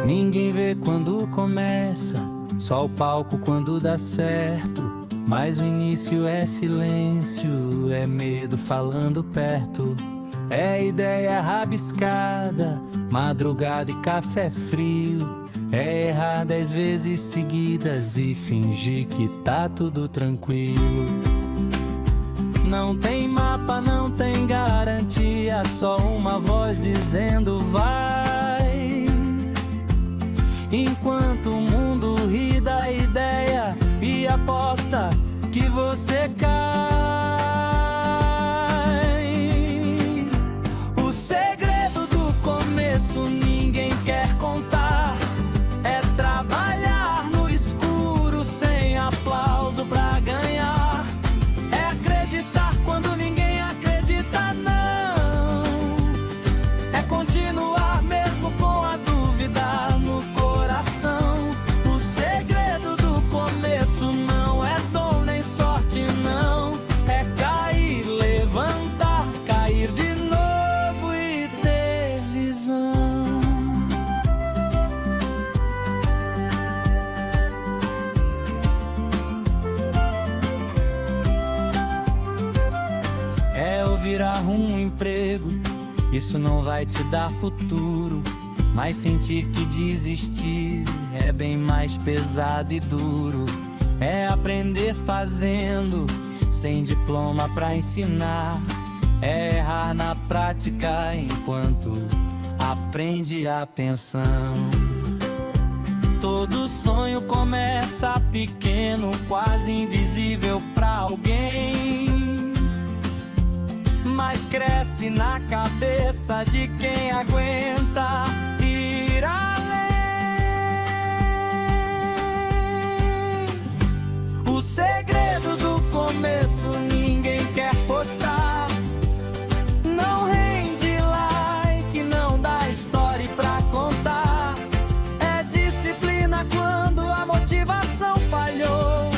Ninguém vê quando começa, só o palco quando dá certo. Mas o início é silêncio, é medo falando perto. É ideia rabiscada, madrugada e café frio. É errar 10 vezes seguidas e fingir que tá tudo tranquilo. Não tem mapa, não tem garantia, só uma voz dizendo vai. Enquanto o mundo ri da ideia e aposta que você cai. O segredo do começo ninguém quer contar. É trabalhar no escuro sem aplauso pra ganhar. É acreditar quando ninguém acredita, não. É continuar mesmo com a dúvida no coração. O segredo do começo não é dom nem sorte, não. É cair, levantar, cair de novo e ter visão. É ouvir um emprego, isso não vai te dar futuro. Mas sentir que desistir é bem mais pesado e duro. É aprender fazendo, sem diploma pra ensinar. É errar na prática enquanto aprende a pensão. Todo sonho começa pequeno, quase invisível pra alguém, mas cresce na cabeça de quem aguenta ir além. O segredo do começo ninguém quer postar. Não rende like, não dá story pra contar. É disciplina quando a motivação falhou.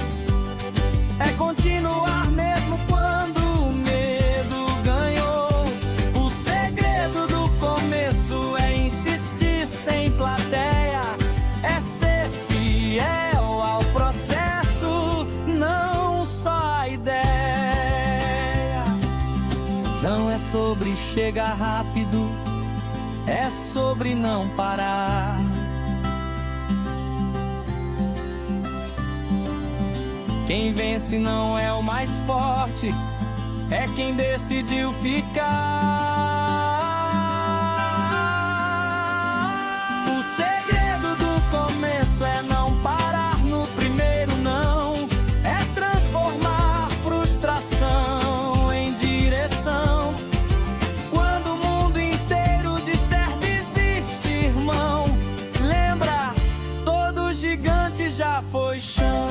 É continuar mesmo quando o medo ganhou. O segredo do começo é insistir sem plateia. É ser fiel ao processo, não só a ideia. Não é sobre chegar rápido, é sobre não parar. Quem vence não é o mais forte, é quem decidiu ficar. O segredo do começo é não parar no primeiro não. É transformar frustração em direção. Quando o mundo inteiro disser desiste, irmão, lembra, todo gigante já foi chão.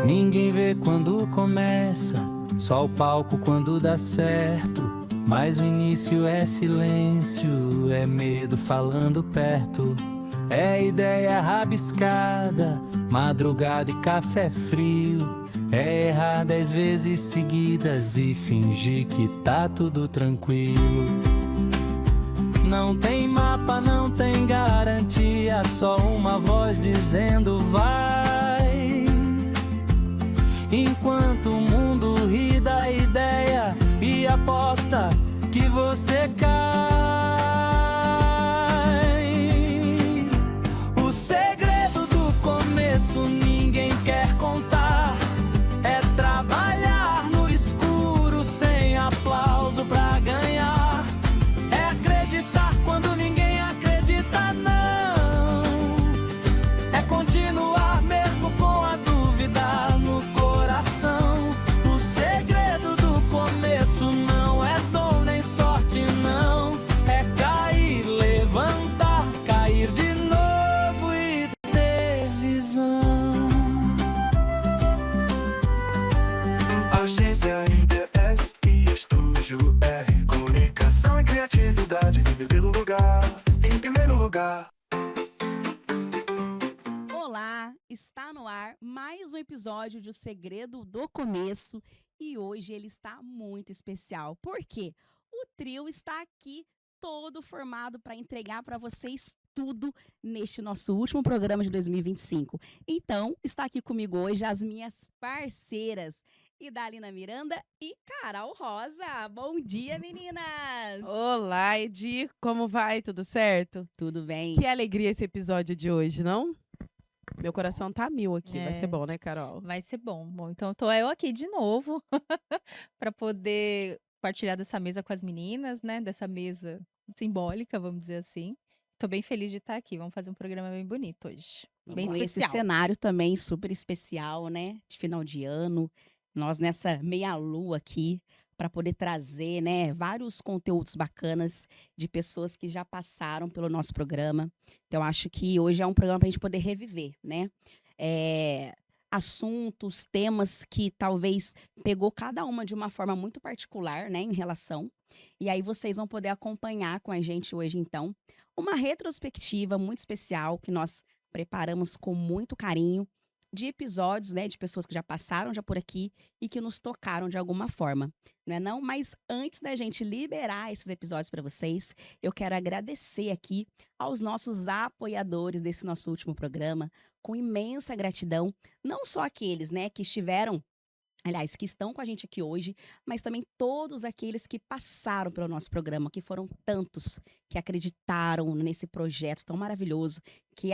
Ninguém vê quando começa, só o palco quando dá certo. Mas o início é silêncio, é medo falando perto. É ideia rabiscada, madrugada e café frio. É errar 10 vezes seguidas e fingir que tá tudo tranquilo. Não tem mapa, não tem garantia, só uma voz dizendo vai. Enquanto o mundo ri da ideia e aposta que você cai. O segredo do começo ninguém quer contar. É trabalhar no escuro sem aplauso pra ganhar. É acreditar quando ninguém acredita, não. É continuar mesmo com a dúvida no coração. O segredo do começo não é dom nem sorte, não. episódio de O Segredo do Começo e hoje ele está muito especial. Por quê? O trio está aqui todo formado para entregar para vocês tudo neste nosso último programa de 2025. Então, está aqui comigo hoje as minhas parceiras, Idalina Miranda e Carol Rosa. Bom dia, meninas! Olá, Edi, como vai? Tudo certo? Tudo bem? Que alegria esse episódio de hoje, não? Meu coração tá a mil aqui, vai ser É. bom, né, Carol? Vai ser bom. Bom, então tô eu aqui de novo para poder partilhar dessa mesa com as meninas, né? Dessa mesa simbólica, vamos dizer assim. Tô bem feliz de estar aqui. Vamos fazer um programa bem bonito hoje. Bem Com esse especial. cenário também super especial, né? De final de ano. Nós nessa meia-lua aqui para poder trazer, né, vários conteúdos bacanas de pessoas que já passaram pelo nosso programa. Então, acho que hoje é um programa para a gente poder reviver, né? Assuntos, temas que talvez pegou cada uma de uma forma muito particular, né, em relação. E aí vocês vão poder acompanhar com a gente hoje, então, uma retrospectiva muito especial que nós preparamos com muito carinho de episódios, né, de pessoas que já passaram já por aqui e que nos tocaram de alguma forma, não é não? Mas antes da gente liberar esses episódios para vocês, eu quero agradecer aqui aos nossos apoiadores desse nosso último programa, com imensa gratidão, não só aqueles, né, que estiveram, aliás, que estão com a gente aqui hoje, mas também todos aqueles que passaram pelo nosso programa, que foram tantos que acreditaram nesse projeto tão maravilhoso, que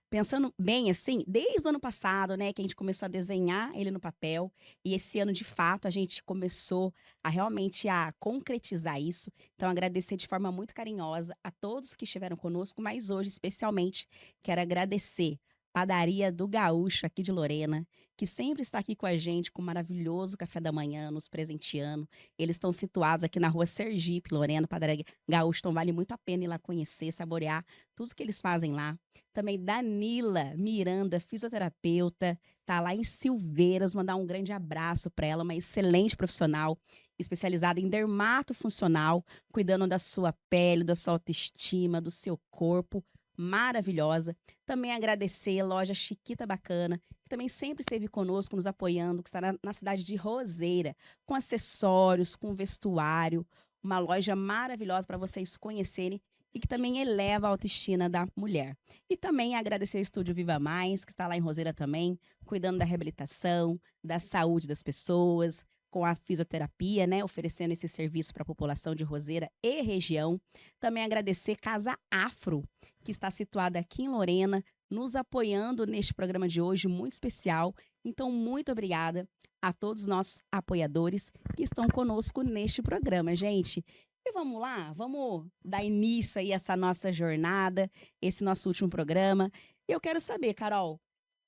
pensando bem assim, desde o ano passado, né, que a gente começou a desenhar ele no papel, e esse ano, de fato, a gente começou realmente a concretizar isso. Então, agradecer de forma muito carinhosa a todos que estiveram conosco, mas hoje, especialmente, quero agradecer Padaria do Gaúcho, aqui de Lorena, que sempre está aqui com a gente, com um maravilhoso café da manhã, nos presenteando. Eles estão situados aqui na rua Sergipe, Lorena, Padaria Gaúcho, então vale muito a pena ir lá conhecer, saborear tudo que eles fazem lá. Também Danila Miranda, fisioterapeuta, tá lá em Silveiras, mandar um grande abraço para ela, uma excelente profissional, especializada em dermatofuncional, cuidando da sua pele, da sua autoestima, do seu corpo, maravilhosa. Também agradecer a loja Chiquita Bacana, que também sempre esteve conosco, nos apoiando, que está na cidade de Roseira, com acessórios, com vestuário, uma loja maravilhosa para vocês conhecerem e que também eleva a autoestima da mulher. E também agradecer ao Estúdio Viva Mais, que está lá em Roseira também, cuidando da reabilitação, da saúde das pessoas, com a fisioterapia, né, oferecendo esse serviço para a população de Roseira e região. Também agradecer Casa Afro, que está situada aqui em Lorena, nos apoiando neste programa de hoje muito especial. Então, muito obrigada a todos os nossos apoiadores que estão conosco neste programa, gente. E vamos lá, vamos dar início aí a essa nossa jornada, esse nosso último programa. Eu quero saber, Carol,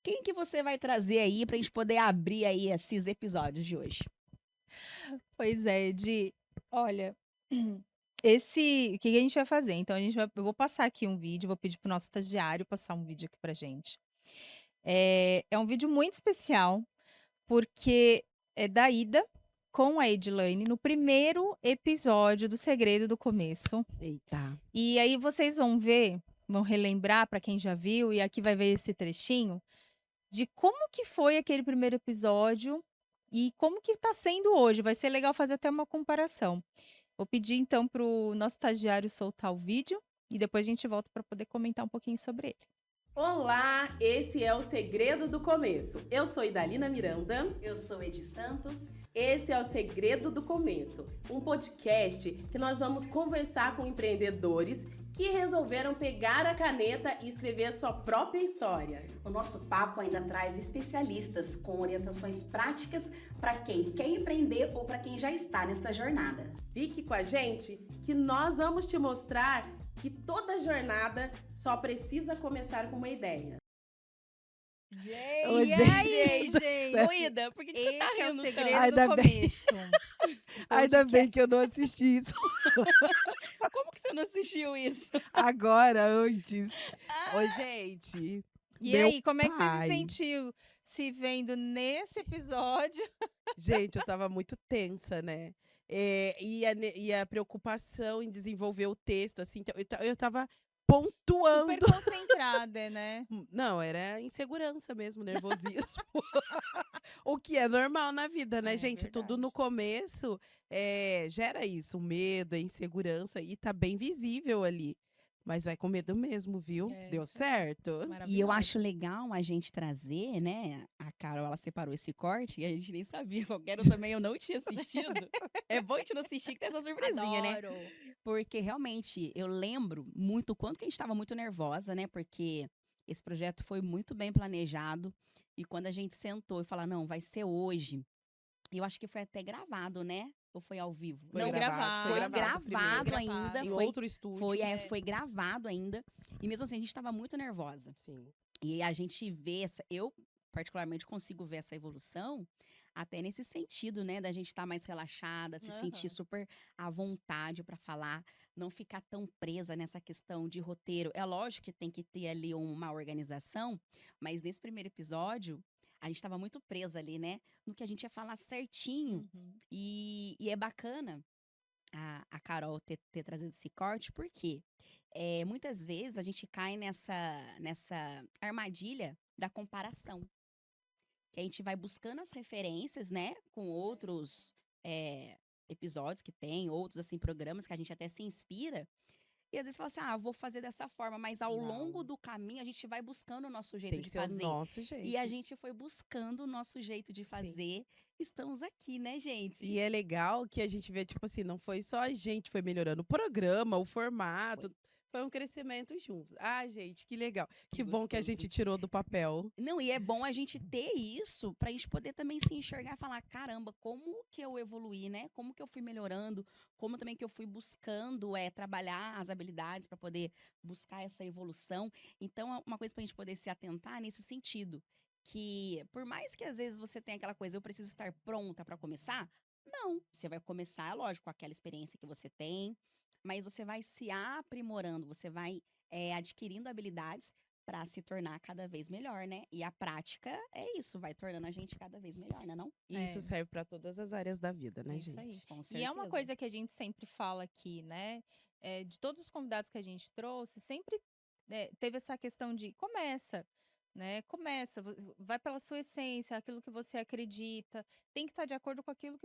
quem que você vai trazer aí para a gente poder abrir aí esses episódios de hoje? Pois é, Edi. Olha, o que a gente vai fazer? Então, eu vou passar aqui um vídeo, vou pedir pro nosso estagiário passar um vídeo aqui pra gente. É um vídeo muito especial, porque é da Ida com a Edilane no primeiro episódio do Segredo do Começo. Eita. E aí vocês vão ver, vão relembrar para quem já viu, e aqui vai ver esse trechinho, de como que foi aquele primeiro episódio e como que tá sendo hoje. Vai ser legal fazer até uma comparação. Vou pedir então pro nosso estagiário soltar o vídeo e depois a gente volta para poder comentar um pouquinho sobre ele. Olá, esse é o Segredo do Começo. Eu sou Idalina Miranda. Eu sou Edi Santos. Esse é o Segredo do Começo, um podcast que nós vamos conversar com empreendedores que resolveram pegar a caneta e escrever a sua própria história. O nosso papo ainda traz especialistas com orientações práticas para quem quer empreender ou para quem já está nesta jornada. Fique com a gente que nós vamos te mostrar que toda jornada só precisa começar com uma ideia. Ô, E aí, gente, gente? Ô, Ida, por que você tá Esse é o rindo segredo tanto? Ainda do bem. começo. Ainda bem que eu não assisti isso Como que você não assistiu isso? agora, antes. Ô, gente. E meu aí, como é que você pai. se sentiu se vendo nesse episódio? Gente, eu tava muito tensa, né? E a preocupação em desenvolver o texto, assim, então, eu tava pontuando. Super concentrada, né? Não, era insegurança mesmo, nervosismo. O que é normal na vida, né, É gente? Tudo no verdade. começo gera isso, o medo, a insegurança, e tá bem visível ali. Mas vai com medo mesmo, viu? É, Deu isso aí. certo? E eu acho Maravilhosa. legal a gente trazer, né? A Carol, ela separou esse corte e a gente nem sabia. Qualquer um também eu não tinha assistido. É bom a gente não assistir que tem essa surpresinha, né? Adoro. Porque realmente eu lembro muito o quanto que a gente estava muito nervosa, né? Porque esse projeto foi muito bem planejado. E quando a gente sentou e falou, não, vai ser hoje. Eu acho que foi até gravado, né? Ou foi ao vivo? Foi Não, gravado, foi primeiro. gravado ainda. Em Foi, outro estúdio. foi gravado ainda. E mesmo assim, a gente estava muito nervosa. Sim. E a gente vê eu particularmente consigo ver essa evolução até nesse sentido, né, da gente estar mais relaxada, se sentir Aham. super à vontade para falar, não ficar tão presa nessa questão de roteiro. É lógico que tem que ter ali uma organização, mas nesse primeiro episódio a gente estava muito presa ali, né, no que a gente ia falar certinho. Uhum. E é bacana a Carol ter trazido esse corte, porque muitas vezes a gente cai nessa armadilha da comparação. Que a gente vai buscando as referências, né? Com outros episódios que tem, outros, assim, programas que a gente até se inspira. E às vezes fala assim, vou fazer dessa forma. Mas ao longo Não. do caminho, a gente vai buscando o nosso jeito Tem que de ser o fazer. nosso jeito. E a gente foi buscando o nosso jeito de Sim. fazer. Estamos aqui, né, gente? E é legal que a gente vê, tipo assim, não foi só a gente foi melhorando o programa, o formato. Foi um crescimento juntos. Ah, gente, que legal. Que bom que a gostoso. gente tirou do papel. Não, e é bom a gente ter isso pra gente poder também se enxergar e falar, caramba, como que eu evoluí, né? Como que eu fui melhorando, como também que eu fui buscando trabalhar as habilidades pra poder buscar essa evolução. Então, é uma coisa pra gente poder se atentar nesse sentido, que por mais que às vezes você tenha aquela coisa, eu preciso estar pronta pra começar, não, você vai começar, é lógico, com aquela experiência que você tem, mas você vai se aprimorando, você vai adquirindo habilidades para se tornar cada vez melhor, né? E a prática é isso, vai tornando a gente cada vez melhor, né, não? E isso serve para todas as áreas da vida, né, É isso gente? aí. Com E é uma certeza. coisa que a gente sempre fala aqui, né? De todos os convidados que a gente trouxe, sempre teve essa questão de começa, né? Começa, vai pela sua essência, aquilo que você acredita, tem que estar de acordo com aquilo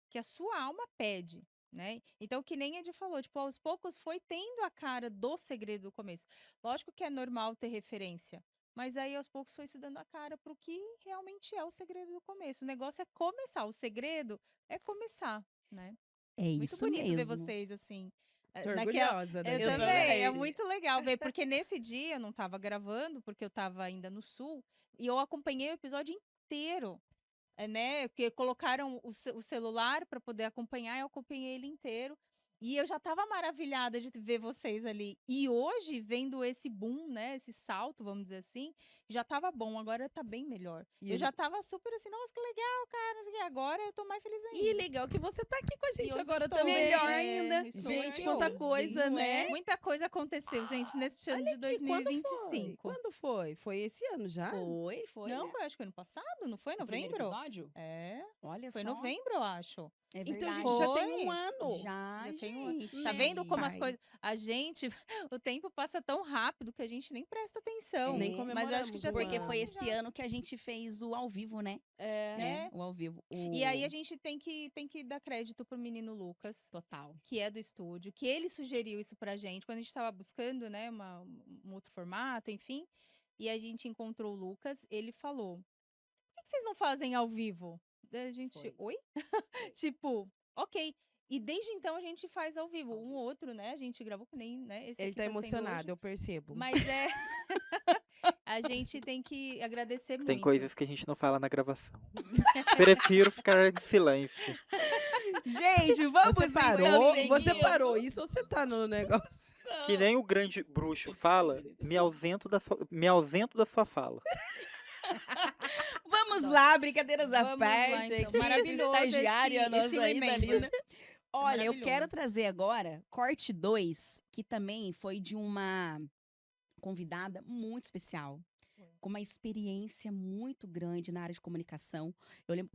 que a sua alma pede. Né? Então, que nem a Edi falou, tipo, aos poucos foi tendo a cara do segredo do começo. Lógico que é normal ter referência, mas aí aos poucos foi se dando a cara pro que realmente é o segredo do começo. O negócio é começar, o segredo é começar, né? É Muito isso bonito ver mesmo. vocês assim. Tô Naquela... orgulhosa, né? Eu também, é muito legal ver, porque nesse dia eu não tava gravando, porque eu tava ainda no Sul, e eu acompanhei o episódio inteiro. Né? Porque colocaram o celular para poder acompanhar, eu acompanhei ele inteiro. E eu já estava maravilhada de ver vocês ali. E hoje, vendo esse boom, né? Esse salto, vamos dizer assim, já estava bom, agora tá bem melhor. E eu já estava super assim, nossa, que legal, cara. Não sei o quê. Agora eu tô mais feliz ainda. E legal que você tá aqui com a E gente hoje agora eu tô também. melhor ainda. estou Gente, maravilhoso. quanta coisa, né? Muita coisa aconteceu, gente, nesse ano de 2025. Quando foi? Foi esse ano já? Foi. Não, né? foi acho que ano passado, não foi? O primeiro Novembro? episódio? É, Olha foi só. novembro, eu acho. É Então a verdade. gente já tem Foi. um ano. Já, tem um ano. gente. Tá vendo como as Pai. coisas. A gente, o tempo passa tão rápido que a gente nem presta atenção. Nem Mas eu acho que comemoramos já o tem Porque ano. foi um esse já. ano que a gente fez o ao vivo, né? É. O ao vivo. E aí a gente tem que dar crédito pro menino Lucas, Total. que é do estúdio, que ele sugeriu isso pra gente quando a gente tava buscando, né, um outro formato, enfim. E a gente encontrou o Lucas, ele falou: por que vocês não fazem ao vivo? Daí a gente, Foi. oi? Tipo, ok. E desde então a gente faz ao vivo. Um ou outro, né? A gente gravou que nem, né? Esse Ele aqui tá sendo emocionado, hoje. eu percebo. Mas a gente tem que agradecer Tem muito. coisas que a gente não fala na gravação. Prefiro ficar em silêncio. Gente, vamos Você parou? então Você seguir. parou isso ou você tá no negócio? Que nem o grande bruxo fala, me ausento da sua fala. Vamos lá, brincadeiras à Vamos lá, parte. então. Aqui, Maravilhoso estagiária esse nossa aí, remember. Dalina. Olha, eu quero Maravilhoso. trazer agora corte 2, que também foi de uma convidada muito especial, com uma experiência muito grande na área de comunicação. Eu lembro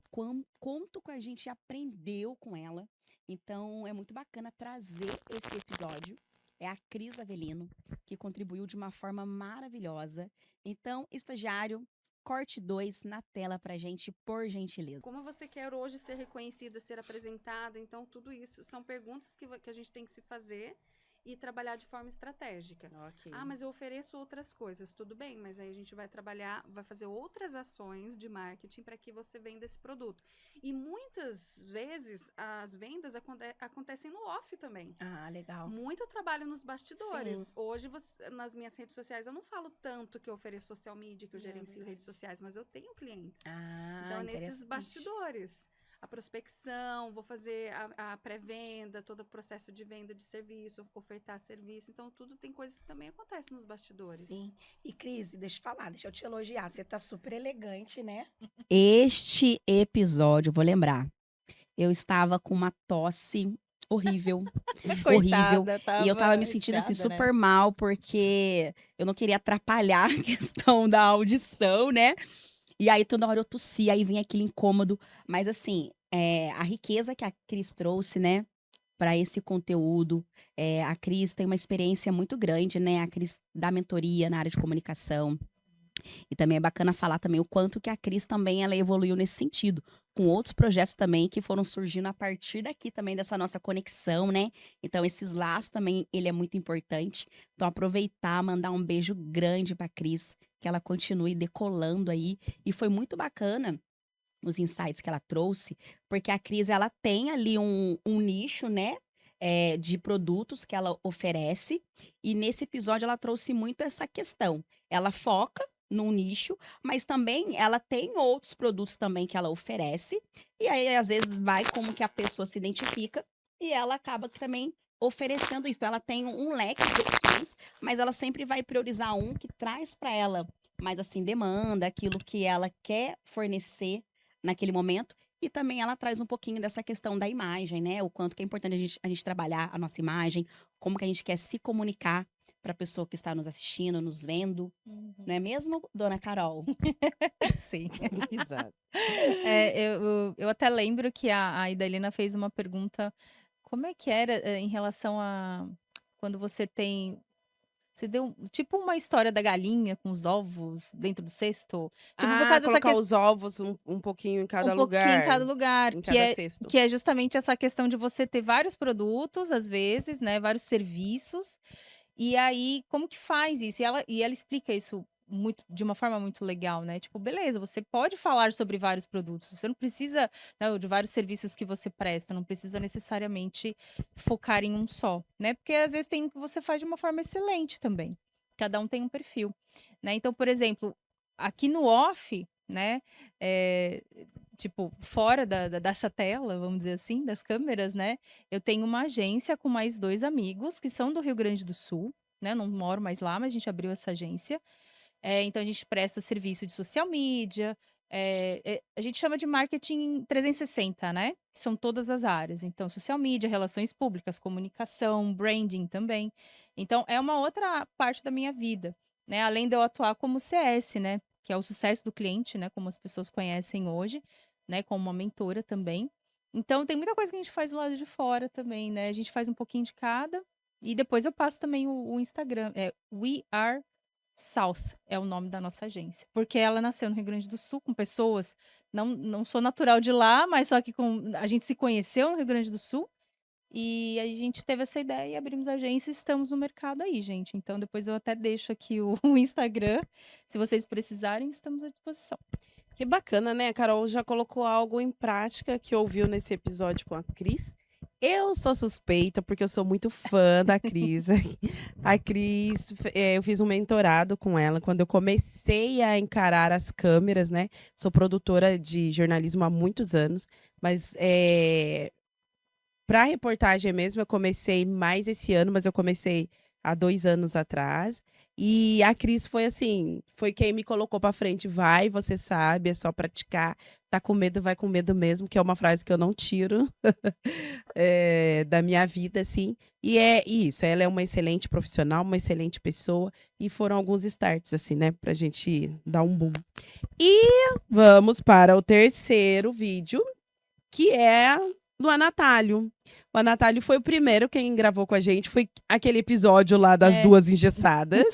quanto que a gente aprendeu com ela. Então, é muito bacana trazer esse episódio é a Cris Avelino, que contribuiu de uma forma maravilhosa. Então, estagiário, corte 2 na tela pra gente, por gentileza. Como você quer hoje ser reconhecida, ser apresentada? Então, tudo isso são perguntas que a gente tem que se fazer e trabalhar de forma estratégica. Ok. Ah, mas eu ofereço outras coisas. Tudo bem, mas aí a gente vai trabalhar, vai fazer outras ações de marketing para que você venda esse produto. E muitas vezes as vendas acontecem no off também. Ah, legal. Muito trabalho nos bastidores. Hoje, nas minhas redes sociais, eu não falo tanto que eu ofereço social media, que eu gerencio redes sociais, mas eu tenho clientes. Ah, Então, é nesses bastidores. A prospecção, vou fazer a pré-venda, todo o processo de venda de serviço, ofertar serviço. Então, tudo tem coisas que também acontecem nos bastidores. Sim. E, Cris, deixa eu falar, deixa eu te elogiar. Você tá super elegante, né? Este episódio, vou lembrar, eu estava com uma tosse horrível, horrível. E eu tava me sentindo assim super mal, porque eu não queria atrapalhar a questão da audição, né? E aí toda hora eu tossia, aí vinha aquele incômodo. Mas assim, a riqueza que a Cris trouxe, né, para esse conteúdo. A Cris tem uma experiência muito grande, né? A Cris dá mentoria na área de comunicação. E também é bacana falar também o quanto que a Cris também ela evoluiu nesse sentido, com outros projetos também que foram surgindo a partir daqui também dessa nossa conexão, né? Então esses laços também, ele é muito importante. Então aproveitar, mandar um beijo grande pra Cris, que ela continue decolando aí. E foi muito bacana os insights que ela trouxe, porque a Cris, ela tem ali um nicho, né? De produtos que ela oferece. E nesse episódio ela trouxe muito essa questão. Ela foca num nicho, mas também ela tem outros produtos também que ela oferece. E aí, às vezes, vai como que a pessoa se identifica e ela acaba também oferecendo isso. Então, ela tem um leque de opções, mas ela sempre vai priorizar um que traz para ela mais assim demanda, aquilo que ela quer fornecer naquele momento. E também ela traz um pouquinho dessa questão da imagem, né? O quanto que é importante a gente trabalhar a nossa imagem, como que a gente quer se comunicar para a pessoa que está nos assistindo, nos vendo. Não é mesmo, dona Carol? Sim. Exato. Eu até lembro que a Idalina fez uma pergunta, como é que era em relação a quando você tem... Você deu tipo uma história da galinha com os ovos dentro do cesto. Tipo, por causa dessa Colocar questão. os ovos um pouquinho em cada Um pouquinho em lugar. cada lugar, Em que cada cesto. é justamente essa questão de você ter vários produtos, às vezes, né, vários serviços, e aí como que faz isso? E ela explica isso de uma forma muito legal, né? Tipo, beleza, você pode falar sobre vários produtos, você não precisa, né, de vários serviços que você presta, não precisa necessariamente focar em um só, né? Porque às vezes tem um que você faz de uma forma excelente também. Cada um tem um perfil, né? Então, por exemplo, aqui no off, né, tipo, fora dessa tela, vamos dizer assim, das câmeras, né? Eu tenho uma agência com mais 2 amigos que são do Rio Grande do Sul, né? Não moro mais lá, mas a gente abriu essa agência. Então a gente presta serviço de social media, a gente chama de marketing 360, né? Que são todas as áreas. Então, social media, relações públicas, comunicação, branding também. Então, é uma outra parte da minha vida, né? Além de eu atuar como CS, né? Que é o sucesso do cliente, né? Como as pessoas conhecem hoje, né? Como uma mentora também. Então, tem muita coisa que a gente faz do lado de fora também, né? A gente faz um pouquinho de cada. E depois eu passo também o Instagram. We Are South é o nome da nossa agência. Porque ela nasceu no Rio Grande do Sul com pessoas... Não sou natural de lá, mas só que a gente se conheceu no Rio Grande do Sul. E a gente teve essa ideia e abrimos a agência e estamos no mercado aí, gente. Então, depois eu até deixo aqui o Instagram. Se vocês precisarem, estamos à disposição. Que bacana, né? A Carol já colocou algo em prática que ouviu nesse episódio com a Cris. Eu sou suspeita porque eu sou muito fã da Cris. A Cris, eu fiz um mentorado com ela quando eu comecei a encarar as câmeras, né? Sou produtora de jornalismo há muitos anos, mas para reportagem mesmo eu comecei mais esse ano, mas eu comecei há 2 anos atrás. E a Cris foi assim, foi quem me colocou para frente. Vai, você sabe, é só praticar. Tá com medo, vai com medo mesmo, que é uma frase que eu não tiro da minha vida, assim. E é isso, ela é uma excelente profissional, uma excelente pessoa. E foram alguns starts, assim, né, pra gente dar um boom. E vamos para o terceiro vídeo, que é do Anatália. O Anatália foi o primeiro quem gravou com a gente. Foi aquele episódio lá das duas engessadas.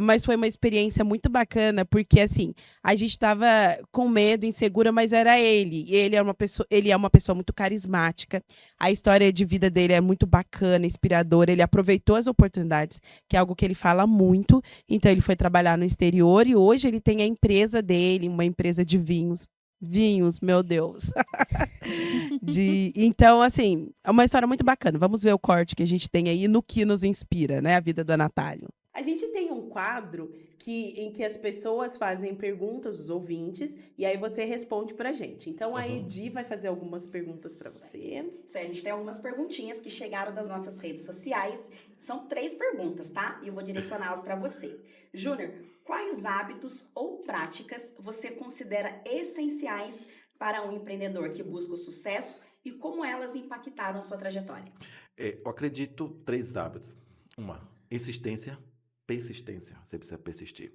Mas foi uma experiência muito bacana, porque assim, a gente tava com medo, insegura, mas era ele. E ele é uma pessoa muito carismática. A história de vida dele é muito bacana, inspiradora. Ele aproveitou as oportunidades, que é algo que ele fala muito. Então ele foi trabalhar no exterior e hoje ele tem a empresa dele, uma empresa de vinhos. Vinhos, meu Deus. Então, assim, é uma história muito bacana. Vamos ver o corte que a gente tem aí no que nos inspira, né? A vida do Anatália. A gente tem um quadro em que as pessoas fazem perguntas, os ouvintes, e aí você responde pra gente. Então a Edi vai fazer algumas perguntas pra você. Isso aí, a gente tem algumas perguntinhas que chegaram das nossas redes sociais. São 3 perguntas, tá? E eu vou direcioná-las para você. Júnior, quais hábitos ou práticas você considera essenciais para um empreendedor que busca o sucesso e como elas impactaram a sua trajetória? Eu acredito 3 hábitos. Uma, insistência, persistência. Você precisa persistir.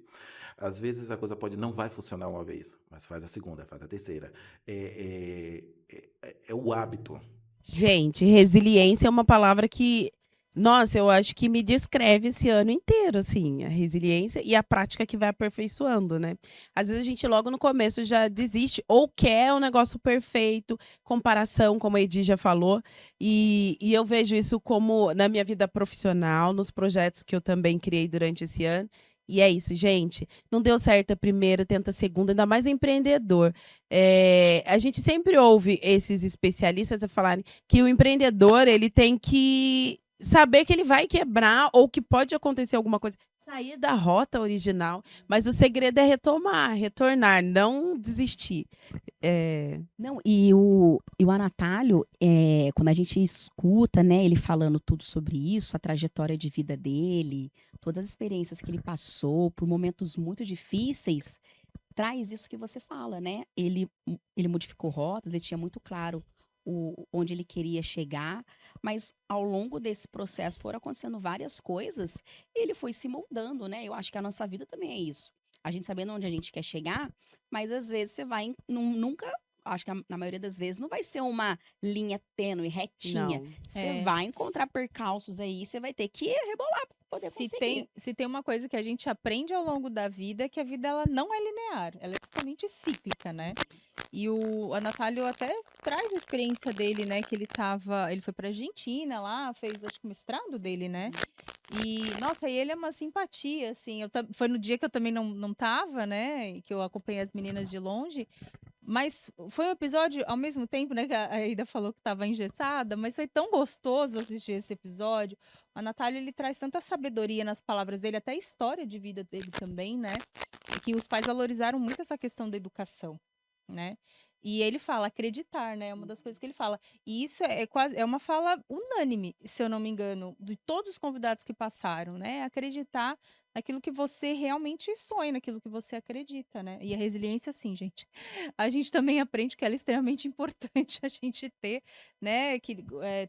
Às vezes a coisa não vai funcionar uma vez, mas faz a segunda, faz a terceira. É o hábito. Gente, resiliência é uma palavra que, nossa, eu acho que me descreve esse ano inteiro, assim, a resiliência e a prática que vai aperfeiçoando, né? Às vezes a gente logo no começo já desiste ou quer o negócio perfeito, comparação, como a Edi já falou, e eu vejo isso como na minha vida profissional, nos projetos que eu também criei durante esse ano. E é isso, gente. Não deu certo a primeira, tenta a segunda, ainda mais empreendedor. A gente sempre ouve esses especialistas a falarem que o empreendedor ele tem que saber que ele vai quebrar ou que pode acontecer alguma coisa, sair da rota original, mas o segredo é retornar, não desistir. Não, e o Anatália, quando a gente escuta, né, ele falando tudo sobre isso, a trajetória de vida dele, todas as experiências que ele passou por momentos muito difíceis, traz isso que você fala, né? Ele modificou rotas, ele tinha muito claro onde ele queria chegar, mas ao longo desse processo foram acontecendo várias coisas, e ele foi se moldando, né? Eu acho que a nossa vida também é isso. A gente sabendo onde a gente quer chegar, mas às vezes você vai, nunca, acho que na maioria das vezes não vai ser uma linha tênue, retinha. Não. Você vai encontrar percalços aí, você vai ter que rebolar para poder conseguir. Se tem uma coisa que a gente aprende ao longo da vida, é que a vida ela não é linear, ela é totalmente cíclica, né? E a Anatália até traz a experiência dele, né? Que ele foi pra Argentina lá, fez acho que o mestrado dele, né? E, nossa, e ele é uma simpatia, assim. Foi no dia que eu também não tava, né? E que eu acompanhei as meninas de longe. Mas foi um episódio, ao mesmo tempo, né, que a Aida falou que estava engessada, mas foi tão gostoso assistir esse episódio. A Anatália, ele traz tanta sabedoria nas palavras dele, até a história de vida dele também, né? E que os pais valorizaram muito essa questão da educação, né? E ele fala acreditar, né? É uma das coisas que ele fala. E isso é uma fala unânime, se eu não me engano, de todos os convidados que passaram, né? Acreditar naquilo que você realmente sonha, naquilo que você acredita, né? E a resiliência, sim, gente. A gente também aprende que ela é extremamente importante a gente ter, né? Que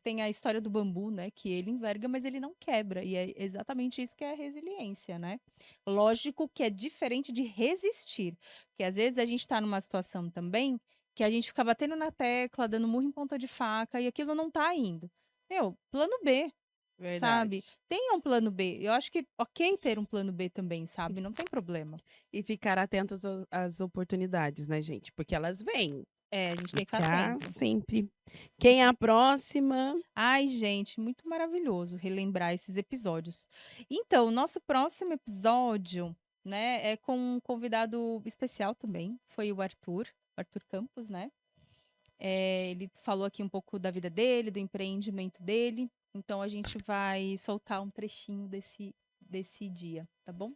tem a história do bambu, né? Que ele enverga, mas ele não quebra. E é exatamente isso que é a resiliência, né? Lógico que é diferente de resistir. Porque às vezes a gente tá numa situação também que a gente fica batendo na tecla, dando murro em ponta de faca, e aquilo não tá indo. Meu, plano B, sabe? Verdade. Tenha um plano B. Eu acho que ok ter um plano B também, sabe? Não tem problema. E ficar atentos às oportunidades, né, gente? Porque elas vêm. A gente tem que ficar Já atento. sempre. Quem é a próxima? Ai, gente, muito maravilhoso relembrar esses episódios. Então, o nosso próximo episódio, né, é com um convidado especial também. Foi o Arthur Campos, né? Ele falou aqui um pouco da vida dele, do empreendimento dele. Então, a gente vai soltar um trechinho desse dia, tá bom?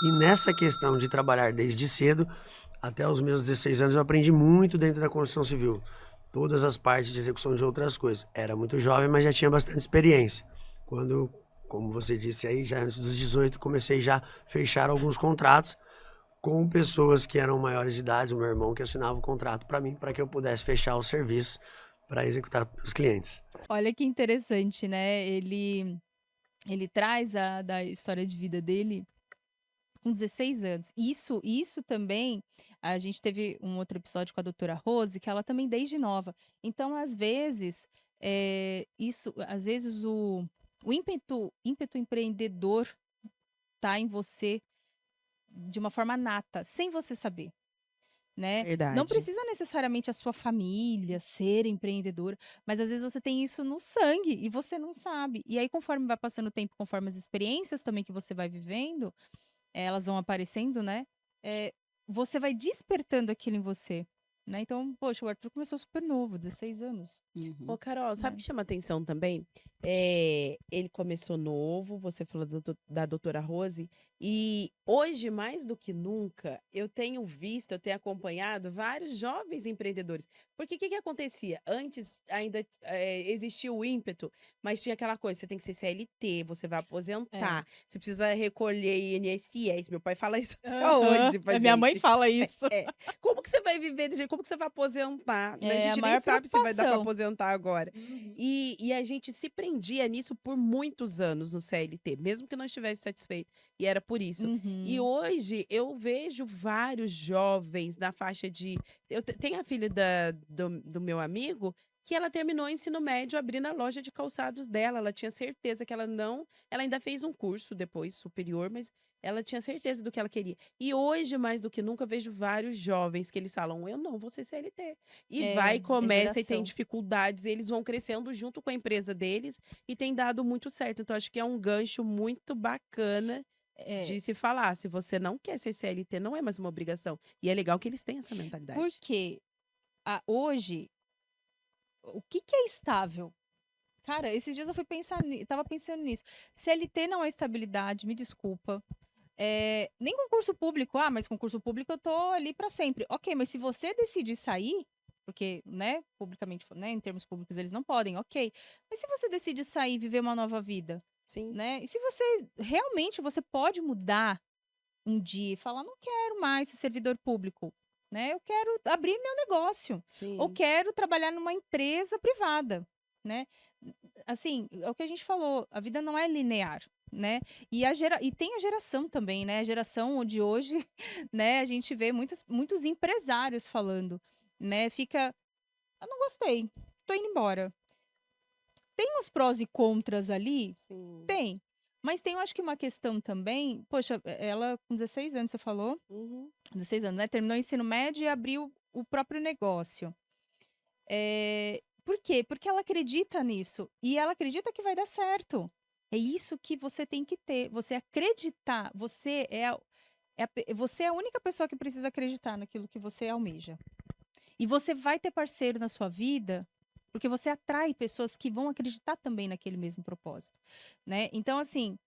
E nessa questão de trabalhar desde cedo, até os meus 16 anos, eu aprendi muito dentro da construção civil. Todas as partes de execução de outras coisas. Era muito jovem, mas já tinha bastante experiência. Quando, como você disse aí, já antes dos 18, comecei já a fechar alguns contratos com pessoas que eram maiores de idade, o meu irmão que assinava o contrato para mim, para que eu pudesse fechar o serviço para executar os clientes. Olha que interessante, né? Ele traz da história de vida dele com 16 anos. Isso também, a gente teve um outro episódio com a doutora Rose, que ela também desde nova. Então, às vezes, o ímpeto empreendedor tá em você de uma forma nata, sem você saber. Né? Não Verdade. precisa necessariamente a sua família ser empreendedora, mas às vezes você tem isso no sangue e você não sabe. E aí, conforme vai passando o tempo, conforme as experiências também que você vai vivendo, elas vão aparecendo, né? É, você vai despertando aquilo em você. Né? Então, poxa, o Arthur começou super novo, 16 anos. Ô, Carol, sabe o Né? que chama atenção também? Ele começou novo, você falou da doutora Rose, e hoje, mais do que nunca, eu tenho acompanhado vários jovens empreendedores. Porque o que acontecia? Antes ainda existia o ímpeto, mas tinha aquela coisa, você tem que ser CLT, você vai aposentar, você precisa recolher INSS. Meu pai fala isso até hoje pra A minha mãe gente. fala isso. Como que você vai viver desse jeito? Como que você vai aposentar? Né? A É a gente nem maior sabe se vai dar pra preocupação. aposentar agora. E a gente se prendia nisso por muitos anos no CLT, mesmo que não estivesse satisfeito. E era por isso. E Uhum. hoje eu vejo vários jovens na faixa de. Tem a filha do meu amigo que ela terminou o ensino médio abrindo a loja de calçados dela. Ela tinha certeza que ela não. Ela ainda fez um curso depois superior, mas ela tinha certeza do que ela queria. E hoje, mais do que nunca, vejo vários jovens que eles falam: eu não vou ser CLT. E vai, começa e tem geração. dificuldades, eles vão crescendo junto com a empresa deles e tem dado muito certo. Então, acho que é um gancho muito bacana É, de se falar. Se você não quer ser CLT, não é mais uma obrigação. E é legal que eles têm essa mentalidade. porque hoje, o que é estável? Cara, esses dias eu fui tava pensando nisso. CLT não é estabilidade, me desculpa. Nem concurso público. Ah, mas concurso público eu tô ali pra sempre. Ok, mas se você decidir sair, porque, né, publicamente, né, em termos públicos eles não podem, ok. Mas se você decide sair e viver uma nova vida, Sim. né? E se você realmente você pode mudar um dia e falar, não quero mais ser servidor público, né? Eu quero abrir meu negócio. Ou Sim. quero trabalhar numa empresa privada, né? Assim, é o que a gente falou, a vida não é linear, né? E tem a geração também, né? A geração de hoje, né? A gente vê muitos empresários falando, né? Eu não gostei, tô indo embora. Tem os prós e contras ali? Sim. Tem. Mas tem, eu acho que uma questão também, poxa, ela com 16 anos, você falou? Uhum. 16 anos, né? Terminou o ensino médio e abriu o próprio negócio. Por quê? Porque ela acredita nisso. E ela acredita que vai dar certo. É isso que você tem que ter. Você acreditar. Você é a única pessoa que precisa acreditar naquilo que você almeja. E você vai ter parceiro na sua vida, porque você atrai pessoas que vão acreditar também naquele mesmo propósito, né? Então, assim,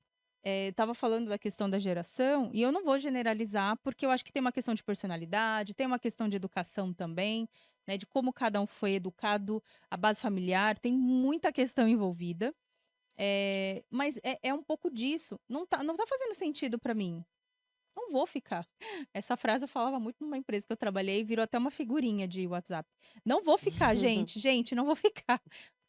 tava falando da questão da geração, e eu não vou generalizar, porque eu acho que tem uma questão de personalidade, tem uma questão de educação também, né? De como cada um foi educado, a base familiar, tem muita questão envolvida. Mas é um pouco disso. Não tá fazendo sentido para mim. Não vou ficar. Essa frase eu falava muito numa empresa que eu trabalhei, virou até uma figurinha de WhatsApp. Não vou ficar, gente, não vou ficar.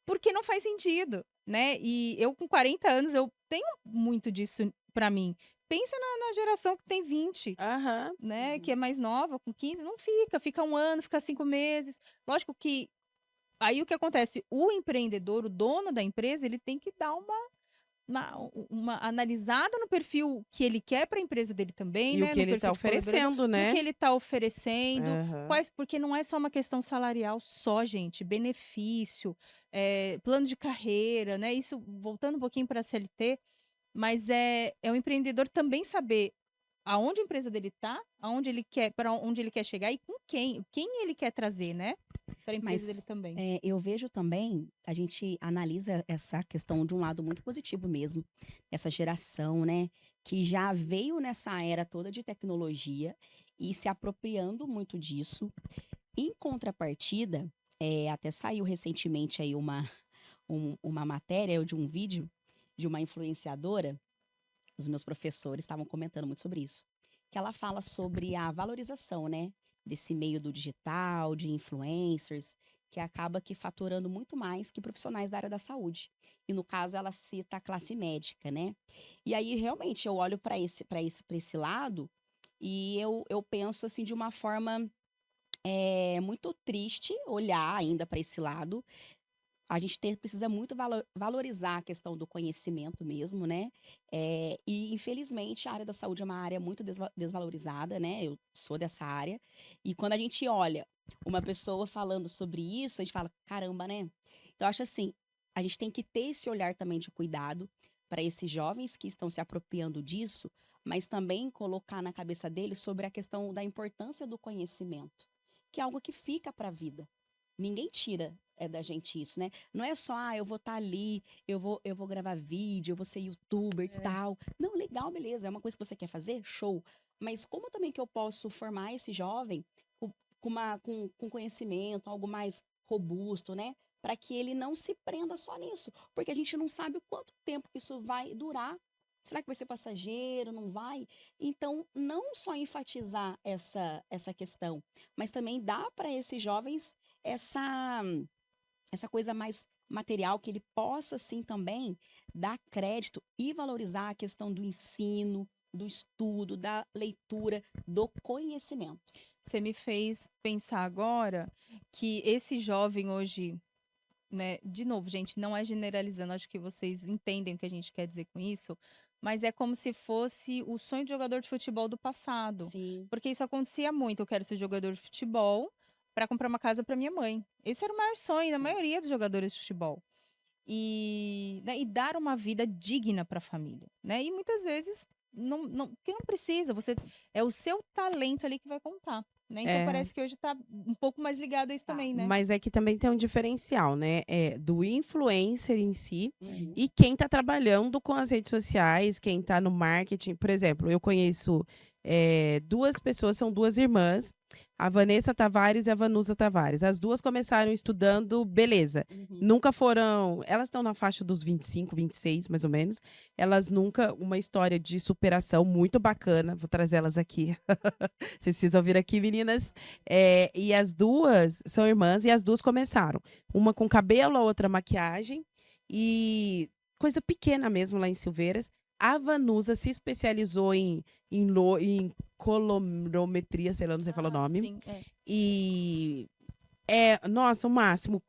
Porque não faz sentido, né? E eu com 40 anos, eu tenho muito disso pra mim. Pensa na geração que tem 20, Aham. né? Que é mais nova, com 15, não fica 1 ano, fica 5 meses. Lógico que aí o que acontece? O empreendedor, o dono da empresa, ele tem que dar uma analisada no perfil que ele quer para a empresa dele também, E né? o que No ele tá perfil de colaborador, oferecendo, do né? que ele está oferecendo, Aham. porque não é só uma questão salarial só, gente, benefício, plano de carreira, né? Isso voltando um pouquinho para a CLT, mas é o empreendedor também saber aonde a empresa dele está, para onde ele quer chegar e com quem ele quer trazer, né? Para a empresa dele Mas também. eu vejo também, a gente analisa essa questão de um lado muito positivo mesmo. Essa geração, né, que já veio nessa era toda de tecnologia e se apropriando muito disso. Em contrapartida, até saiu recentemente aí uma matéria de um vídeo de uma influenciadora. Os meus professores estavam comentando muito sobre isso. Que ela fala sobre a valorização, né? Desse meio do digital, de influencers, que acaba que faturando muito mais que profissionais da área da saúde. E no caso ela cita a classe médica, né? E aí realmente eu olho para esse lado e eu penso assim de uma forma muito triste olhar ainda para esse lado. A gente precisa muito valorizar a questão do conhecimento mesmo, né? E, infelizmente, a área da saúde é uma área muito desvalorizada, né? Eu sou dessa área. E quando a gente olha uma pessoa falando sobre isso, a gente fala, caramba, né? Então, eu acho assim, a gente tem que ter esse olhar também de cuidado para esses jovens que estão se apropriando disso, mas também colocar na cabeça deles sobre a questão da importância do conhecimento, que é algo que fica para a vida. Ninguém tira da gente isso, né? Não é só, eu vou estar ali, eu vou gravar vídeo, eu vou ser youtuber e tal. Não, legal, beleza, é uma coisa que você quer fazer? Show. Mas como também que eu posso formar esse jovem com conhecimento, algo mais robusto, né? Para que ele não se prenda só nisso. Porque a gente não sabe o quanto tempo que isso vai durar. Será que vai ser passageiro? Não vai? Então, não só enfatizar essa questão, mas também dar para esses jovens essa coisa mais material, que ele possa, sim, também dar crédito e valorizar a questão do ensino, do estudo, da leitura, do conhecimento. Você me fez pensar agora que esse jovem hoje, né? De novo, gente, não é generalizando, acho que vocês entendem o que a gente quer dizer com isso, mas é como se fosse o sonho de jogador de futebol do passado. Sim. Porque isso acontecia muito. Eu quero ser jogador de futebol para comprar uma casa para minha mãe. Esse era o maior sonho da maioria dos jogadores de futebol. Né, e dar uma vida digna para a família, né? E muitas vezes porque não precisa, é o seu talento ali que vai contar, né? Então parece que hoje tá um pouco mais ligado a isso também, né? Mas é que também tem um diferencial, né? Do influencer em si Uhum. e quem tá trabalhando com as redes sociais, quem tá no marketing. Por exemplo, eu conheço duas pessoas, são duas irmãs, a Vanessa Tavares e a Vanusa Tavares. As duas começaram estudando beleza. Nunca foram. Elas estão na faixa dos 25, 26, mais ou menos. Elas nunca. Uma história de superação muito bacana. Vou trazer elas aqui. Vocês precisam vir aqui, meninas. E as duas são irmãs e as duas começaram. Uma com cabelo, a outra maquiagem. E coisa pequena mesmo lá em Silveiras. A Vanusa se especializou em colorimetria, sei lá, não sei falar o nome. Sim, E nossa, o máximo.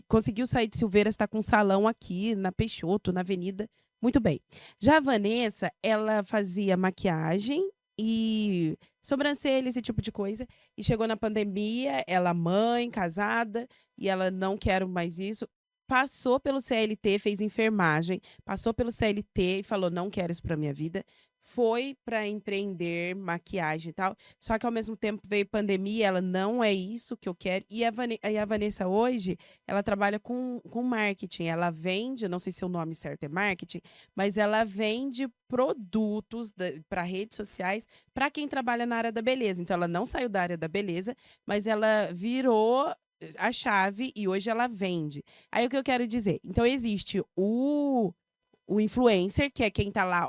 Conseguiu sair de Silveiras, está com um salão aqui na Peixoto, na Avenida. Muito bem. Já a Vanessa, ela fazia maquiagem e sobrancelha, esse tipo de coisa. E chegou na pandemia, ela mãe, casada, e ela não quer mais isso. Passou pelo CLT, fez enfermagem, passou pelo CLT e falou, não quero isso para minha vida. Foi para empreender maquiagem e tal. Só que ao mesmo tempo veio pandemia, ela não é isso que eu quero. E a Vanessa hoje, ela trabalha com marketing. Ela vende, não sei se o nome certo é marketing, mas ela vende produtos para redes sociais para quem trabalha na área da beleza. Então ela não saiu da área da beleza, mas ela virou a chave e hoje ela vende. Aí o que eu quero dizer? Então existe o influencer, que é quem tá lá,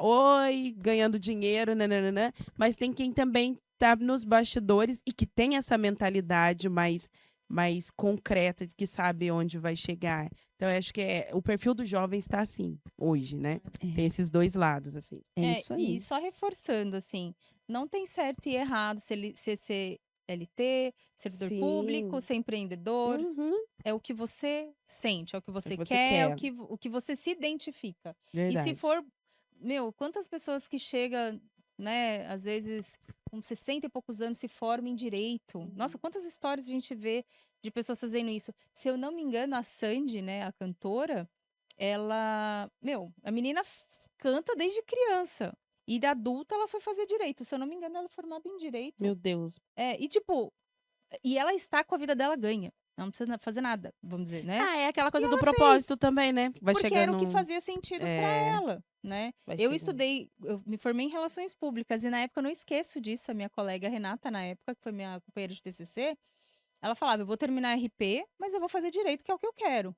ganhando dinheiro, nananana, mas tem quem também tá nos bastidores e que tem essa mentalidade mais concreta, de que sabe onde vai chegar. Então, eu acho que o perfil do jovem está assim, hoje, né? Tem esses dois lados, assim. É isso aí. E só reforçando, assim, não tem certo e errado se ser LT, servidor público, ser empreendedor. É o que você sente, é o que você quer, o que você se identifica. Verdade. E se for, quantas pessoas que chegam, né, às vezes com 60 e poucos anos se formam em direito. Nossa, quantas histórias a gente vê de pessoas fazendo isso. Se eu não me engano, a Sandy, né, a cantora, ela, a menina canta desde criança. E da adulta ela foi fazer direito. Se eu não me engano, ela é formada em direito. Meu Deus. E ela está com a vida dela ganha. Não precisa fazer nada, vamos dizer, né? É aquela coisa do propósito também, né? Vai Porque chegando era o que fazia sentido pra ela, né? Eu me formei em relações públicas e na época eu não esqueço disso. A minha colega Renata, na época, que foi minha companheira de TCC, ela falava, eu vou terminar RP, mas eu vou fazer direito, que é o que eu quero.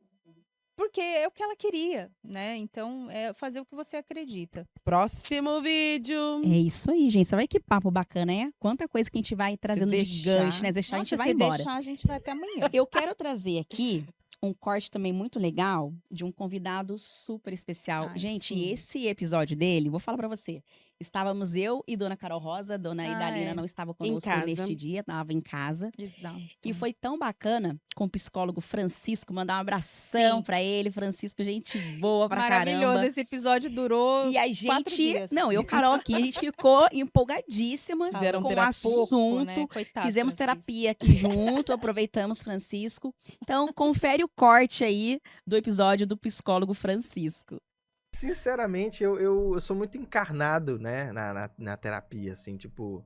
porque é o que ela queria, né? Então, é fazer o que você acredita. Próximo vídeo. É isso aí, gente. Você vai que papo bacana, é? Quanta coisa que a gente vai trazendo de gancho, né? Deixar, a gente Nossa, vai se embora. deixar, a gente vai até amanhã. Eu quero trazer aqui um corte também muito legal de um convidado super especial. Ai, Gente, sim. esse episódio dele, vou falar pra você. Estávamos eu e Dona Carol Rosa, Dona Idalina é. não estava Em conosco casa. neste dia, estava em casa. Exato. E foi tão bacana com o psicólogo Francisco, mandar um abração Sim. pra ele. Francisco, gente boa pra Maravilhoso. caramba. Esse episódio durou E a 4 gente, dias. não, eu, Carol aqui, a gente ficou empolgadíssimas Fizeram com o terapia. assunto. né? Coitado, Fizemos Francisco. terapia aqui junto, aproveitamos Francisco. Então, confere o corte aí do episódio do psicólogo Francisco. Sinceramente, eu sou muito encarnado, né, na terapia, assim, tipo...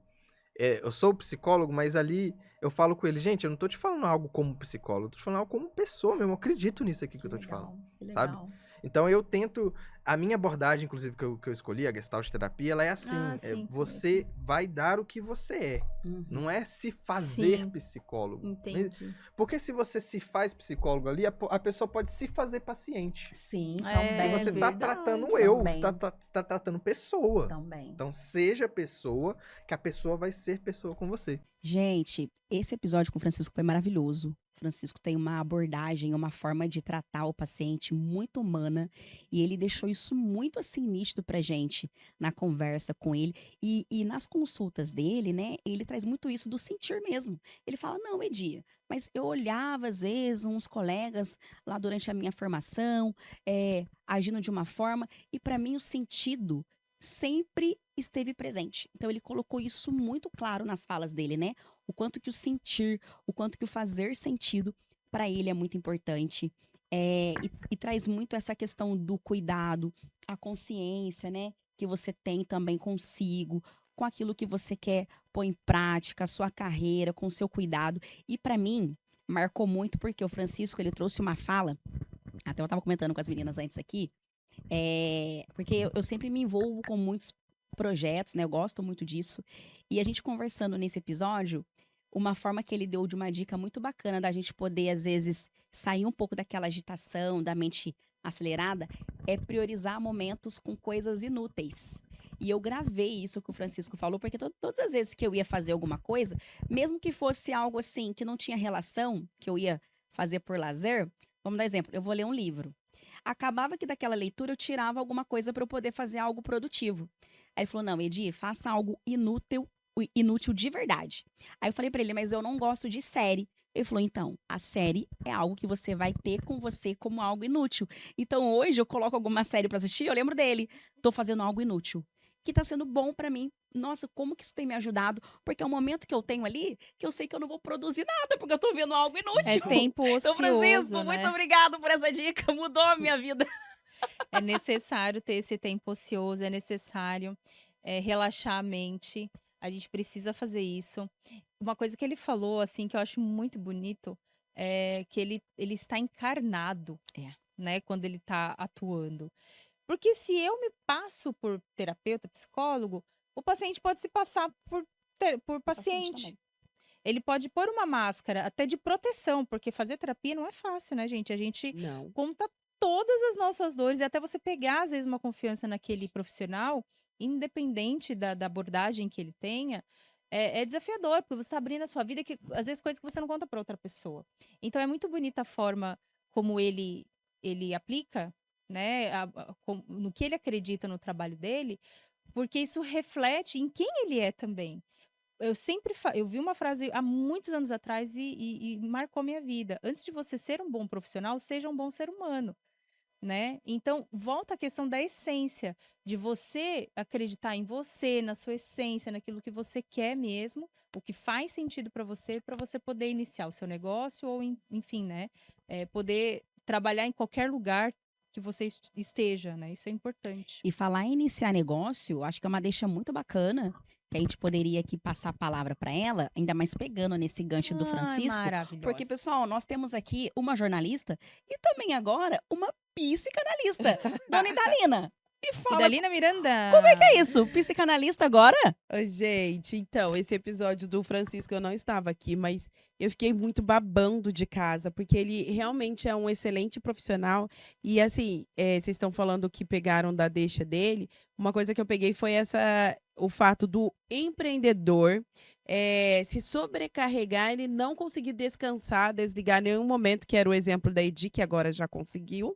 eu sou psicólogo, mas ali eu falo com ele, gente, eu não tô te falando algo como psicólogo, eu tô te falando algo como pessoa mesmo, eu acredito nisso aqui que eu tô te falando, sabe? Então eu tento, a minha abordagem, inclusive, que eu escolhi, a Gestalt terapia, ela é assim, sim, você vai dar o que você é, não é se fazer Sim. psicólogo. Entendi. Porque se você se faz psicólogo ali, a pessoa pode se fazer paciente. Sim, É, também. E você tá verdade. tratando eu, Também. você tá tratando pessoa. Também. Então seja pessoa, que a pessoa vai ser pessoa com você. Gente, esse episódio com o Francisco foi maravilhoso. O Francisco tem uma abordagem, uma forma de tratar o paciente muito humana. E ele deixou isso muito assim nítido pra gente na conversa com ele. E nas consultas dele, né, ele traz muito isso do sentir mesmo. Ele fala, não, Edia, mas eu olhava às vezes uns colegas lá durante a minha formação, agindo de uma forma, e pra mim o sentido sempre esteve presente. Então ele colocou isso muito claro nas falas dele, né? O quanto que o sentir, o quanto que o fazer sentido para ele é muito importante. E traz muito essa questão do cuidado, a consciência, né? Que você tem também consigo, com aquilo que você quer pôr em prática, a sua carreira, com o seu cuidado. E para mim, marcou muito porque o Francisco, ele trouxe uma fala, até eu estava comentando com as meninas antes aqui, porque eu sempre me envolvo com muitos projetos, né? Eu gosto muito disso. E a gente conversando nesse episódio, uma forma que ele deu de uma dica muito bacana da gente poder, às vezes, sair um pouco daquela agitação, da mente acelerada, é priorizar momentos com coisas inúteis. E eu gravei isso que o Francisco falou, porque todas as vezes que eu ia fazer alguma coisa, mesmo que fosse algo assim, que não tinha relação, que eu ia fazer por lazer, vamos dar exemplo, eu vou ler um livro. Acabava que daquela leitura eu tirava alguma coisa para eu poder fazer algo produtivo. Aí ele falou, não, Edi, faça algo inútil de verdade. Aí eu falei para ele, mas eu não gosto de série. Ele falou, então, a série é algo que você vai ter com você como algo inútil. Então hoje eu coloco alguma série para assistir, eu lembro dele, tô fazendo algo inútil, que tá sendo bom para mim. Nossa, como que isso tem me ajudado? Porque é um momento que eu tenho ali que eu sei que eu não vou produzir nada, porque eu tô vendo algo inútil. É tempo ocioso, Então, Francisco, né? muito obrigado por essa dica, mudou a minha vida. É necessário ter esse tempo ocioso, é necessário relaxar a mente. A gente precisa fazer isso. Uma coisa que ele falou, assim, que eu acho muito bonito, é que ele está encarnado, né, quando ele está atuando. Porque se eu me passo por terapeuta, psicólogo, o paciente pode se passar por paciente. também. Ele pode pôr uma máscara até de proteção, porque fazer terapia não é fácil, né, gente? A gente Não. conta todas as nossas dores e até você pegar, às vezes, uma confiança naquele profissional, independente da abordagem que ele tenha, é desafiador, porque você está abrindo a sua vida, que às vezes coisas que você não conta para outra pessoa. Então é muito bonita a forma como ele aplica, né, no que ele acredita no trabalho dele, porque isso reflete em quem ele é também. Eu vi uma frase há muitos anos atrás e marcou minha vida. Antes de você ser um bom profissional, seja um bom ser humano, né? Então, volta a questão da essência, de você acreditar em você, na sua essência, naquilo que você quer mesmo, o que faz sentido para você poder iniciar o seu negócio ou, enfim, né? Poder trabalhar em qualquer lugar que você esteja, né? Isso é importante. E falar em iniciar negócio, acho que é uma deixa muito bacana, que a gente poderia aqui passar a palavra para ela, ainda mais pegando nesse gancho do Francisco. Maravilhosa. Porque, pessoal, nós temos aqui uma jornalista e também agora uma psicanalista, Dona Idalina. E E fala, Dalina Miranda. como é que é isso? Psicanalista agora? Ô, gente, então, esse episódio do Francisco eu não estava aqui, mas eu fiquei muito babando de casa, porque ele realmente é um excelente profissional. E assim, vocês estão falando que pegaram da deixa dele. Uma coisa que eu peguei foi o fato do empreendedor se sobrecarregar, ele não conseguir descansar, desligar em nenhum momento, que era o exemplo da Edi, que agora já conseguiu.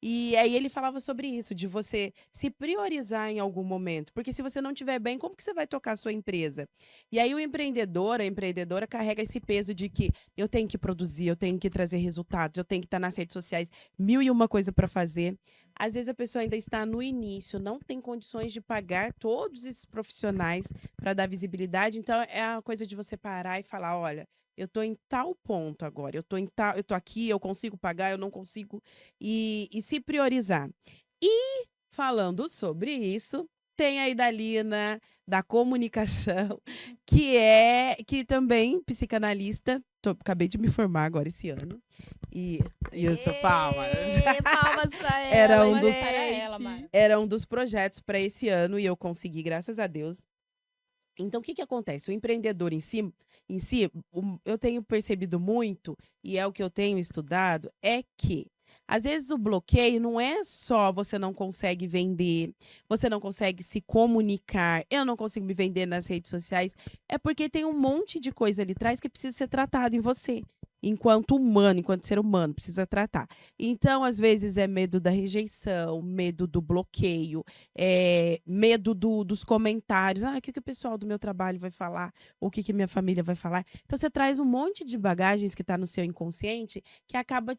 E aí ele falava sobre isso, de você se priorizar em algum momento. Porque se você não estiver bem, como que você vai tocar a sua empresa? E aí o empreendedor, a empreendedora carrega esse peso de que eu tenho que produzir, eu tenho que trazer resultados, eu tenho que estar nas redes sociais, 1001 coisa para fazer. Às vezes a pessoa ainda está no início, não tem condições de pagar todos esses profissionais para dar visibilidade. Então é a coisa de você parar e falar, olha, eu tô em tal ponto agora, eu tô aqui, eu consigo pagar, eu não consigo, e se priorizar. E falando sobre isso, tem a Idalina da comunicação, que também psicanalista, acabei de me formar agora esse ano. E isso, palmas. Palmas pra ela. Era um Palmas dos- para ela, Mara. Era um dos projetos para esse ano e eu consegui, graças a Deus. Então, o que acontece? O empreendedor em si, eu tenho percebido muito, e é o que eu tenho estudado, é que, às vezes, o bloqueio não é só você não consegue vender, você não consegue se comunicar, eu não consigo me vender nas redes sociais, é porque tem um monte de coisa ali atrás que precisa ser tratado em você. Enquanto humano, enquanto ser humano, precisa tratar. Então, às vezes, é medo da rejeição, medo do bloqueio, medo dos comentários. O que o pessoal do meu trabalho vai falar? O que minha família vai falar? Então, você traz um monte de bagagens que está no seu inconsciente que acaba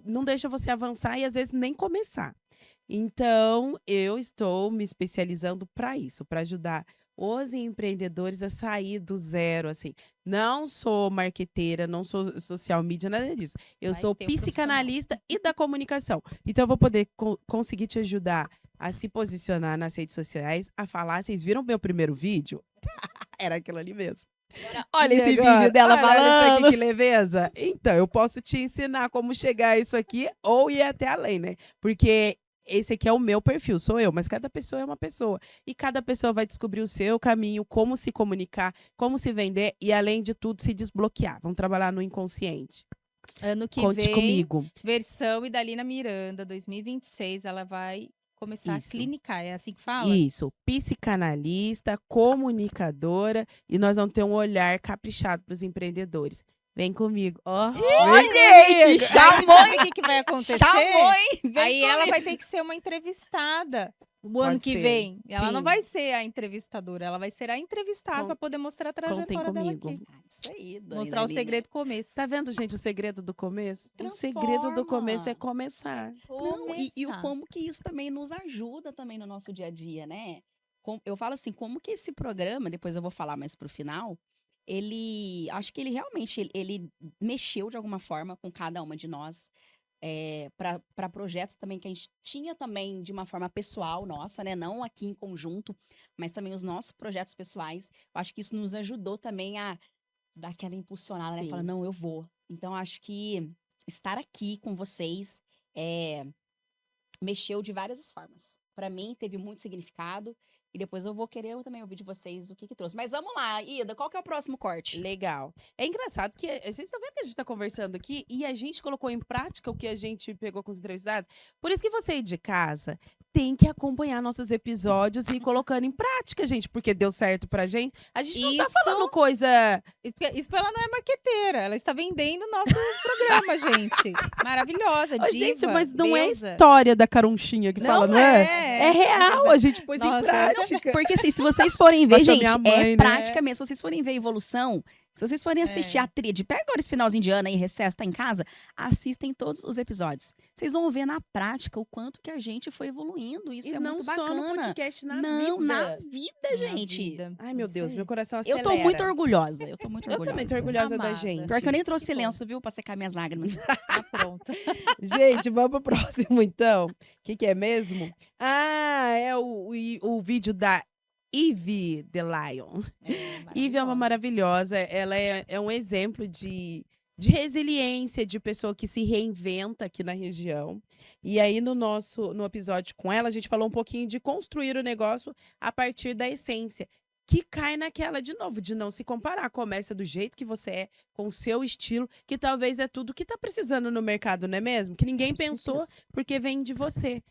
não deixa você avançar e, às vezes, nem começar. Então, eu estou me especializando para isso, para ajudar os empreendedores a sair do zero, assim. Não sou marqueteira, não sou social media, nada disso. Eu Vai sou ter um profissional. psicanalista e da comunicação. Então, eu vou poder conseguir te ajudar a se posicionar nas redes sociais, a falar. Vocês viram meu primeiro vídeo? Era aquilo ali mesmo. Olha E esse agora? vídeo dela Olha isso falando. aqui, que leveza. Então, eu posso te ensinar como chegar a isso aqui ou ir até além, né? Porque esse aqui é o meu perfil, sou eu, mas cada pessoa é uma pessoa. E cada pessoa vai descobrir o seu caminho, como se comunicar, como se vender e, além de tudo, se desbloquear. Vamos trabalhar no inconsciente. Ano que Conte vem, comigo. versão Idalina Miranda, 2026, ela vai começar Isso. a clinicar, é assim que fala? Isso, psicanalista, comunicadora, e nós vamos ter um olhar caprichado para os empreendedores. Vem comigo. Ó, vem gente, comigo. Aí sabe o que vai acontecer? Chamou, hein? Vem Aí ela comigo. vai ter que ser uma entrevistada o ano Pode que ser. vem. Ela não Sim. vai ser a entrevistadora, ela vai ser a entrevistada Con- para poder mostrar a Contem trajetória dela comigo. aqui. Isso aí, dona Mostrar o Idalina. segredo começo. Tá vendo, gente, o segredo do começo? O segredo do começo é começar. Não, e o Começar. como que isso também nos ajuda também no nosso dia a dia, né? Eu falo assim, como que esse programa, depois eu vou falar mais pro final, acho que ele realmente, ele mexeu de alguma forma com cada uma de nós, para projetos também que a gente tinha também de uma forma pessoal nossa, né? Não aqui em conjunto, mas também os nossos projetos pessoais. Eu acho que isso nos ajudou também a dar aquela impulsionada, né? Sim. Falar, não, eu vou. Então, acho que estar aqui com vocês mexeu de várias formas. Para mim, teve muito significado. E depois eu vou querer também ouvir de vocês o que trouxe. Mas vamos lá, Ida, qual que é o próximo corte? Legal. É engraçado que vocês estão vendo que a gente está conversando aqui e a gente colocou em prática o que a gente pegou com os entrevistados. Por isso que você aí de casa tem que acompanhar nossos episódios e ir colocando em prática, gente, porque deu certo pra gente. A gente não tá Isso- falando coisa. Isso ela não é marqueteira, ela está vendendo o nosso programa, gente. Maravilhosa, Ô, diva, gente, mas não deusa. é história da caronchinha que fala, não é? É real, a gente pôs em Nossa, prática. Porque assim, se vocês forem ver, Baixa gente, minha mãe, né? prática mesmo. Se vocês forem ver a evolução, se vocês forem assistir a tríade, pega agora esse finalzinho de ano aí, recesso, tá em casa, assistem todos os episódios. Vocês vão ver na prática o quanto que a gente foi evoluindo. Isso E é não muito só no bacana. podcast, na não, vida. na vida, gente. vida. Ai, meu Isso Deus, aí. meu coração Eu acelera. tô muito orgulhosa. Eu tô muito Eu orgulhosa. também tô orgulhosa da Amada. gente. Pior que eu nem trouxe Que bom. lenço, viu? Pra secar minhas lágrimas. Tá pronto. Gente, vamos pro próximo, então. O que é mesmo? Ah, é o vídeo da Ivy The Lion. Ivy é uma maravilhosa. Ela é um exemplo de de resiliência, de pessoa que se reinventa aqui na região. E aí no episódio com ela, a gente falou um pouquinho de construir o negócio a partir da essência. Que cai naquela de novo, de não se comparar. Começa do jeito que você é, com o seu estilo, que talvez é tudo que tá precisando no mercado, não é mesmo? Que ninguém Com pensou, certeza. porque vem de você.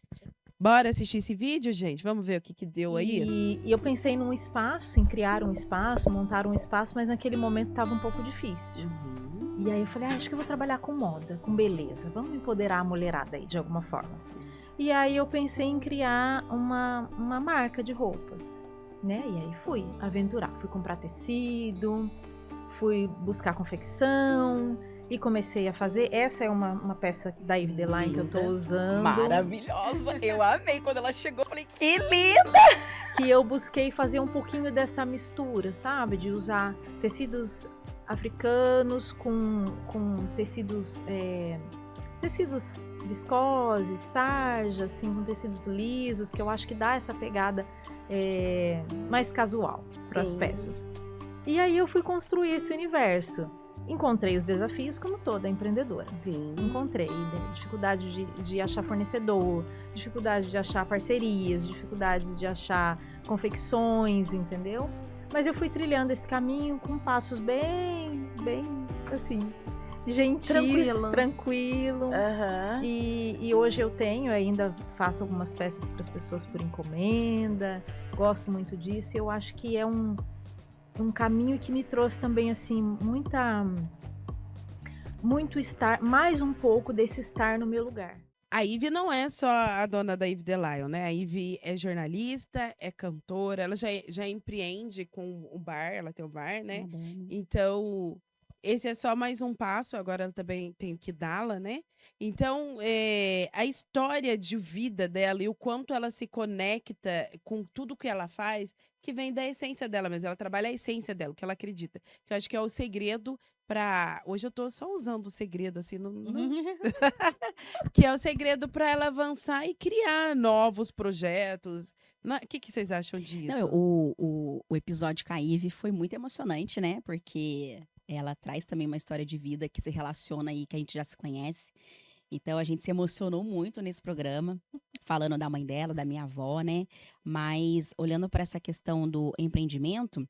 Bora assistir esse vídeo, gente? Vamos ver o que deu aí? E eu pensei num espaço, em criar um espaço, montar um espaço, mas naquele momento estava um pouco difícil. E aí eu falei, acho que eu vou trabalhar com moda, com beleza. Vamos empoderar a mulherada aí, de alguma forma. E aí eu pensei em criar uma marca de roupas, né? E aí fui aventurar, fui comprar tecido, fui buscar confecção e comecei a fazer. Essa é uma peça da Yves Deline que eu tô usando. Maravilhosa. Eu amei quando ela chegou. Falei, que linda! Que eu busquei fazer um pouquinho dessa mistura, sabe? De usar tecidos africanos com tecidos viscoses, sarja, assim, com tecidos lisos, que eu acho que dá essa pegada mais casual para as peças. E aí eu fui construir esse universo. Encontrei os desafios, como toda empreendedora. Sim. Encontrei dificuldade de achar fornecedor, dificuldade de achar parcerias, dificuldade de achar confecções, entendeu? Mas eu fui trilhando esse caminho com passos bem assim, gentis, tranquilo. E hoje eu ainda faço algumas peças para as pessoas por encomenda, gosto muito disso. Eu acho que é um caminho que me trouxe também, assim, muito estar, mais um pouco desse estar no meu lugar. A Ivy não é só a dona da Yves Deline, né? A Ivy é jornalista, é cantora, ela já empreende com o bar, ela tem o bar, né? Então, esse é só mais um passo, agora ela também tem que dá-la, né? Então, a história de vida dela e o quanto ela se conecta com tudo que ela faz, que vem da essência dela mesmo. Ela trabalha a essência dela, o que ela acredita. Que eu acho que é o segredo para... Hoje eu tô só usando o segredo, assim, que é o segredo para ela avançar e criar novos projetos. O que vocês acham disso? Não, o episódio com a Ivy foi muito emocionante, né? Porque ela traz também uma história de vida que se relaciona aí, que a gente já se conhece. Então, a gente se emocionou muito nesse programa, falando da mãe dela, da minha avó, né? Mas, olhando para essa questão do empreendimento,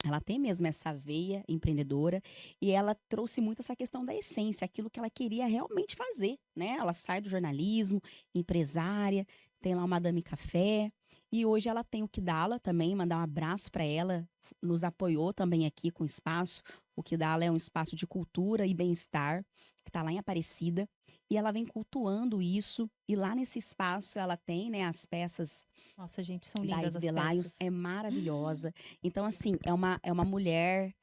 ela tem mesmo essa veia empreendedora e ela trouxe muito essa questão da essência, aquilo que ela queria realmente fazer, né? Ela sai do jornalismo, empresária, tem lá o Madame Café e hoje ela tem o Kidala também, mandar um abraço para ela, nos apoiou também aqui com o espaço. O Kidala é um espaço de cultura e bem-estar, que está lá em Aparecida, e ela vem cultuando isso, e lá nesse espaço ela tem, né, as peças. Nossa, gente, são da lindas Yves as Deline, peças. é maravilhosa. Então, assim, é uma mulher,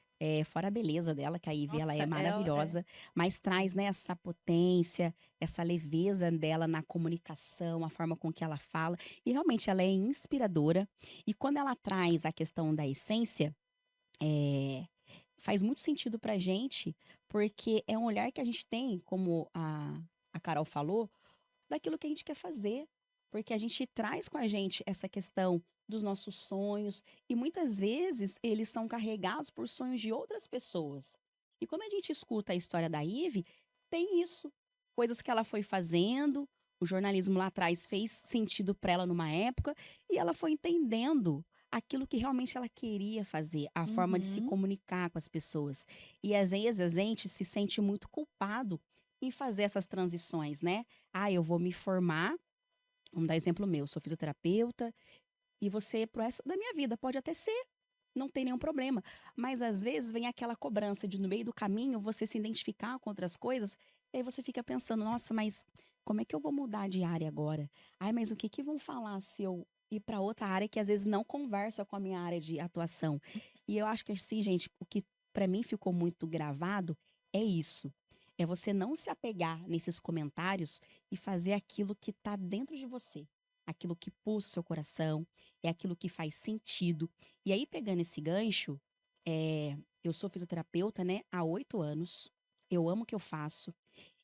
fora a beleza dela, que a Ivy, ela é Nossa, maravilhosa, mas traz, né, essa potência, essa leveza dela na comunicação, a forma com que ela fala, e realmente ela é inspiradora. E quando ela traz a questão da essência, faz muito sentido pra gente, porque é um olhar que a gente tem, como a Carol falou, daquilo que a gente quer fazer. Porque a gente traz com a gente essa questão dos nossos sonhos, e muitas vezes eles são carregados por sonhos de outras pessoas. E quando a gente escuta a história da Ivy, tem isso. Coisas que ela foi fazendo, o jornalismo lá atrás fez sentido para ela numa época, e ela foi entendendo aquilo que realmente ela queria fazer, a forma de se comunicar com as pessoas. E às vezes a gente se sente muito culpado em fazer essas transições, né? Eu vou me formar, vamos dar exemplo meu, sou fisioterapeuta, e você, pro resto da minha vida, pode até ser, não tem nenhum problema. Mas às vezes vem aquela cobrança de, no meio do caminho, você se identificar com outras coisas, e aí você fica pensando, nossa, mas como é que eu vou mudar de área agora? Mas o que vão falar se eu ir para outra área que às vezes não conversa com a minha área de atuação? E eu acho que assim, gente, o que para mim ficou muito gravado é isso. É você não se apegar nesses comentários e fazer aquilo que está dentro de você. Aquilo que pulsa o seu coração, é aquilo que faz sentido. E aí, pegando esse gancho, eu sou fisioterapeuta, né, há 8 anos. Eu amo o que eu faço.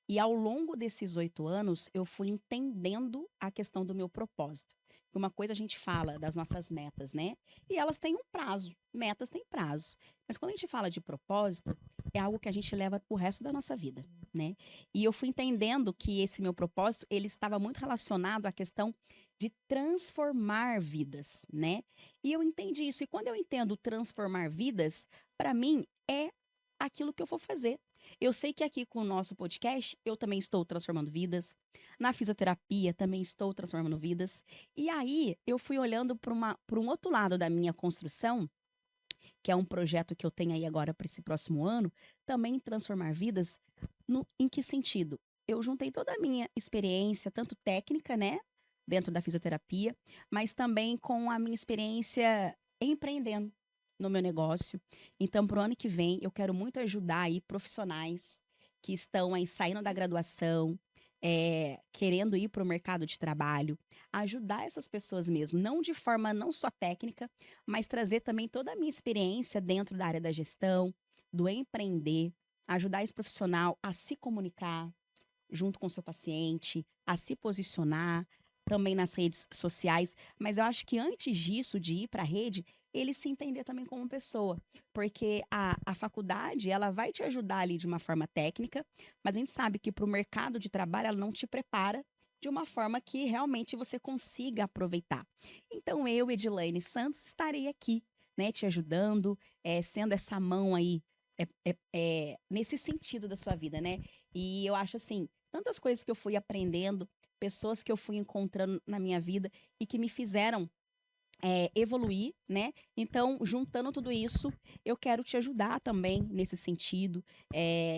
E ao longo desses 8 anos, eu fui entendendo a questão do meu propósito. Porque uma coisa a gente fala das nossas metas, né? E elas têm um prazo. Metas têm prazo. Mas quando a gente fala de propósito, é algo que a gente leva pro resto da nossa vida, né? E eu fui entendendo que esse meu propósito, ele estava muito relacionado à questão de transformar vidas, né? E eu entendi isso. E quando eu entendo transformar vidas, para mim é aquilo que eu vou fazer. Eu sei que aqui com o nosso podcast, eu também estou transformando vidas. Na fisioterapia, também estou transformando vidas. E aí, eu fui olhando para um outro lado da minha construção, que é um projeto que eu tenho aí agora para esse próximo ano, também transformar vidas. Em que sentido? Eu juntei toda a minha experiência, tanto técnica, né, dentro da fisioterapia, mas também com a minha experiência empreendendo no meu negócio. Então, pro ano que vem, eu quero muito ajudar aí profissionais que estão aí saindo da graduação, querendo ir para o mercado de trabalho, ajudar essas pessoas mesmo, não de forma não só técnica, mas trazer também toda a minha experiência dentro da área da gestão, do empreender, ajudar esse profissional a se comunicar junto com o seu paciente, a se posicionar também nas redes sociais. Mas eu acho que antes disso, de ir para a rede, ele se entender também como pessoa. Porque a faculdade, ela vai te ajudar ali de uma forma técnica, mas a gente sabe que para o mercado de trabalho, ela não te prepara de uma forma que realmente você consiga aproveitar. Então, eu, Edilene Santos, estarei aqui, né, te ajudando, sendo essa mão aí, nesse sentido da sua vida, né? E eu acho assim, tantas coisas que eu fui aprendendo, pessoas que eu fui encontrando na minha vida e que me fizeram evoluir, né? Então, juntando tudo isso, eu quero te ajudar também nesse sentido.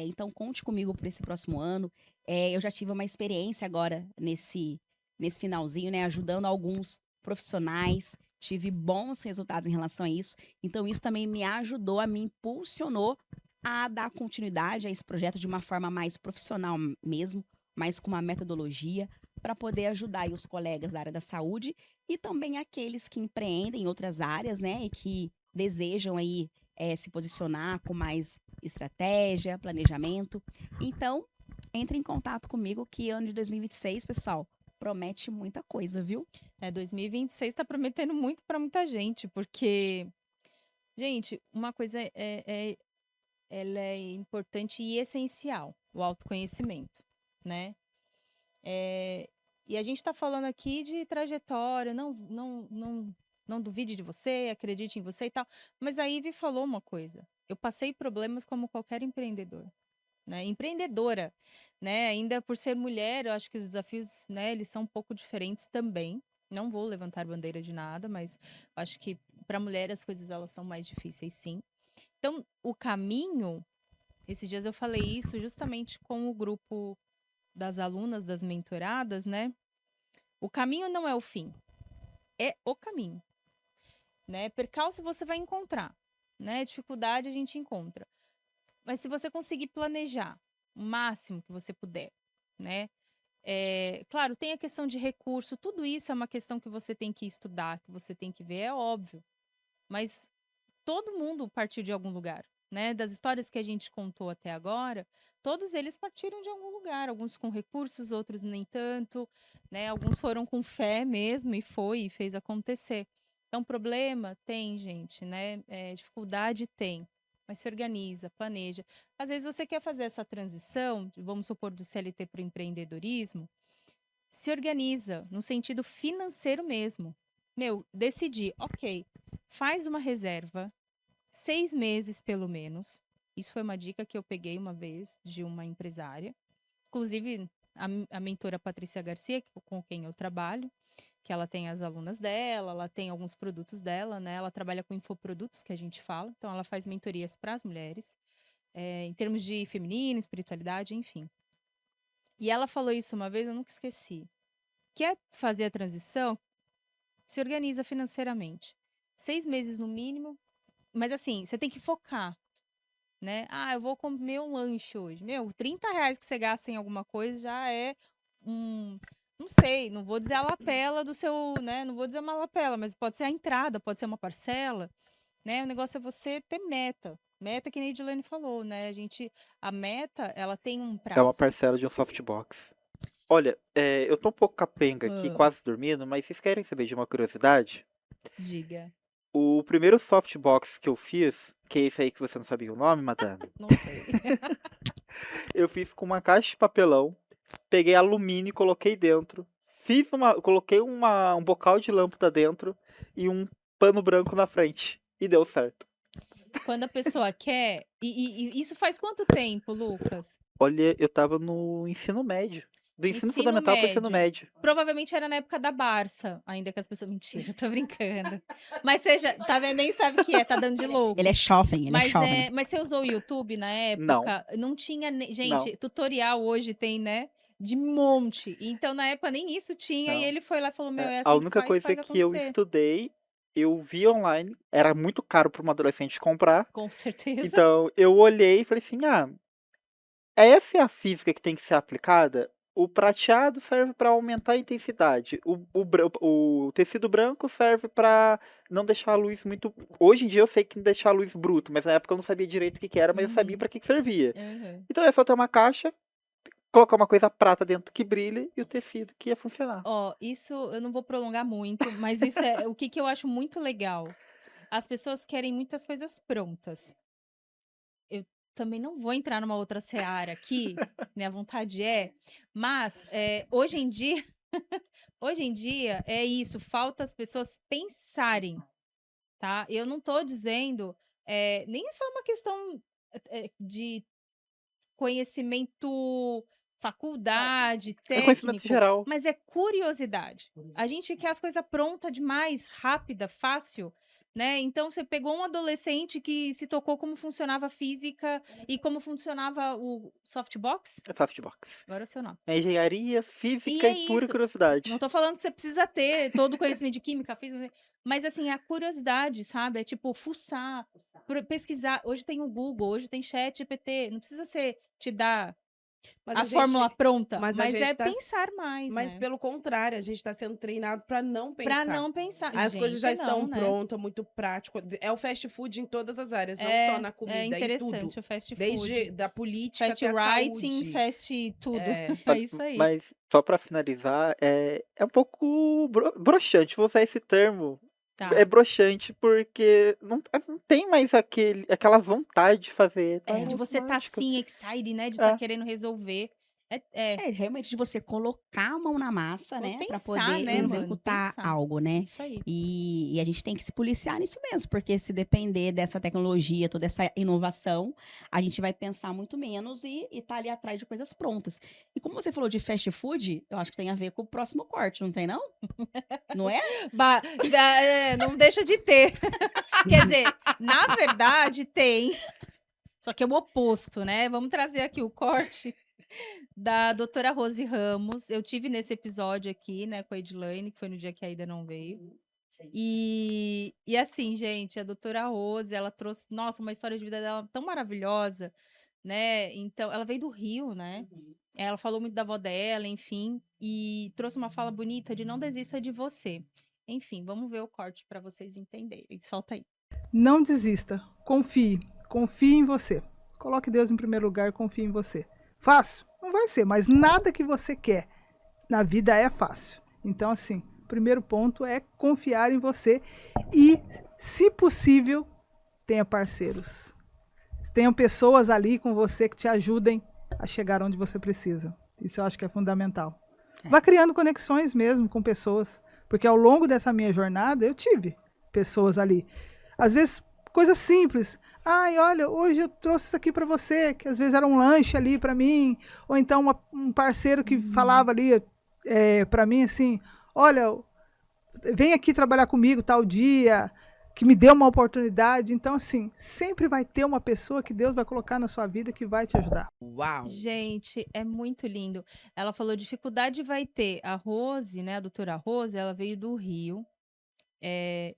Então, conte comigo para esse próximo ano. Eu já tive uma experiência agora nesse finalzinho, né? Ajudando alguns profissionais. Tive bons resultados em relação a isso. Então, isso também me ajudou, me impulsionou a dar continuidade a esse projeto de uma forma mais profissional mesmo, mais com uma metodologia, para poder ajudar aí os colegas da área da saúde e também aqueles que empreendem em outras áreas, né, e que desejam aí se posicionar com mais estratégia, planejamento. Então, entre em contato comigo que ano de 2026, pessoal, promete muita coisa, viu? 2026 tá prometendo muito para muita gente, porque, gente, uma coisa ela é importante e essencial, o autoconhecimento, né? E a gente tá falando aqui de trajetória, não duvide de você, acredite em você e tal. Mas a Ivy falou uma coisa. Eu passei problemas como qualquer empreendedor, né? Empreendedora, né? Ainda por ser mulher, eu acho que os desafios, né, eles são um pouco diferentes também. Não vou levantar bandeira de nada, mas acho que para mulher as coisas elas são mais difíceis, sim. Então, o caminho, esses dias eu falei isso justamente com o grupo das alunas, das mentoradas, né? O caminho não é o fim, é o caminho, né? Percalço você vai encontrar, né? Dificuldade a gente encontra. Mas se você conseguir planejar o máximo que você puder, né? Claro, tem a questão de recurso, tudo isso é uma questão que você tem que estudar, que você tem que ver, é óbvio. Mas todo mundo partiu de algum lugar, né? Das histórias que a gente contou até agora, todos eles partiram de algum lugar, alguns com recursos, outros nem tanto, né? Alguns foram com fé mesmo e fez acontecer. Então, problema tem, gente, né? Dificuldade tem, mas se organiza, planeja. Às vezes você quer fazer essa transição, vamos supor, do CLT para o empreendedorismo, se organiza no sentido financeiro mesmo. Decidir, ok, faz uma reserva, 6 meses pelo menos. Isso foi uma dica que eu peguei uma vez de uma empresária. Inclusive, a mentora Patrícia Garcia, com quem eu trabalho, que ela tem as alunas dela, ela tem alguns produtos dela, né? Ela trabalha com infoprodutos, que a gente fala. Então, ela faz mentorias para as mulheres, em termos de feminino, espiritualidade, enfim. E ela falou isso uma vez, eu nunca esqueci. Quer fazer a transição? Se organiza financeiramente. 6 meses no mínimo. Mas assim, você tem que focar, né? Eu vou comer um lanche hoje. R$ 30 que você gasta em alguma coisa já é não sei, não vou dizer a lapela do seu, né? Não vou dizer uma lapela, mas pode ser a entrada, pode ser uma parcela, né? O negócio é você ter meta. Meta que nem a Edilene falou, né? A meta, ela tem um prazo. É uma parcela de um softbox. Olha, eu tô um pouco capenga aqui, Ah, quase dormindo, mas vocês querem saber de uma curiosidade? diga. O primeiro softbox que eu fiz, que é esse aí que você não sabia o nome, madame, Não sei. eu fiz com uma caixa de papelão, peguei alumínio e coloquei dentro, coloquei um bocal de lâmpada dentro e um pano branco na frente. E deu certo. Quando a pessoa quer. E isso faz quanto tempo, Lucas? Olha, eu tava no ensino médio. Do ensino Ensino fundamental pro ensino médio. médio. Provavelmente era na época da Barça, ainda que as pessoas. Mentira, tô brincando. Mas você já. Tá vendo? Nem sabe o que é, tá dando de louco. Ele é jovem, ele é Mas, jovem. mas você usou o YouTube na Não, época? Não tinha. não, Gente, tutorial hoje tem, né? De monte. Então, na época, nem isso tinha. E não. ele foi lá e falou: Meu, é A assim que única coisa faz que eu acontecer. estudei, eu vi online, era muito caro para um adolescente comprar. Com certeza. Então, eu olhei e falei assim: essa é a física que tem que ser aplicada? O prateado serve para aumentar a intensidade. O tecido branco serve para não deixar a luz muito. Hoje em dia eu sei que não deixar a luz bruto, mas na época eu não sabia direito o que que era, mas eu sabia Uhum, para que servia. uhum. Então é só ter uma caixa, colocar uma coisa prata dentro que brilhe e o tecido que ia funcionar. Ó, isso eu não vou prolongar muito, mas isso é o que eu acho muito legal. As pessoas querem muitas coisas prontas. Eu também não vou entrar numa outra seara aqui, minha vontade mas hoje em dia, hoje em dia é isso, falta as pessoas pensarem, tá? Eu não tô dizendo, nem só uma questão de conhecimento, faculdade, É conhecimento técnico, geral. mas é curiosidade. A gente quer as coisas prontas demais, rápida, fácil, né? Então você pegou um adolescente que se tocou como funcionava a física e como funcionava o softbox? É softbox. Agora é o seu nome. É engenharia, E física é e pura isso. curiosidade. Não tô falando que você precisa ter todo o conhecimento de química, física, mas assim, a curiosidade, sabe? É tipo fuçar, pesquisar. Hoje tem o Google, hoje tem chat GPT. Não precisa ser te dar Mas a a gente, fórmula pronta, mas a mas gente é tá, pensar mais, mas né? pelo contrário, a gente está sendo treinado para não Pra pensar. não pensar. As coisas já Gente, estão não, né? prontas, muito prático. É o fast food em todas as áreas, não só na É comida, em tudo. interessante o fast Desde food. da política Fast até a writing, saúde. fast tudo. É. É isso aí. Mas, só pra finalizar, é um pouco broxante vou usar esse termo. Tá. É broxante porque não tem mais aquela vontade de fazer. Tá De você tá automático. assim, excited, né? De tá É. querendo resolver. Realmente de você colocar a mão na massa, Vou né? Pra pensar, poder né, mano? executar Pensar. algo, né? Isso aí. E a gente tem que se policiar nisso mesmo, porque se depender dessa tecnologia, toda essa inovação, a gente vai pensar muito menos e tá ali atrás de coisas prontas. E como você falou de fast food, eu acho que tem a ver com o próximo corte, não tem não? Não é? Não deixa de ter. Quer dizer, na verdade tem. Só que é o oposto, né? Vamos trazer aqui o corte da doutora Rose Ramos. Eu tive nesse episódio aqui, né, com a Edilane, que foi no dia que a Ida não veio. E assim, gente, a doutora Rose, ela trouxe, nossa, uma história de vida dela tão maravilhosa, né? Então, ela veio do Rio, né? Ela falou muito da avó dela, enfim, e trouxe uma fala bonita de não desista de você. Enfim, vamos ver o corte para vocês entenderem. Solta aí. Não desista, confie em você. Coloque Deus em primeiro lugar, confie em você. Fácil? Não vai ser, mas nada que você quer na vida é fácil. Então, assim, o primeiro ponto é confiar em você e, se possível, tenha parceiros. Tenham pessoas ali com você que te ajudem a chegar onde você precisa. Isso eu acho que é fundamental. Vá criando conexões mesmo com pessoas, porque ao longo dessa minha jornada eu tive pessoas ali. Às vezes, coisas simples. Ai, olha, hoje eu trouxe isso aqui para você, que às vezes era um lanche ali para mim, ou então um parceiro que falava ali para mim assim, olha, vem aqui trabalhar comigo tal dia, que me deu uma oportunidade. Então, assim, sempre vai ter uma pessoa que Deus vai colocar na sua vida que vai te ajudar. Uau! Gente, é muito lindo. Ela falou, dificuldade vai ter. A Rose, né, a doutora Rose, ela veio do Rio,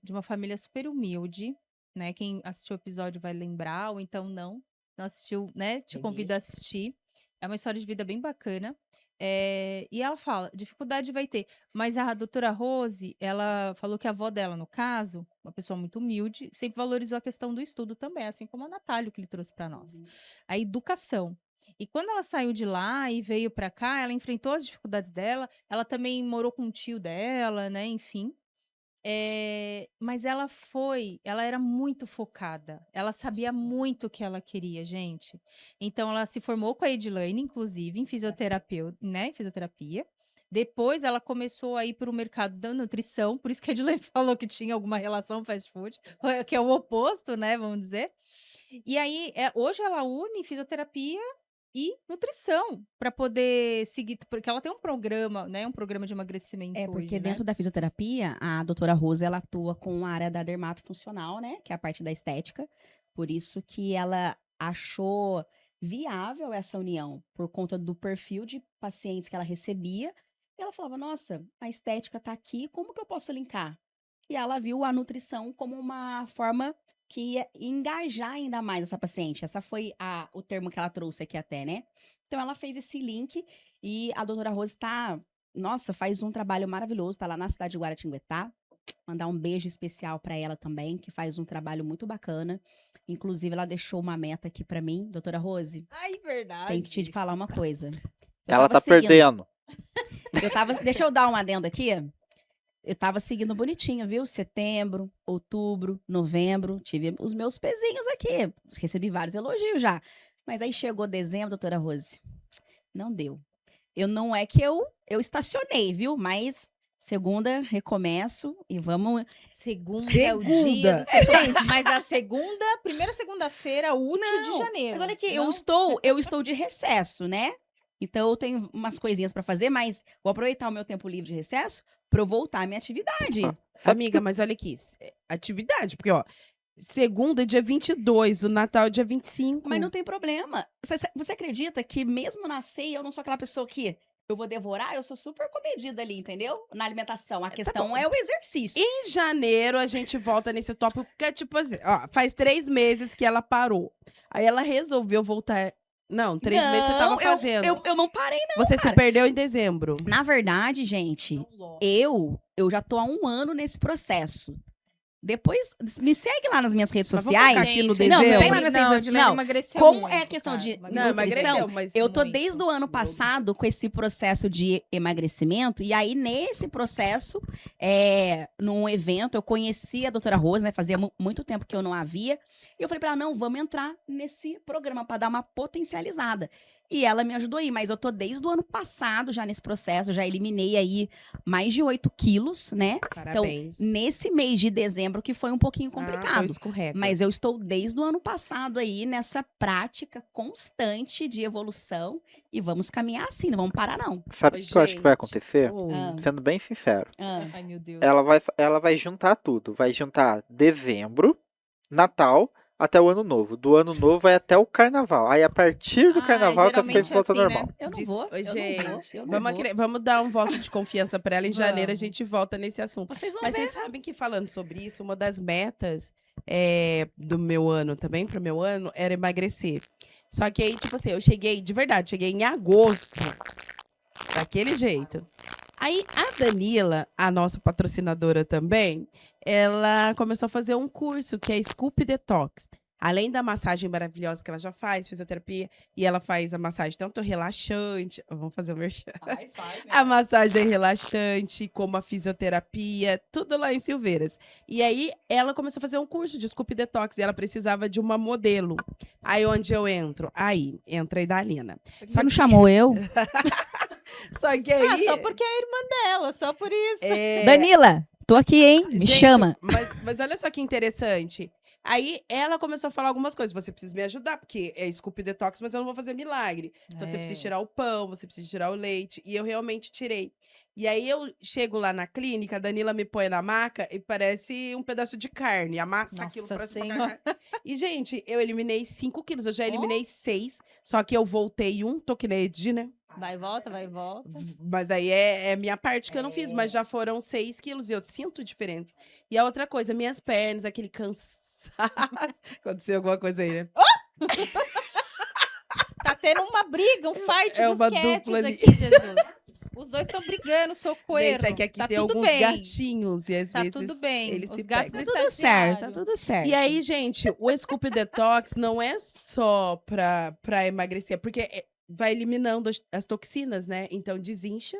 de uma família super humilde, né? Quem assistiu o episódio vai lembrar, ou então não assistiu, né? Te convido a assistir. É uma história de vida bem bacana. E ela fala, dificuldade vai ter. Mas a doutora Rose, ela falou que a avó dela, no caso, uma pessoa muito humilde, sempre valorizou a questão do estudo também, assim como a Natália, que ele trouxe para nós. A educação. E quando ela saiu de lá e veio pra cá, ela enfrentou as dificuldades dela. Ela também morou com um tio dela, né? Enfim. Mas ela era muito focada. Ela sabia muito o que ela queria, gente. Então, ela se formou com a Edilane, inclusive, em fisioterapia, né? Em fisioterapia. Depois, ela começou a ir para o mercado da nutrição. Por isso que a Edilane falou que tinha alguma relação com fast food, que é o oposto, né? Vamos dizer. E aí, hoje ela une fisioterapia e nutrição para poder seguir, porque ela tem um programa, né? Um programa de emagrecimento Porque hoje, né? dentro da fisioterapia, a doutora Rose, ela atua com a área da dermatofuncional, né? Que é a parte da estética. Por isso que ela achou viável essa união, por conta do perfil de pacientes que ela recebia. E ela falava, nossa, a estética tá aqui, como que eu posso linkar? E ela viu a nutrição como uma forma que ia engajar ainda mais essa paciente. Essa foi o termo que ela trouxe aqui até, né? Então, ela fez esse link e a doutora Rose nossa, faz um trabalho maravilhoso, tá lá na cidade de Guaratinguetá. Mandar um beijo especial para ela também, que faz um trabalho muito bacana. Inclusive, ela deixou uma meta aqui para mim, doutora Rose. Ai, verdade. Tem que te falar uma coisa. Ela tá perdendo. Deixa eu dar um adendo aqui. Eu tava seguindo bonitinho, viu? Setembro, outubro, novembro. Tive os meus pezinhos aqui. Recebi vários elogios já. Mas aí chegou dezembro, doutora Rose. Não deu. Não é que eu estacionei, viu? Mas segunda, recomeço e vamos... Segunda é o dia do setembro. Mas primeira segunda-feira, útil de janeiro. Mas olha aqui, eu estou de recesso, né? Então eu tenho umas coisinhas pra fazer, mas vou aproveitar o meu tempo livre de recesso pra eu voltar à minha atividade. Amiga, mas olha aqui, atividade, porque ó, segunda é dia 22, o Natal é dia 25. Mas não tem problema. Você acredita que mesmo na ceia eu não sou aquela pessoa que eu vou devorar? Eu sou super comedida ali, entendeu? Na alimentação. A questão é o exercício. Em janeiro a gente volta nesse tópico, porque é tipo assim, ó, faz 3 meses que ela parou. Aí ela resolveu voltar. Não, 3 meses você tava fazendo. Eu não parei, não. Você se perdeu em dezembro. Na verdade, gente, eu já tô há 1 ano nesse processo. Depois, me segue lá nas minhas redes Mas vamos sociais. focar aqui no Não, dezembro. me segue lá nas minhas redes sociais. Não, emagreceu como muito, é a questão cara, de emagreceu. nutrição, mas eu tô muito. desde o ano passado com esse processo de emagrecimento. E aí, nesse processo, num evento, eu conheci a doutora Rose, né? Fazia muito tempo que eu não a via. E eu falei pra ela, não, vamos entrar nesse programa pra dar uma potencializada. E ela me ajudou aí, mas eu tô desde o ano passado já nesse processo, já eliminei aí mais de 8 quilos, né? Parabéns. Então, nesse mês de dezembro que foi um pouquinho complicado. Escorrega. Mas eu estou desde o ano passado aí nessa prática constante de evolução e vamos caminhar assim, não vamos parar não. Sabe o que eu acho que vai acontecer? Ah. Sendo bem sincero. Ai, meu Deus. Ela vai juntar tudo. Vai juntar dezembro, Natal, até o Ano Novo. Do Ano Novo vai até o Carnaval. Aí, a partir do Carnaval, que as coisas voltam ao normal. Eu não vou. Oi, eu gente, não vou. vamos dar um voto de confiança pra ela. Em janeiro a Vamos. gente volta nesse assunto. Vocês vão Mas ver. vocês sabem que, falando sobre isso, uma das metas do meu ano também, pro meu ano, era emagrecer. Só que aí, tipo assim, eu cheguei em agosto, daquele jeito. Aí, a Danila, a nossa patrocinadora também, ela começou a fazer um curso que é Scoop Detox. Além da massagem maravilhosa que ela já faz, fisioterapia, e ela faz a massagem tanto relaxante, vamos fazer o merchan. A massagem relaxante, como a fisioterapia, tudo lá em Silveiras. E aí, ela começou a fazer um curso de Scoop Detox, e ela precisava de uma modelo. Aí, onde eu entro? Aí, entra a Idalina. Você não chamou eu? Só que aí... só porque é a irmã dela, só por isso. Danila, tô aqui, hein? Me Gente, chama. Mas olha só que interessante. Aí ela começou a falar algumas coisas. Você precisa me ajudar, porque é Scoop Detox, mas eu não vou fazer milagre. Então você precisa tirar o pão, você precisa tirar o leite. E eu realmente tirei. E aí eu chego lá na clínica, a Danila me põe na maca e parece um pedaço de carne. Amassa aquilo pra cima. E, gente, eu eliminei 5 quilos. Eu já eliminei 6. Só que eu voltei tô que nem Edi, né? Vai e volta, vai e volta. Mas daí é minha parte que eu não fiz, mas já foram 6 quilos e eu sinto diferente. E a outra coisa, minhas pernas, aquele cansaço. Aconteceu alguma coisa aí, né? Tá tendo uma briga, um fight É dos uma cats dupla ali. aqui, Jesus. Os dois estão brigando, socoeiro. Gente, é que aqui tá tem tudo alguns bem. gatinhos e às Tá vezes tudo bem. eles Os se gatos pegam. do Tá tudo certo, tá estagiário. tudo certo. E aí, gente, o Scoop Detox não é só pra emagrecer, porque vai eliminando as toxinas, né? Então desincha.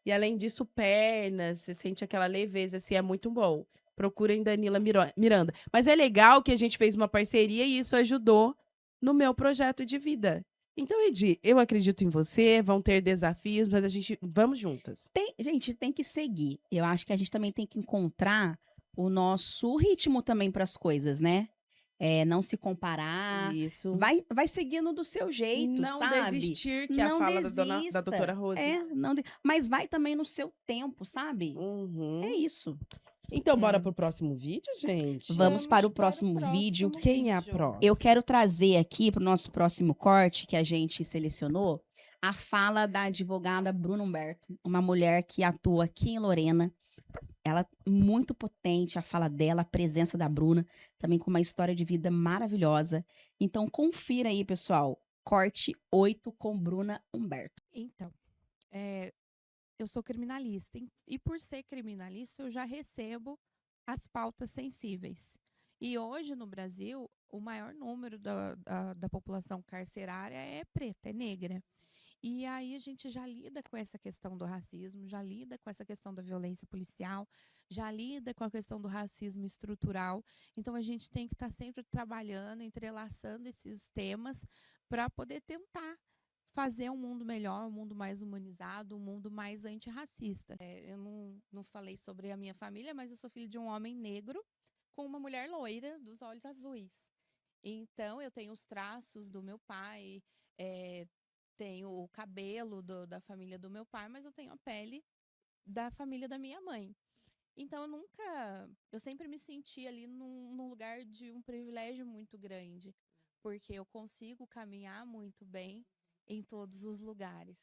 E além disso, pernas, você sente aquela leveza, assim, é muito bom. Procurem Danila Miranda. Mas é legal que a gente fez uma parceria e isso ajudou no meu projeto de vida. Então, Edi, eu acredito em você, vão ter desafios, mas vamos juntas. Gente, tem que seguir. Eu acho que a gente também tem que encontrar o nosso ritmo também para as coisas, né? Não se comparar. Isso. Vai seguindo do seu jeito, Não sabe? desistir, que é a Não fala da desista. doutora Rose. Mas vai também no seu tempo, sabe? Uhum. É isso. Então, bora pro próximo vídeo, gente? Vamos para o próximo vídeo. Quem é a próxima? Eu quero trazer aqui para o nosso próximo corte que a gente selecionou a fala da advogada Bruna Humberto, uma mulher que atua aqui em Lorena. Ela é muito potente, a fala dela, a presença da Bruna, também com uma história de vida maravilhosa. Então, confira aí, pessoal. Corte 8 com Bruna Humberto. Então, eu sou criminalista e por ser criminalista eu já recebo as pautas sensíveis. E hoje no Brasil, o maior número da população carcerária é preta, é negra. E aí a gente já lida com essa questão do racismo, já lida com essa questão da violência policial, já lida com a questão do racismo estrutural. Então a gente tem que estar sempre trabalhando, entrelaçando esses temas para poder tentar fazer um mundo melhor, um mundo mais humanizado, um mundo mais antirracista. Eu não falei sobre a minha família, mas eu sou filha de um homem negro com uma mulher loira dos olhos azuis. Então eu tenho os traços do meu pai, tenho o cabelo da família do meu pai, mas eu tenho a pele da família da minha mãe. Então eu sempre me senti ali num lugar de um privilégio muito grande, porque eu consigo caminhar muito bem em todos os lugares.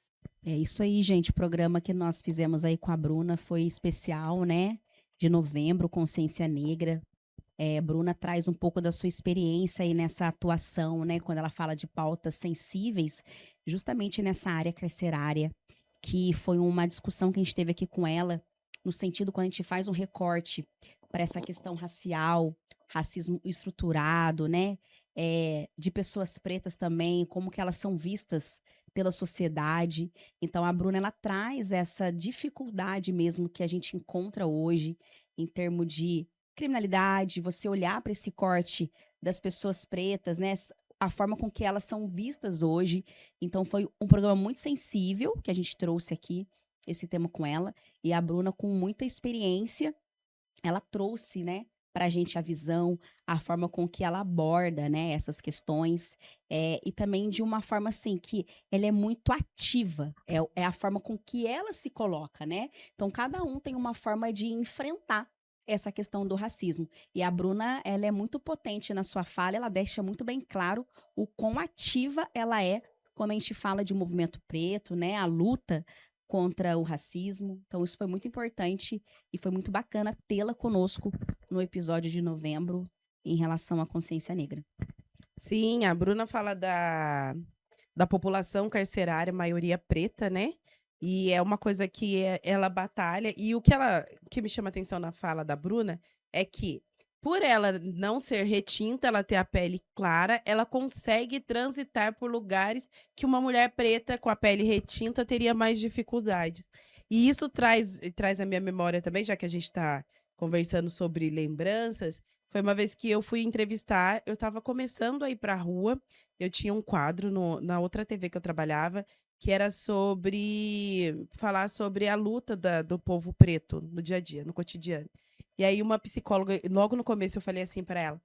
É isso aí, gente. O programa que nós fizemos aí com a Bruna foi especial, né? De novembro, Consciência Negra. Bruna traz um pouco da sua experiência aí nessa atuação, né? Quando ela fala de pautas sensíveis, justamente nessa área carcerária, que foi uma discussão que a gente teve aqui com ela, no sentido quando a gente faz um recorte para essa questão racial, racismo estruturado, né? De pessoas pretas também, como que elas são vistas pela sociedade. Então, a Bruna, ela traz essa dificuldade mesmo que a gente encontra hoje em termos de criminalidade, você olhar para esse corte das pessoas pretas, né? A forma com que elas são vistas hoje. Então, foi um programa muito sensível que a gente trouxe aqui, esse tema com ela. E a Bruna, com muita experiência, ela trouxe, né, pra gente a visão, a forma com que ela aborda, né, essas questões. E também de uma forma, assim, que ela é muito ativa. É a forma com que ela se coloca, né? Então, cada um tem uma forma de enfrentar essa questão do racismo. E a Bruna, ela é muito potente na sua fala, ela deixa muito bem claro o quão ativa ela é quando a gente fala de movimento preto, né, a luta contra o racismo. Então isso foi muito importante e foi muito bacana tê-la conosco no episódio de novembro em relação à consciência negra. Sim, a Bruna fala da população carcerária, maioria preta, né? E é uma coisa que ela batalha. E o que me chama atenção na fala da Bruna é que, por ela não ser retinta, ela ter a pele clara, ela consegue transitar por lugares que uma mulher preta com a pele retinta teria mais dificuldades. E isso traz a minha memória também, já que a gente está conversando sobre lembranças. Foi uma vez que eu fui entrevistar, eu estava começando a ir para a rua, eu tinha um quadro na outra TV que eu trabalhava, que era falar sobre a luta do povo preto no dia a dia, no cotidiano. E aí uma psicóloga, logo no começo eu falei assim para ela,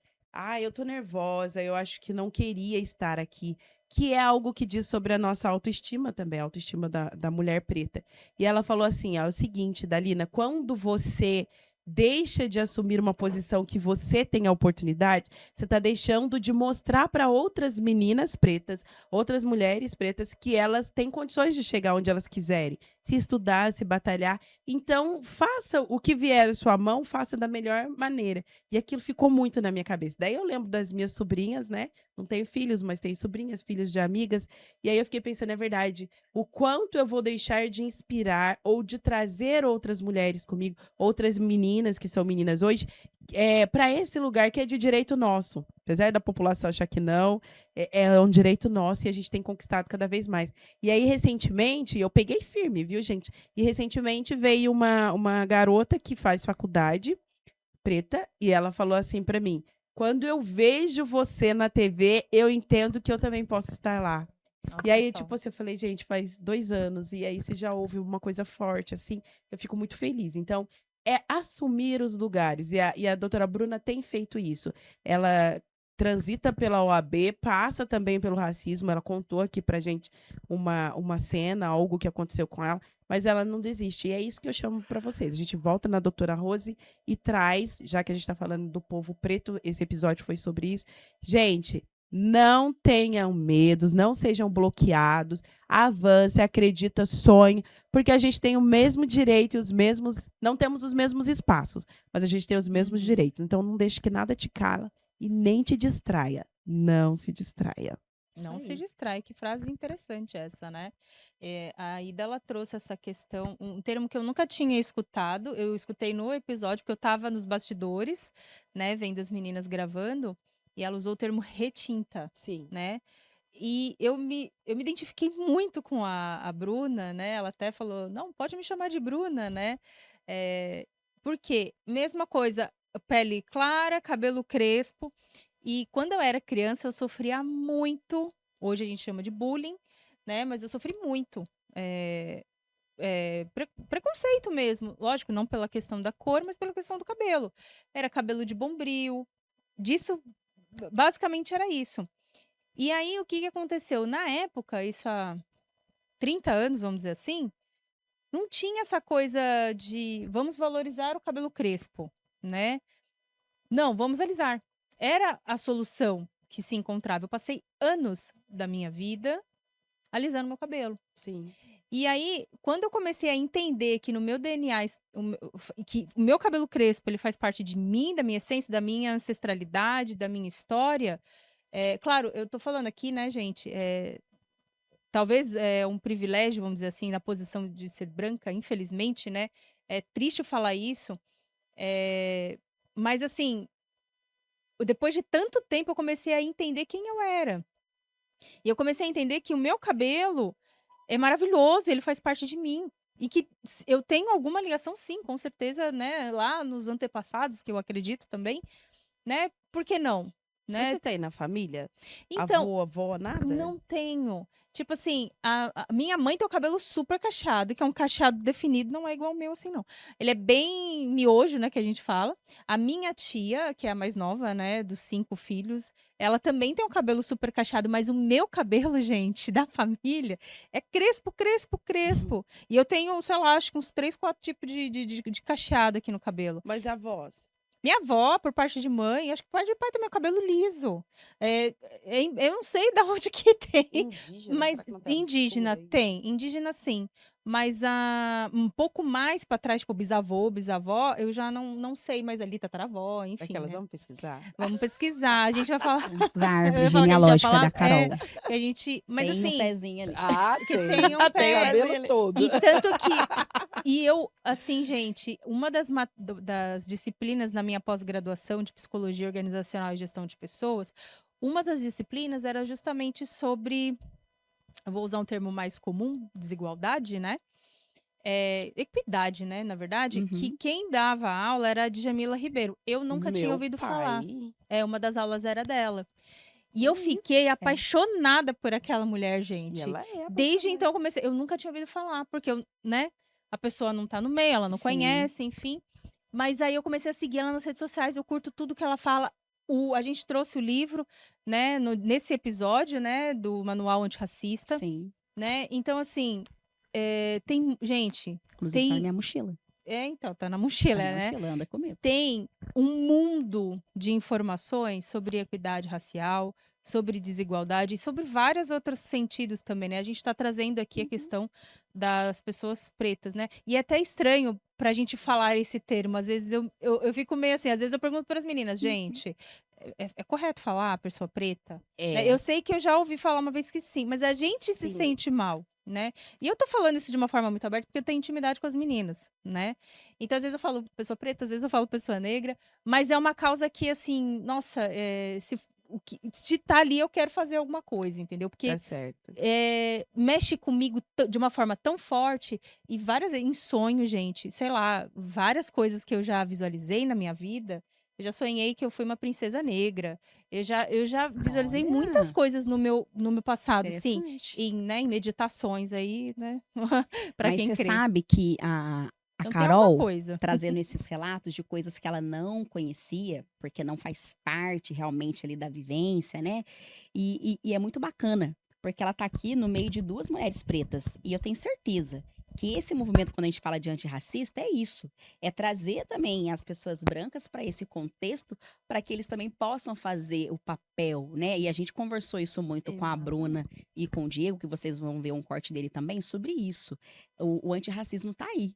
eu tô nervosa, eu acho que não queria estar aqui, que é algo que diz sobre a nossa autoestima também, a autoestima da mulher preta. E ela falou assim, é o seguinte, Dalina, quando você deixa de assumir uma posição que você tem a oportunidade, você está deixando de mostrar para outras meninas pretas, outras mulheres pretas, que elas têm condições de chegar onde elas quiserem, se estudar, se batalhar. Então, faça o que vier à sua mão, faça da melhor maneira. E aquilo ficou muito na minha cabeça. Daí eu lembro das minhas sobrinhas, né? Não tenho filhos, mas tenho sobrinhas, filhos de amigas. E aí eu fiquei pensando, é verdade, o quanto eu vou deixar de inspirar ou de trazer outras mulheres comigo, outras meninas que são meninas hoje, para esse lugar que é de direito nosso. Apesar da população achar que não, é um direito nosso e a gente tem conquistado cada vez mais. E aí, recentemente, eu peguei firme, viu, gente? E recentemente veio uma garota que faz faculdade, preta, e ela falou assim para mim: quando eu vejo você na TV, eu entendo que eu também posso estar lá. E aí, tipo assim, eu falei, gente, faz 2 anos, e aí você já ouve uma coisa forte, assim, eu fico muito feliz. Então, é assumir os lugares, e a doutora Bruna tem feito isso. Ela transita pela OAB, passa também pelo racismo, ela contou aqui pra gente uma cena, algo que aconteceu com ela, mas ela não desiste, e é isso que eu chamo pra vocês. A gente volta na doutora Rose e traz, já que a gente tá falando do povo preto, esse episódio foi sobre isso. Gente, não tenham medos, não sejam bloqueados, avance, acredita, sonhe, porque a gente tem o mesmo direito e os mesmos, não temos os mesmos espaços, mas a gente tem os mesmos direitos. Então não deixe que nada te cala e nem te distraia. Não se distraia. Não se distrai, que frase interessante essa, né? A Ida, ela trouxe essa questão, um termo que eu nunca tinha escutado, eu escutei no episódio, porque eu tava nos bastidores, né, vendo as meninas gravando, e ela usou o termo retinta, Sim. né? E eu me identifiquei muito com a Bruna, né? Ela até falou, não, pode me chamar de Bruna, né? Porque, mesma coisa, pele clara, cabelo crespo. E quando eu era criança, eu sofria muito. Hoje a gente chama de bullying, né? Mas eu sofri muito. Preconceito mesmo. Lógico, não pela questão da cor, mas pela questão do cabelo. Era cabelo de bombril. Disso, basicamente era isso. E aí, o que aconteceu? Na época, isso há 30 anos, vamos dizer assim, não tinha essa coisa de vamos valorizar o cabelo crespo, né? Não, vamos alisar. Era a solução que se encontrava. Eu passei anos da minha vida alisando meu cabelo. Sim. E aí, quando eu comecei a entender que no meu DNA, que o meu cabelo crespo, ele faz parte de mim, da minha essência, da minha ancestralidade, da minha história. Claro, eu tô falando aqui, né, gente, talvez é um privilégio, vamos dizer assim, na posição de ser branca, infelizmente, né? É triste falar isso. Mas assim, depois de tanto tempo, eu comecei a entender quem eu era. E eu comecei a entender que o meu cabelo é maravilhoso, ele faz parte de mim. E que eu tenho alguma ligação, sim, com certeza, né? Lá nos antepassados, que eu acredito também, né? Por que não? Mas Né? você tem na família? Então, avó, nada? não tenho. Tipo assim, a minha mãe tem o cabelo super cacheado, que é um cacheado definido, não é igual ao meu assim, não. Ele é bem miojo, né, que a gente fala. A minha tia, que é a mais nova, né, dos 5 filhos, ela também tem o cabelo super cacheado, mas o meu cabelo, gente, da família, é crespo, crespo, crespo. E eu tenho, sei lá, acho que uns 3, 4 tipos de cacheado aqui no cabelo. Mas a voz? Minha avó, por parte de mãe, acho que por parte de pai tem meu cabelo liso. Eu não sei de onde que tem. Indígena? Mas Será que não tem indígena mistura aí? tem, indígena sim. Mas um pouco mais pra trás, tipo bisavô, bisavó, eu já não sei, mas ali tataravó, enfim. Aquelas, né? vamos pesquisar? Vamos pesquisar. A gente vai falar. Vamos estudar a Eu árvore ia falar que a gente ia genealógica falar, da Carol. que a gente. Mas Tem um assim. pezinho ali. Ah, Que tem um tem pé. o cabelo todo. E tanto que. E eu, assim, gente, uma das disciplinas na minha pós-graduação de psicologia organizacional e gestão de pessoas, uma das disciplinas era justamente sobre. Eu vou usar um termo mais comum, desigualdade, né? Equidade, né? Na verdade, que quem dava a aula era a Djamila Ribeiro. Eu nunca tinha Meu ouvido falar. pai. Uma das aulas era dela. E eu fiquei apaixonada por aquela mulher, gente. E ela é Desde então eu comecei. Eu nunca tinha ouvido falar, porque né? A pessoa não tá no meio, ela não Sim. conhece, enfim. Mas aí eu comecei a seguir ela nas redes sociais, eu curto tudo que ela fala. A gente trouxe o livro, né, nesse episódio, né, do Manual Antirracista, Sim. né? Então, assim, tem. Gente. Inclusive, tá na minha mochila. Então, tá na mochila, Tá na né? mochila, anda comigo. Tem um mundo de informações sobre equidade racial, sobre desigualdade e sobre vários outros sentidos também, né? A gente está trazendo aqui a questão das pessoas pretas, né? E é até estranho pra gente falar esse termo. Às vezes eu fico meio assim, às vezes eu pergunto para as meninas, gente, é correto falar pessoa preta? Né? É, Eu sei que eu já ouvi falar uma vez que sim, mas a gente se sim. sente mal, né? E eu tô falando isso de uma forma muito aberta porque eu tenho intimidade com as meninas, né? Então, às vezes eu falo pessoa preta, às vezes eu falo pessoa negra, mas é uma causa que, assim, nossa, se tá ali, eu quero fazer alguma coisa, entendeu? Porque Tá certo. mexe comigo de uma forma tão forte e várias em sonho, gente, sei lá, várias coisas que eu já visualizei na minha vida. Eu já sonhei que eu fui uma princesa negra. Eu já visualizei muitas Olha, coisas no meu passado, sim, interessante. em meditações aí, né? Pra Mas quem você crê. sabe que a Então tem alguma Carol, coisa. trazendo esses relatos de coisas que ela não conhecia, porque não faz parte realmente ali da vivência, né? E é muito bacana, porque ela tá aqui no meio de duas mulheres pretas. E eu tenho certeza que esse movimento, quando a gente fala de antirracista, é isso. É trazer também as pessoas brancas para esse contexto, para que eles também possam fazer o papel, né? E a gente conversou isso muito com a Bruna e com o Diego, que vocês vão ver um corte dele também, sobre isso. O antirracismo tá aí.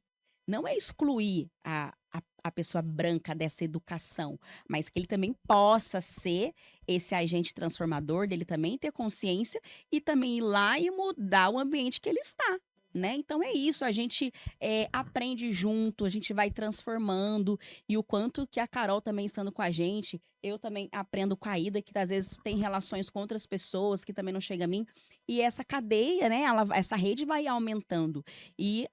Não é excluir a pessoa branca dessa educação, mas que ele também possa ser esse agente transformador, dele também ter consciência e também ir lá e mudar o ambiente que ele está. Né? Então é isso, a gente aprende junto, a gente vai transformando, e o quanto que a Carol também estando com a gente, eu também aprendo com a Ida, que às vezes tem relações com outras pessoas que também não chega a mim, e essa cadeia, né, essa rede vai aumentando, e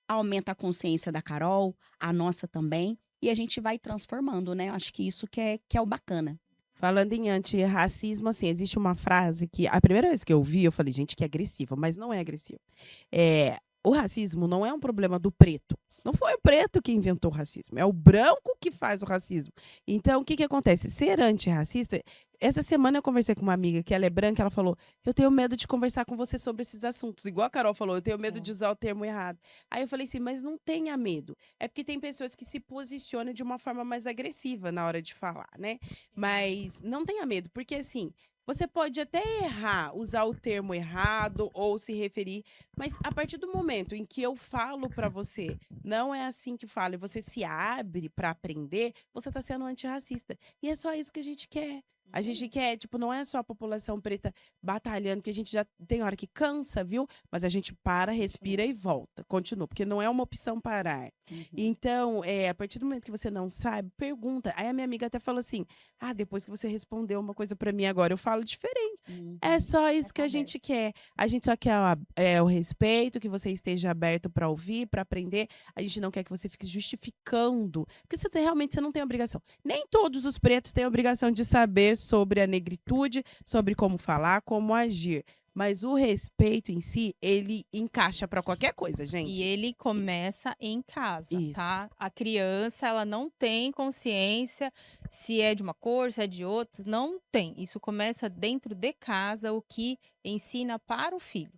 aumenta a consciência da Carol, a nossa também, e a gente vai transformando, né? Acho que isso que é o bacana. Falando em antirracismo, assim, existe uma frase que a primeira vez que eu vi, eu falei, gente, que agressiva, mas não é agressiva. O racismo não é um problema do preto. Não foi o preto que inventou o racismo, é o branco que faz o racismo. Então, o que acontece? Ser antirracista. Essa semana eu conversei com uma amiga que ela é branca, ela falou: eu tenho medo de conversar com você sobre esses assuntos. Igual a Carol falou, eu tenho medo de usar o termo errado. Aí eu falei assim, mas não tenha medo. É porque tem pessoas que se posicionam de uma forma mais agressiva na hora de falar, né? Mas não tenha medo, porque assim, você pode até errar, usar o termo errado ou se referir, mas a partir do momento em que eu falo pra você, não é assim que fala, e você se abre pra aprender, você tá sendo antirracista. E é só isso que a gente quer. A gente quer, tipo, não é só a população preta batalhando, que a gente já tem hora que cansa, viu? Mas a gente para, respira e volta, continua, porque não é uma opção parar. Então, a partir do momento que você não sabe, pergunta. Aí a minha amiga até falou assim: ah, depois que você respondeu uma coisa pra mim agora, eu falo diferente. É só isso que a gente quer. A gente só quer o respeito, que você esteja aberto pra ouvir, pra aprender. A gente não quer que você fique justificando, porque realmente você não tem obrigação. Nem todos os pretos têm obrigação de saber sobre a negritude, sobre como falar, como agir. Mas o respeito em si, ele encaixa pra qualquer coisa, gente. E ele começa em casa, Isso. tá? A criança, ela não tem consciência se é de uma cor, se é de outra, não tem. Isso começa dentro de casa, o que ensina para o filho.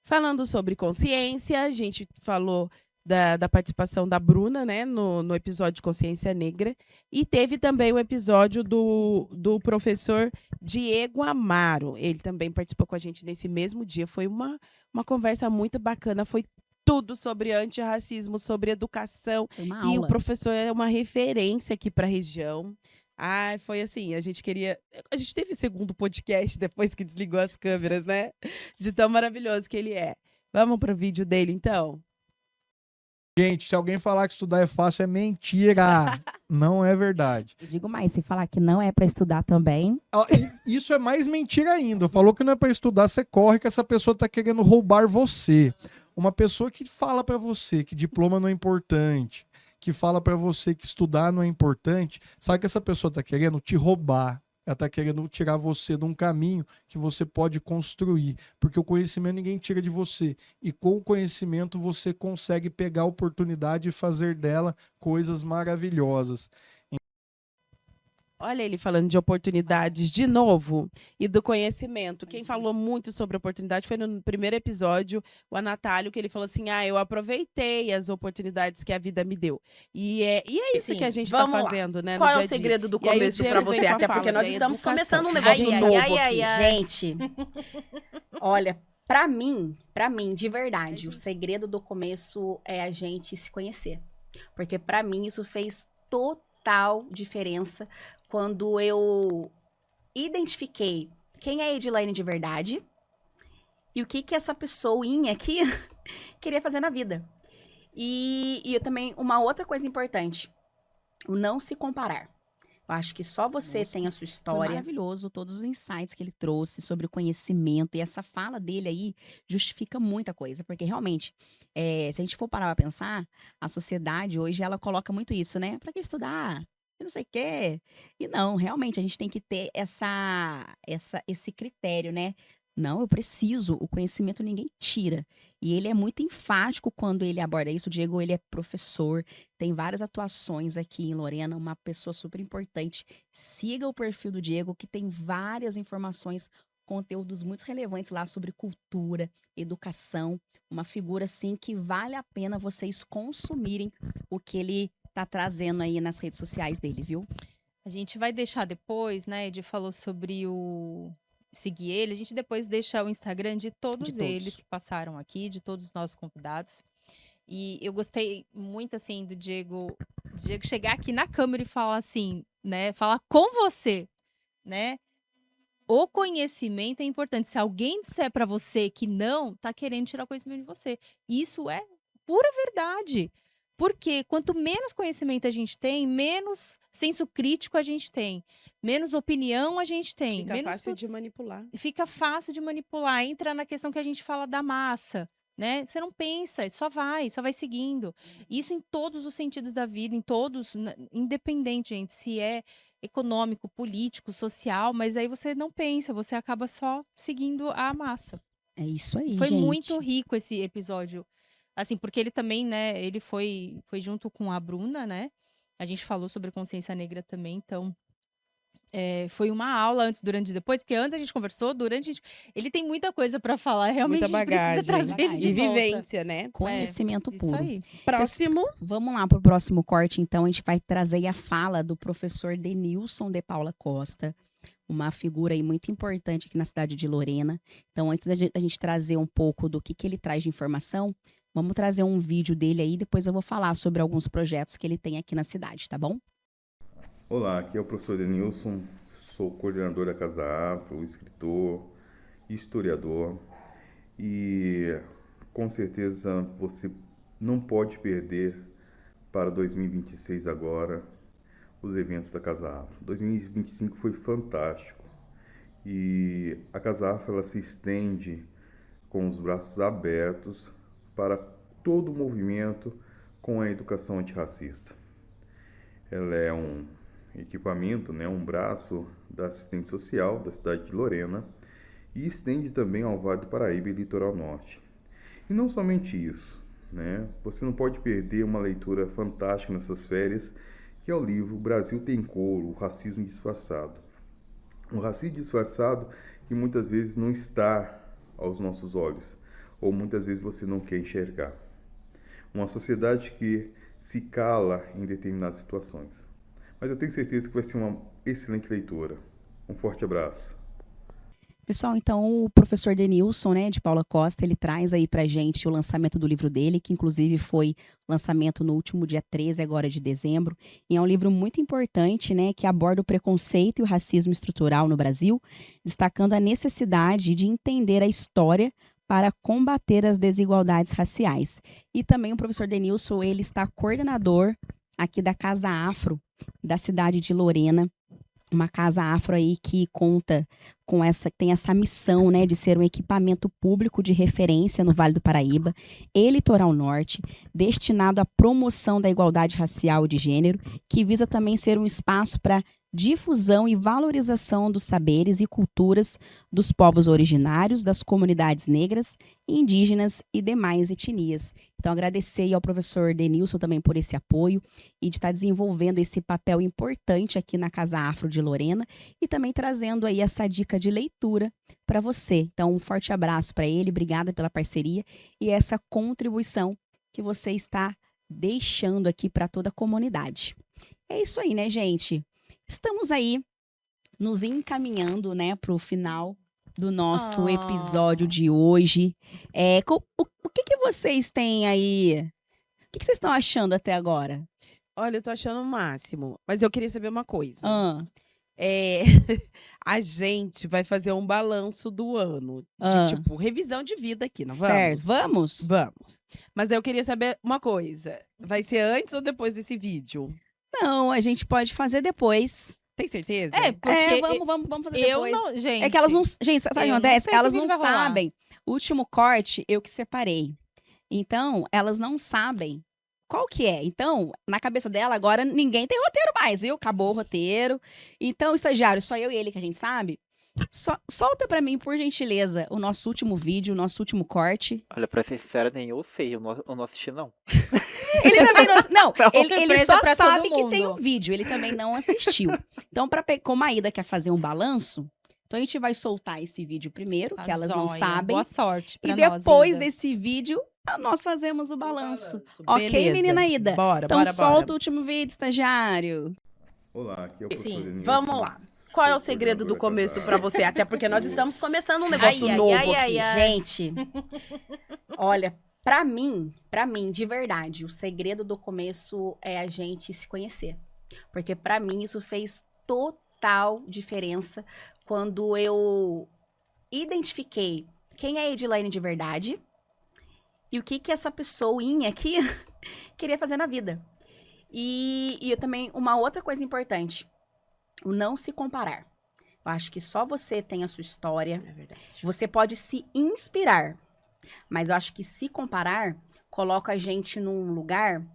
Falando sobre consciência, a gente falou da participação da Bruna, né, no episódio de Consciência Negra. E teve também o episódio do professor Diego Amaro. Ele também participou com a gente nesse mesmo dia. Foi uma conversa muito bacana. Foi tudo sobre antirracismo, sobre educação. Foi uma E o aula. professor é uma referência aqui para a região. Ai, foi assim, a gente teve segundo podcast depois que desligou as câmeras, né? De tão maravilhoso que ele é. Vamos pro vídeo dele, então? Gente, se alguém falar que estudar é fácil, é mentira. Não é verdade. Eu digo mais, se falar que não é para estudar também. Isso é mais mentira ainda. Falou que não é para estudar, você corre que essa pessoa tá querendo roubar você. Uma pessoa que fala para você que diploma não é importante, que fala para você que estudar não é importante, sabe que essa pessoa tá querendo te roubar. Ela tá querendo tirar você de um caminho que você pode construir. Porque o conhecimento ninguém tira de você. E com o conhecimento você consegue pegar a oportunidade e fazer dela coisas maravilhosas. Olha ele falando de oportunidades de novo e do conhecimento. Quem falou muito sobre oportunidade foi no primeiro episódio, o Anatálio, que ele falou assim, eu aproveitei as oportunidades que a vida me deu. E é isso Sim, que a gente tá vamos lá. fazendo, né, no Qual é dia o a dia. segredo do E aí o começo Diego pra vem você? com a Até fala porque nós da estamos educação. começando um negócio novo aqui. Gente, olha, pra mim, de verdade, o segredo do começo é a gente se conhecer. Porque pra mim isso fez total diferença quando eu identifiquei quem é a Edilane de verdade e o que essa pessoinha aqui queria fazer na vida. E eu também, uma outra coisa importante, o não se comparar. Eu acho que só você tem a sua história. Foi maravilhoso todos os insights que ele trouxe sobre o conhecimento. E essa fala dele aí justifica muita coisa. Porque realmente, se a gente for parar pra pensar, a sociedade hoje, ela coloca muito isso, né? Pra que estudar? Não sei o quê. E não, realmente, a gente tem que ter esse critério, né? Não, eu preciso. O conhecimento ninguém tira. E ele é muito enfático quando ele aborda isso. O Diego, ele é professor, tem várias atuações aqui em Lorena, uma pessoa super importante. Siga o perfil do Diego, que tem várias informações, conteúdos muito relevantes lá sobre cultura, educação. Uma figura, assim, que vale a pena vocês consumirem o que ele tá trazendo aí nas redes sociais dele, viu? A gente vai deixar depois, né? Ed falou sobre seguir ele. A gente depois deixa o Instagram de todos eles que passaram aqui, de todos os nossos convidados. E eu gostei muito, assim, do Diego chegar aqui na câmera e falar assim, né? Falar com você, né? O conhecimento é importante. Se alguém disser pra você que não, tá querendo tirar o conhecimento de você. Isso é pura verdade. Porque quanto menos conhecimento a gente tem, menos senso crítico a gente tem. Menos opinião a gente tem. Fica menos fácil de manipular. Fica fácil de manipular. Entra na questão que a gente fala da massa, né? Você não pensa, só vai seguindo. Isso em todos os sentidos da vida, em todos, independente, gente, se é econômico, político, social, mas aí você não pensa, você acaba só seguindo a massa. É isso aí, Foi gente. muito rico esse episódio. Assim, porque ele também, né, ele foi junto com a Bruna, né? A gente falou sobre consciência negra também, então foi uma aula antes, durante e depois, porque antes a gente conversou, ele tem muita coisa pra falar, realmente Muita a gente precisa bagagem. trazer ele de E volta. vivência, né? Conhecimento isso puro. aí. Próximo. Vamos lá pro próximo corte, então. A gente vai trazer aí a fala do professor Denilson de Paula Costa, uma figura aí muito importante aqui na cidade de Lorena. Então, antes da gente trazer um pouco do que ele traz de informação, vamos trazer um vídeo dele aí, depois eu vou falar sobre alguns projetos que ele tem aqui na cidade, tá bom? Olá, aqui é o professor Denilson, sou coordenador da Casa Afro, escritor, historiador e com certeza você não pode perder para 2026 agora os eventos da Casa Afro. 2025 foi fantástico e a Casa Afro ela se estende com os braços abertos para todo o movimento com a educação antirracista. Ela é um equipamento, né, um braço da assistência social da cidade de Lorena e estende também ao Vale do Paraíba e Litoral Norte. E não somente isso, né, você não pode perder uma leitura fantástica nessas férias, que é o livro Brasil Tem Cor, o Racismo Disfarçado. Um racismo disfarçado que muitas vezes não está aos nossos olhos, ou muitas vezes você não quer enxergar. Uma sociedade que se cala em determinadas situações. Mas eu tenho certeza que vai ser uma excelente leitura. Um forte abraço. Pessoal, então o professor Denilson, né, de Paula Costa, ele traz aí pra gente o lançamento do livro dele, que inclusive foi lançamento no último dia 13 agora de dezembro. E é um livro muito importante, né, que aborda o preconceito e o racismo estrutural no Brasil, destacando a necessidade de entender a história para combater as desigualdades raciais. E também o professor Denilson, ele está coordenador aqui da Casa Afro, da cidade de Lorena, uma casa afro aí que conta com tem essa missão, né, de ser um equipamento público de referência no Vale do Paraíba e Litoral Norte, destinado à promoção da igualdade racial e de gênero, que visa também ser um espaço para difusão e valorização dos saberes e culturas dos povos originários, das comunidades negras, indígenas e demais etnias. Então, agradecer aí ao professor Denilson também por esse apoio e de estar desenvolvendo esse papel importante aqui na Casa Afro de Lorena e também trazendo aí essa dica de leitura para você. Então, um forte abraço para ele, obrigada pela parceria e essa contribuição que você está deixando aqui para toda a comunidade. É isso aí, né, gente? Estamos aí nos encaminhando, né, para o final do nosso episódio de hoje. O que vocês têm aí? O que vocês estão achando até agora? Olha, eu tô achando o máximo. Mas eu queria saber uma coisa. A gente vai fazer um balanço do ano. De, tipo, revisão de vida aqui, não vamos? Certo, vamos? Vamos. Mas daí eu queria saber uma coisa. Vai ser antes ou depois desse vídeo? Não, a gente pode fazer depois. Tem certeza? Porque vamos fazer eu depois. não, gente. É que elas não. Gente, sabe o que eu não acontece? sei que Elas vídeo não vai rolar. sabem. O último corte, eu que separei. Então, elas não sabem qual que é. Então, na cabeça dela, agora ninguém tem roteiro mais, viu? Acabou o roteiro. Então, estagiário, só eu e ele que a gente sabe. Solta pra mim, por gentileza, o nosso último vídeo, o nosso último corte. Olha, pra ser sincero, nem eu sei, eu não assisti, não. Ele também não. Não, ele Surpresa só pra sabe todo que tem mundo. um vídeo, ele também não assistiu. Então, como a Aida quer fazer um balanço, então a gente vai soltar esse vídeo primeiro, Tá que elas não joia. sabem. Boa sorte pra E nós, depois Ida. desse vídeo, nós fazemos o balanço. Ok, Beleza. menina Ida? Bora, então bora, solta bora. o último vídeo, estagiário. Olá, aqui é o professor Sim, Denilson. vamos lá. Qual é o segredo do começo pra você? Até porque nós estamos começando um negócio novo aqui. Gente, olha, pra mim, de verdade, o segredo do começo é a gente se conhecer. Porque pra mim isso fez total diferença quando eu identifiquei quem é a Edilaine de verdade e o que essa pessoinha aqui queria fazer na vida. E eu também, uma outra coisa importante, o não se comparar. Eu acho que só você tem a sua história. É verdade. Você pode se inspirar, mas eu acho que se comparar coloca a gente num lugar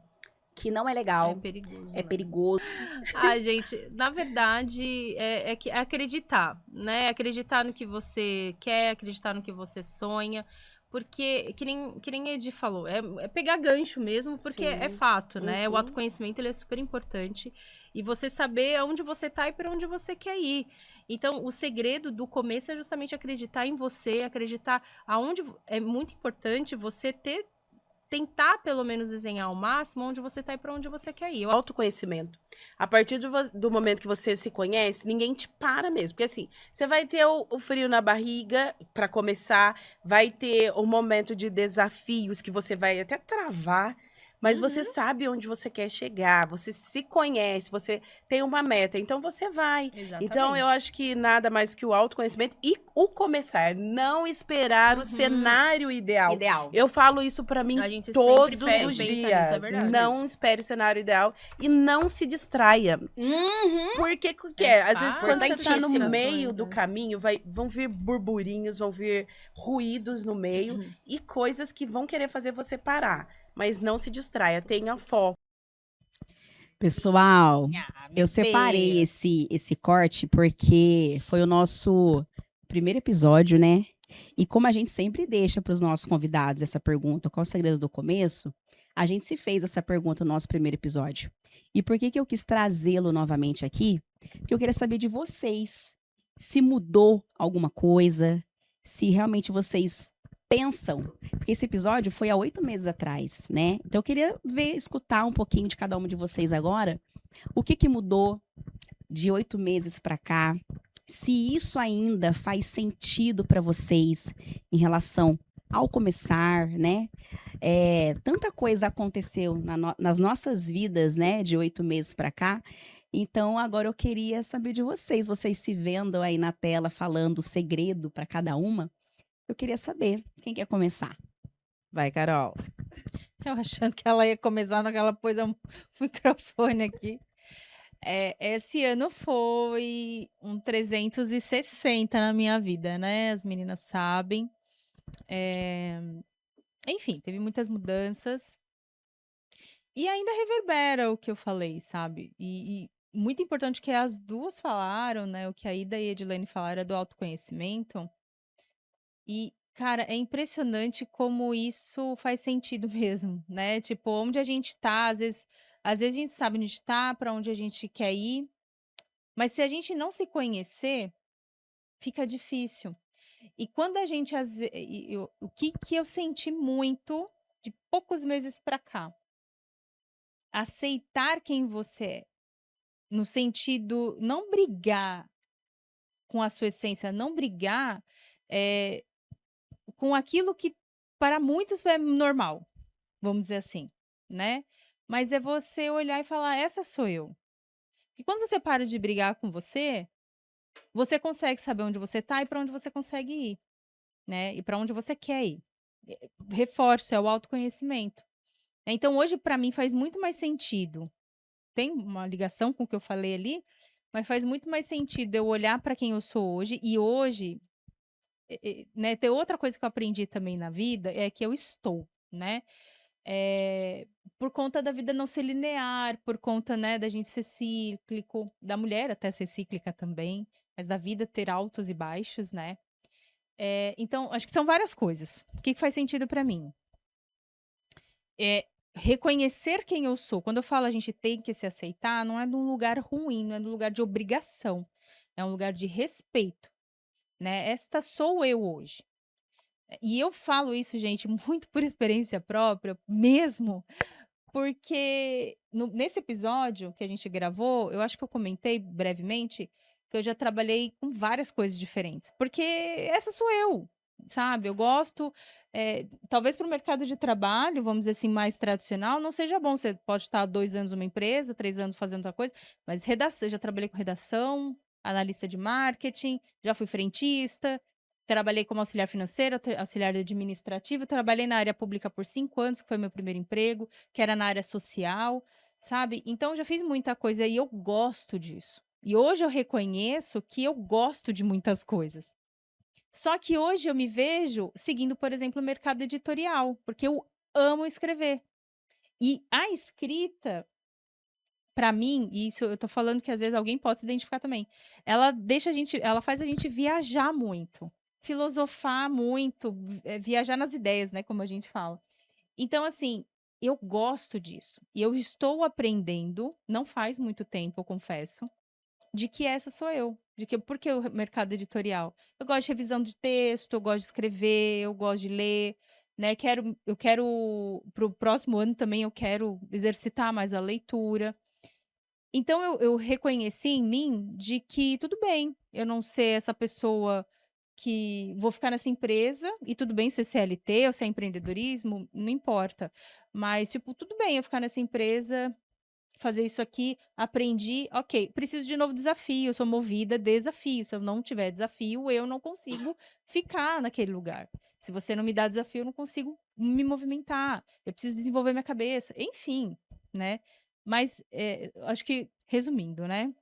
que não é legal. É perigoso. É perigoso. Ah, gente, na verdade, é acreditar, né? Acreditar no que você quer, acreditar no que você sonha. Porque, que nem a Edi falou, é pegar gancho mesmo, porque Sim. é fato, né? O Uhum. autoconhecimento, ele é super importante. E você saber aonde você tá e para onde você quer ir. Então, o segredo do começo é justamente acreditar em você, acreditar aonde... É muito importante você tentar, pelo menos, desenhar ao máximo onde você tá e para onde você quer ir. Autoconhecimento. A partir do momento que você se conhece, ninguém te para mesmo. Porque assim, você vai ter o frio na barriga, pra começar, vai ter o momento de desafios que você vai até travar, mas você sabe onde você quer chegar, você se conhece, você tem uma meta, então você vai. Então, eu acho que nada mais que o autoconhecimento e o começar, não esperar o cenário ideal. Eu falo isso pra mim A gente todos sempre os pensa nisso, dias. é verdade. Não espere o cenário ideal e não se distraia. Porque o que é? Às vezes, quando você tá no Importantíssimo. meio do caminho, vão vir burburinhos, vão vir ruídos no meio e coisas que vão querer fazer você parar. Mas não se distraia, tenha foco. Pessoal, eu separei esse corte porque foi o nosso primeiro episódio, né? E como a gente sempre deixa para os nossos convidados essa pergunta, qual o segredo do começo? A gente se fez essa pergunta no nosso primeiro episódio. E por que eu quis trazê-lo novamente aqui? Porque eu queria saber de vocês se mudou alguma coisa, se realmente vocês pensam, porque esse episódio foi há 8 meses atrás, né? Então eu queria escutar um pouquinho de cada uma de vocês agora, o que mudou de 8 meses para cá, se isso ainda faz sentido para vocês em relação ao começar, né? Tanta coisa aconteceu nas nossas vidas, né? De 8 meses para cá. Então, agora eu queria saber de vocês se vendo aí na tela falando o segredo para cada uma. Eu queria saber, quem quer começar? Vai, Carol. Eu achando que ela ia começar naquela pôs o microfone aqui. Esse ano foi um 360 na minha vida, né? As meninas sabem. Enfim, teve muitas mudanças. E ainda reverbera o que eu falei, sabe? E muito importante que as duas falaram, né? O que a Ida e a Edilene falaram é do autoconhecimento. E, cara, é impressionante como isso faz sentido mesmo, né? Tipo, onde a gente tá, às vezes a gente sabe onde tá, pra onde a gente quer ir, mas se a gente não se conhecer, fica difícil. E quando a gente, o que eu senti muito de poucos meses pra cá? Aceitar quem você é, no sentido, não brigar com a sua essência, não brigar com aquilo que para muitos é normal, vamos dizer assim, né? Mas é você olhar e falar, essa sou eu. E quando você para de brigar com você consegue saber onde você tá e para onde você consegue ir, né? E para onde você quer ir. Reforço, é o autoconhecimento. Então, hoje, para mim, faz muito mais sentido. Tem uma ligação com o que eu falei ali, mas faz muito mais sentido eu olhar para quem eu sou hoje. E hoje, né, tem outra coisa que eu aprendi também na vida, é que eu estou, né? Por conta da vida não ser linear, por conta, né, da gente ser cíclico, da mulher até ser cíclica também, mas da vida ter altos e baixos, né? Então, acho que são várias coisas. O que faz sentido para mim? Reconhecer quem eu sou. Quando eu falo a gente tem que se aceitar, não é num lugar ruim, não é num lugar de obrigação. É um lugar de respeito, né? Esta sou eu hoje. E eu falo isso, gente, muito por experiência própria, mesmo, porque nesse episódio que a gente gravou, eu acho que eu comentei brevemente que eu já trabalhei com várias coisas diferentes. Porque essa sou eu, sabe? Eu gosto, talvez para o mercado de trabalho, vamos dizer assim, mais tradicional, não seja bom. Você pode estar 2 anos numa empresa, 3 anos fazendo outra coisa, mas redação, eu já trabalhei com redação, analista de marketing, já fui frentista, trabalhei como auxiliar financeiro, auxiliar administrativo, trabalhei na área pública por 5 anos, que foi meu primeiro emprego, que era na área social, sabe? Então, eu já fiz muita coisa e eu gosto disso. E hoje eu reconheço que eu gosto de muitas coisas. Só que hoje eu me vejo seguindo, por exemplo, o mercado editorial, porque eu amo escrever. E a escrita, para mim, e isso eu tô falando que às vezes alguém pode se identificar também, ela faz a gente viajar muito, filosofar muito, viajar nas ideias, né, como a gente fala. Então, assim, eu gosto disso. E eu estou aprendendo, não faz muito tempo, eu confesso, de que essa sou eu. Por que o mercado editorial? Eu gosto de revisão de texto, eu gosto de escrever, eu gosto de ler, né? Eu quero, pro próximo ano também, eu quero exercitar mais a leitura. Então, eu reconheci em mim de que tudo bem eu não ser essa pessoa que vou ficar nessa empresa, e tudo bem ser CLT ou ser empreendedorismo, não importa. Mas, tipo, tudo bem eu ficar nessa empresa, fazer isso aqui, aprendi, ok, preciso de novo desafio, eu sou movida a desafio. Se eu não tiver desafio, eu não consigo ficar naquele lugar. Se você não me dá desafio, eu não consigo me movimentar. Eu preciso desenvolver minha cabeça. Enfim, né? Mas, acho que, resumindo, né?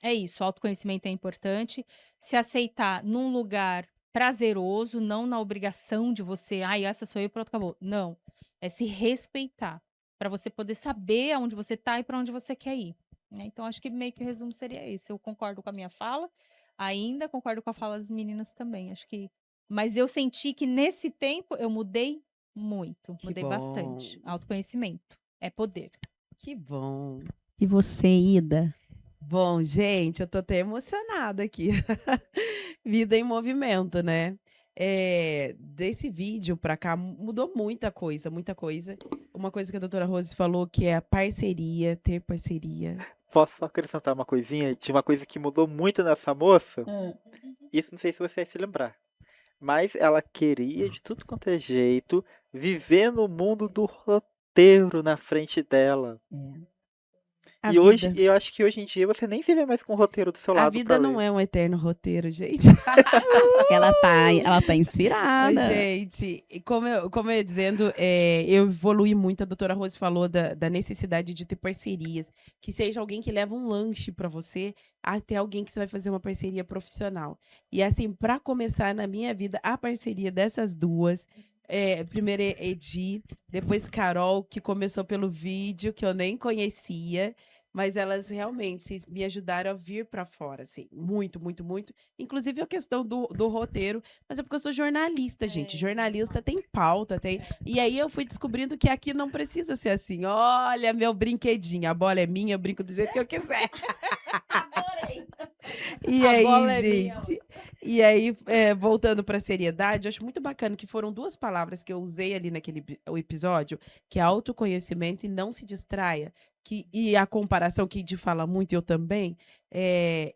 É isso, o autoconhecimento é importante. Se aceitar num lugar prazeroso, não na obrigação de você, essa sou eu, pronto, acabou. Não, é se respeitar, para você poder saber aonde você tá e para onde você quer ir, né? Então, acho que meio que o resumo seria esse. Eu concordo com a minha fala, ainda concordo com a fala das meninas também. Mas eu senti que nesse tempo eu mudei muito, mudei bastante. Autoconhecimento é poder. Que bom. E você, Ida? Bom, gente, eu tô até emocionada aqui. Vida em movimento, né? Desse vídeo pra cá mudou muita coisa, muita coisa. Uma coisa que a doutora Rose falou que é a parceria, ter parceria. Posso só acrescentar uma coisinha de uma coisa que mudou muito nessa moça? Isso não sei se você vai se lembrar. Mas ela queria, de tudo quanto é jeito, viver no mundo do roteiro na frente dela. A E hoje, vida. eu acho que hoje em dia você nem se vê mais com o roteiro do seu lado. A vida pra não ler. é um eterno roteiro, gente. Ela tá inspirada. Oi, gente, e como eu ia dizendo, eu evolui muito. A doutora Rose falou da necessidade de ter parcerias. Que seja alguém que leva um lanche para você, até alguém que você vai fazer uma parceria profissional. E assim, para começar na minha vida, a parceria dessas duas, primeiro Edi, depois Carol, que começou pelo vídeo, que eu nem conhecia. Mas elas realmente me ajudaram a vir para fora, assim, muito, muito, muito. Inclusive a questão do roteiro, mas é porque eu sou jornalista, gente. Jornalista tem pauta, tem. E aí eu fui descobrindo que aqui não precisa ser assim. Olha, meu brinquedinho, a bola é minha, eu brinco do jeito que eu quiser. Adorei. E A aí, bola é minha. gente, e aí, voltando para a seriedade, eu acho muito bacana que foram duas palavras que eu usei ali naquele o episódio, que é autoconhecimento e não se distraia. E a comparação que Idi fala muito, e eu também,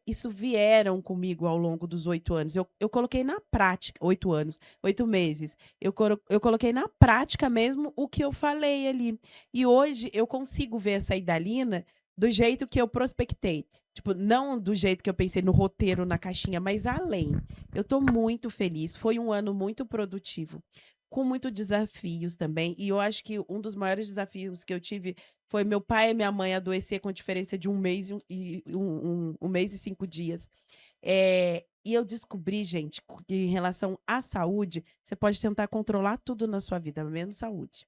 isso vieram comigo ao longo dos 8 anos. Eu coloquei na prática, 8 anos, 8 meses. Eu coloquei na prática mesmo o que eu falei ali. E hoje eu consigo ver essa Idalina do jeito que eu prospectei. Tipo, não do jeito que eu pensei no roteiro, na caixinha, mas além. Eu tô muito feliz. Foi um ano muito produtivo, com muitos desafios também. E eu acho que um dos maiores desafios que eu tive foi meu pai e minha mãe adoecer com a diferença de 1 mês um mês e 5 dias. E eu descobri, gente, que em relação à saúde, você pode tentar controlar tudo na sua vida, menos saúde.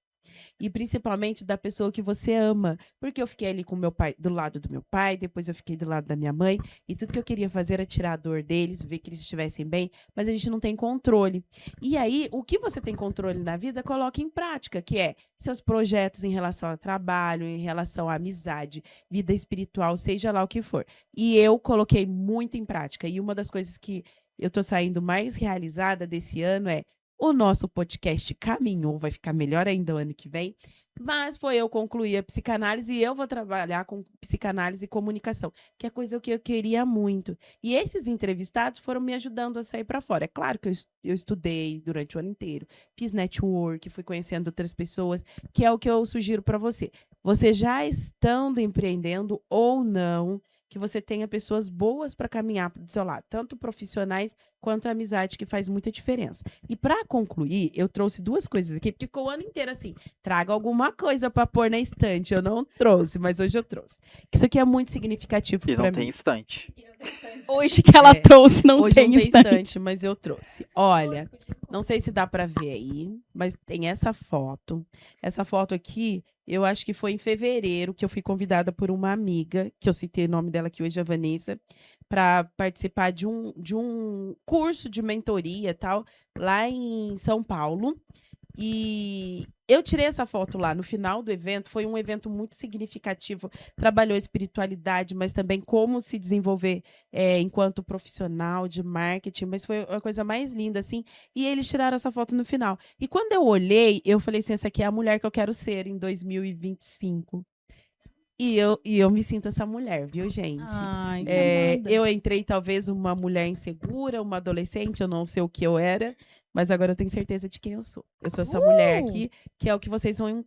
E principalmente da pessoa que você ama. Porque eu fiquei ali com meu pai, do lado do meu pai, depois eu fiquei do lado da minha mãe, e tudo que eu queria fazer era tirar a dor deles, ver que eles estivessem bem, mas a gente não tem controle. E aí, o que você tem controle na vida, coloque em prática, que é seus projetos em relação ao trabalho, em relação à amizade, vida espiritual, seja lá o que for. E eu coloquei muito em prática. E uma das coisas que eu tô saindo mais realizada desse ano é o nosso podcast caminhou, vai ficar melhor ainda o ano que vem, mas foi eu concluir a psicanálise e eu vou trabalhar com psicanálise e comunicação, que é coisa que eu queria muito. E esses entrevistados foram me ajudando a sair para fora. É claro que eu estudei durante o ano inteiro, fiz network, fui conhecendo outras pessoas, que é o que eu sugiro para você. Você já estando empreendendo ou não, que você tenha pessoas boas para caminhar do seu lado, tanto profissionais quanto a amizade, que faz muita diferença. E para concluir, eu trouxe 2 coisas aqui, porque ficou o ano inteiro assim, traga alguma coisa para pôr na estante. Eu não trouxe, mas hoje eu trouxe. Isso aqui é muito significativo para mim. E não tem estante. Hoje que ela trouxe, não Hoje tem não tem estante. estante, mas eu trouxe. Olha, não sei se dá para ver aí, mas tem essa foto. Essa foto aqui, eu acho que foi em fevereiro que eu fui convidada por uma amiga, que eu citei o nome dela aqui hoje, a Vanessa, para participar de um curso de mentoria e tal, lá em São Paulo. E eu tirei essa foto lá no final do evento, foi um evento muito significativo, trabalhou espiritualidade, mas também como se desenvolver enquanto profissional de marketing, mas foi a coisa mais linda, assim, e eles tiraram essa foto no final. E quando eu olhei, eu falei assim, essa aqui é a mulher que eu quero ser em 2025. E eu me sinto essa mulher, viu, gente? Ai, que amada. Eu entrei talvez uma mulher insegura, uma adolescente, eu não sei o que eu era, mas agora eu tenho certeza de quem eu sou. Eu sou essa mulher aqui, que é o que vocês vão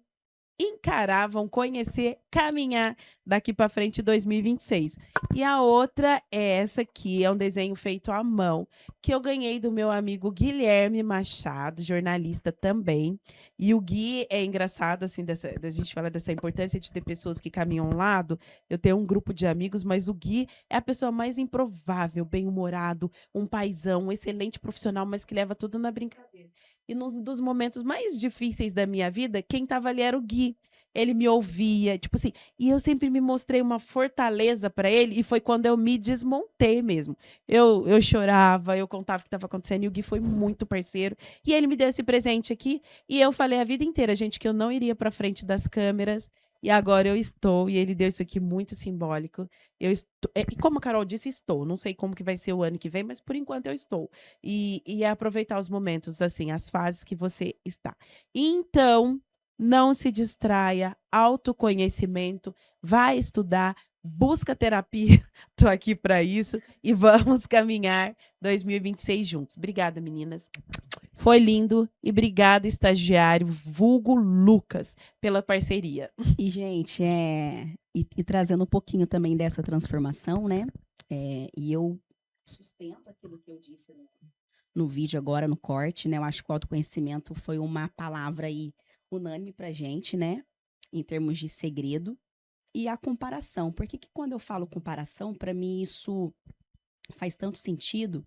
encarar, vão conhecer, caminhar daqui para frente em 2026. E a outra é essa aqui, é um desenho feito à mão, que eu ganhei do meu amigo Guilherme Machado, jornalista também. E o Gui é engraçado, assim, da gente falar dessa importância de ter pessoas que caminham ao lado. Eu tenho um grupo de amigos, mas o Gui é a pessoa mais improvável, bem-humorado, um paizão, um excelente profissional, mas que leva tudo na brincadeira. E dos momentos mais difíceis da minha vida, quem tava ali era o Gui. Ele me ouvia, tipo assim, e eu sempre me mostrei uma fortaleza para ele, e foi quando eu me desmontei mesmo. Eu chorava, eu contava o que estava acontecendo, e o Gui foi muito parceiro. E ele me deu esse presente aqui, e eu falei a vida inteira, gente, que eu não iria para frente das câmeras. E agora eu estou, e ele deu isso aqui muito simbólico. Eu estou, e como a Carol disse, estou. Não sei como que vai ser o ano que vem, mas por enquanto eu estou. E é aproveitar os momentos, assim, as fases que você está. Então, não se distraia, autoconhecimento, vai estudar, busca terapia, tô aqui para isso, e vamos caminhar 2026 juntos. Obrigada, meninas. Foi lindo e obrigada, estagiário, vulgo Lucas, pela parceria. E, gente, e trazendo um pouquinho também dessa transformação, né? E eu sustento aquilo que eu disse no vídeo agora, no corte, né? Eu acho que o autoconhecimento foi uma palavra aí unânime pra gente, né? Em termos de segredo. E a comparação. Por que quando eu falo comparação, para mim isso faz tanto sentido?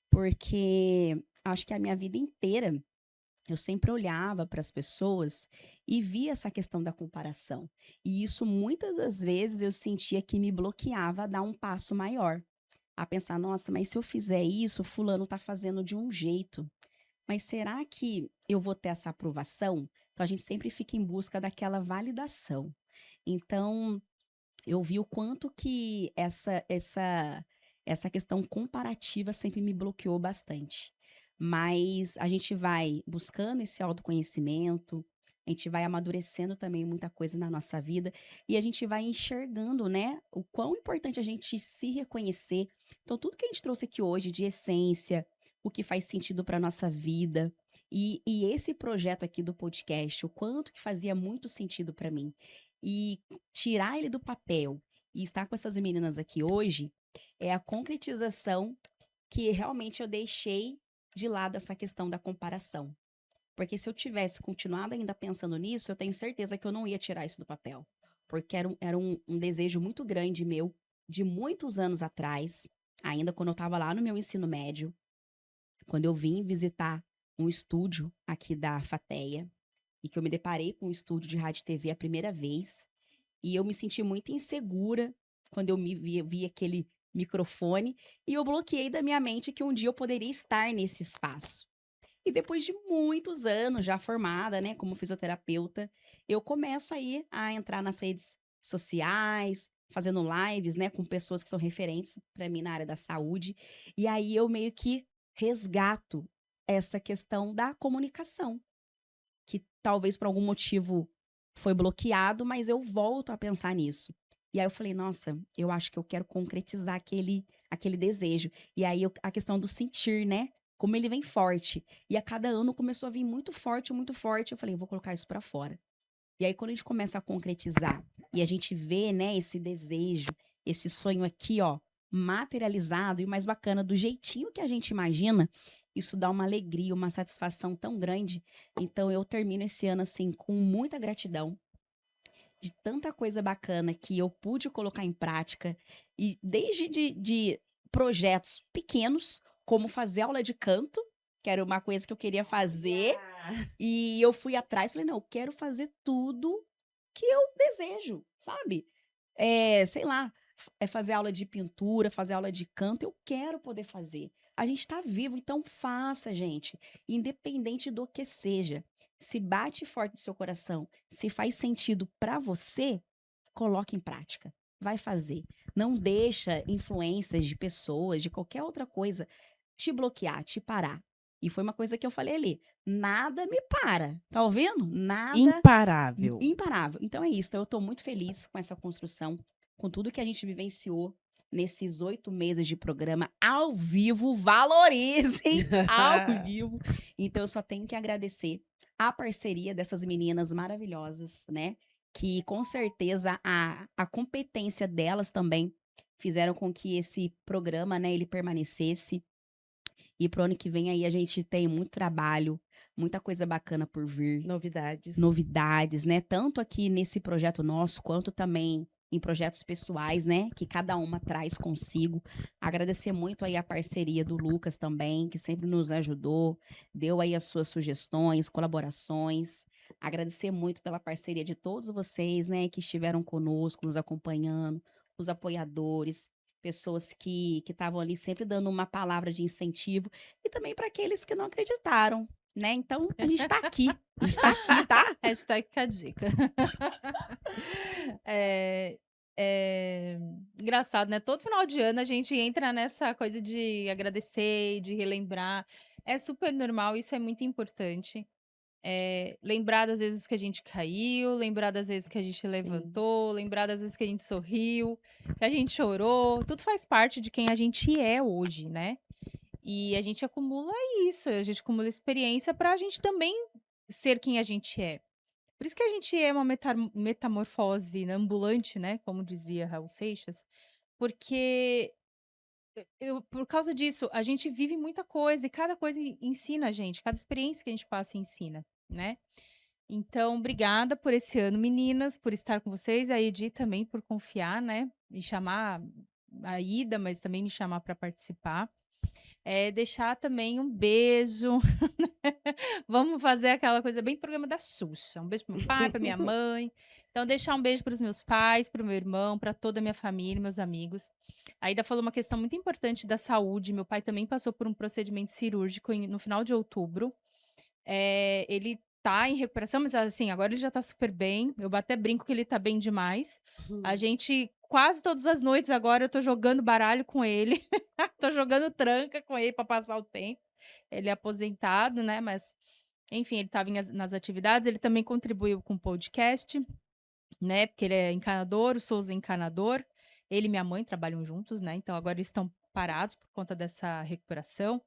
Porque acho que a minha vida inteira eu sempre olhava para as pessoas e via essa questão da comparação. E isso muitas das vezes eu sentia que me bloqueava a dar um passo maior. A pensar, nossa, mas se eu fizer isso, fulano tá fazendo de um jeito. Mas será que eu vou ter essa aprovação? Então a gente sempre fica em busca daquela validação. Então, eu vi o quanto que essa questão comparativa sempre me bloqueou bastante. Mas a gente vai buscando esse autoconhecimento, a gente vai amadurecendo também muita coisa na nossa vida e a gente vai enxergando, né, o quão importante a gente se reconhecer. Então, tudo que a gente trouxe aqui hoje de essência, o que faz sentido para nossa vida e esse projeto aqui do podcast, o quanto que fazia muito sentido para mim. E tirar ele do papel e estar com essas meninas aqui hoje é a concretização que realmente eu deixei de lado essa questão da comparação. Porque se eu tivesse continuado ainda pensando nisso, eu tenho certeza que eu não ia tirar isso do papel. Porque era um desejo muito grande meu, de muitos anos atrás, ainda quando eu estava lá no meu ensino médio, quando eu vim visitar um estúdio aqui da FATEA, e que eu me deparei com um estúdio de rádio e TV a primeira vez, e eu me senti muito insegura quando eu vi aquele microfone, e eu bloqueei da minha mente que um dia eu poderia estar nesse espaço. E depois de muitos anos já formada, né, como fisioterapeuta, eu começo aí a entrar nas redes sociais, fazendo lives, né, com pessoas que são referentes para mim na área da saúde, e aí eu meio que resgato essa questão da comunicação, que talvez por algum motivo foi bloqueado, mas eu volto a pensar nisso. E aí eu falei, nossa, eu acho que eu quero concretizar aquele desejo. E aí a questão do sentir, né? Como ele vem forte. E a cada ano começou a vir muito forte, muito forte. Eu falei, eu vou colocar isso pra fora. E aí quando a gente começa a concretizar e a gente vê, né, esse desejo, esse sonho aqui, ó, materializado e o mais bacana, do jeitinho que a gente imagina, isso dá uma alegria, uma satisfação tão grande. Então eu termino esse ano assim com muita gratidão de tanta coisa bacana que eu pude colocar em prática, e desde de projetos pequenos, como fazer aula de canto, que era uma coisa que eu queria fazer, e eu fui atrás, falei, não, eu quero fazer tudo que eu desejo, sabe? Sei lá, fazer aula de pintura, fazer aula de canto, eu quero poder fazer. A gente tá vivo, então faça, gente, independente do que seja. Se bate forte no seu coração, se faz sentido pra você, coloque em prática. Vai fazer. Não deixa influências de pessoas, de qualquer outra coisa, te bloquear, te parar. E foi uma coisa que eu falei ali, nada me para. Tá ouvindo? Nada. Imparável. Imparável. Então é isso. Então eu tô muito feliz com essa construção, com tudo que a gente vivenciou nesses 8 meses de programa ao vivo. Valorizem ao vivo. Então eu só tenho que agradecer a parceria dessas meninas maravilhosas, né? Que com certeza a competência delas também fizeram com que esse programa, né, ele permanecesse. E pro ano que vem aí a gente tem muito trabalho, muita coisa bacana por vir. Novidades, né? Tanto aqui nesse projeto nosso, quanto também em projetos pessoais, né? Que cada uma traz consigo. Agradecer muito aí a parceria do Lucas também, que sempre nos ajudou, deu aí as suas sugestões, colaborações. Agradecer muito pela parceria de todos vocês, né? Que estiveram conosco, nos acompanhando, os apoiadores, pessoas que estavam ali sempre dando uma palavra de incentivo, e também para aqueles que não acreditaram, né? Então, a gente tá aqui. A gente tá aqui, tá? Hashtag fica a dica. Engraçado, né? Todo final de ano a gente entra nessa coisa de agradecer, de relembrar. É super normal, isso é muito importante. Lembrar das vezes que a gente caiu, lembrar das vezes que a gente levantou, lembrar das vezes que a gente sorriu, que a gente chorou. Tudo faz parte de quem a gente é hoje, né? E a gente acumula isso, a gente acumula experiência pra gente também ser quem a gente é. Por isso que a gente é uma metamorfose, né, ambulante, né? Como dizia Raul Seixas. Porque por causa disso, a gente vive muita coisa e cada coisa ensina a gente, cada experiência que a gente passa ensina, né? Então, obrigada por esse ano, meninas, por estar com vocês. A Edi também por confiar, né? Me chamar, a Ida, mas também me chamar para participar. deixar também um beijo. Vamos fazer aquela coisa bem programa da Xuxa. Um beijo pro meu pai, pra minha mãe. Então, deixar um beijo pros meus pais, pro meu irmão, pra toda a minha família, meus amigos. A Ida falou uma questão muito importante da saúde. Meu pai também passou por um procedimento cirúrgico no final de outubro. Ele tá em recuperação, mas assim, agora ele já tá super bem. Eu até brinco que ele tá bem demais. A gente, quase todas as noites agora, eu tô jogando baralho com ele. Tô jogando tranca com ele pra passar o tempo. Ele é aposentado, né? Mas, enfim, ele tava nas atividades. Ele também contribuiu com o podcast, né? Porque ele é encanador, o Souza é encanador. Ele e minha mãe trabalham juntos, né? Então, agora eles estão parados por conta dessa recuperação.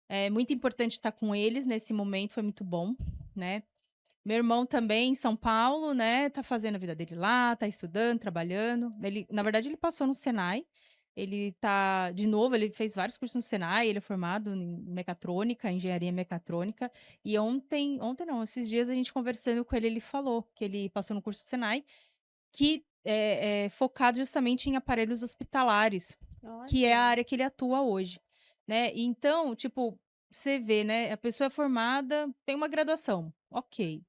É muito importante estar com eles nesse momento, foi muito bom, né? Meu irmão também em São Paulo, né? Tá fazendo a vida dele lá, tá estudando, trabalhando. Na verdade, ele passou no Senai. Ele tá, de novo, ele fez vários cursos no Senai, ele é formado em mecatrônica, engenharia mecatrônica. E ontem não, esses dias a gente conversando com ele, ele falou que ele passou no curso do Senai, que é focado justamente em aparelhos hospitalares, que é a área que ele atua hoje, né? Então, tipo, você vê, né? A pessoa é formada, tem uma graduação, ok.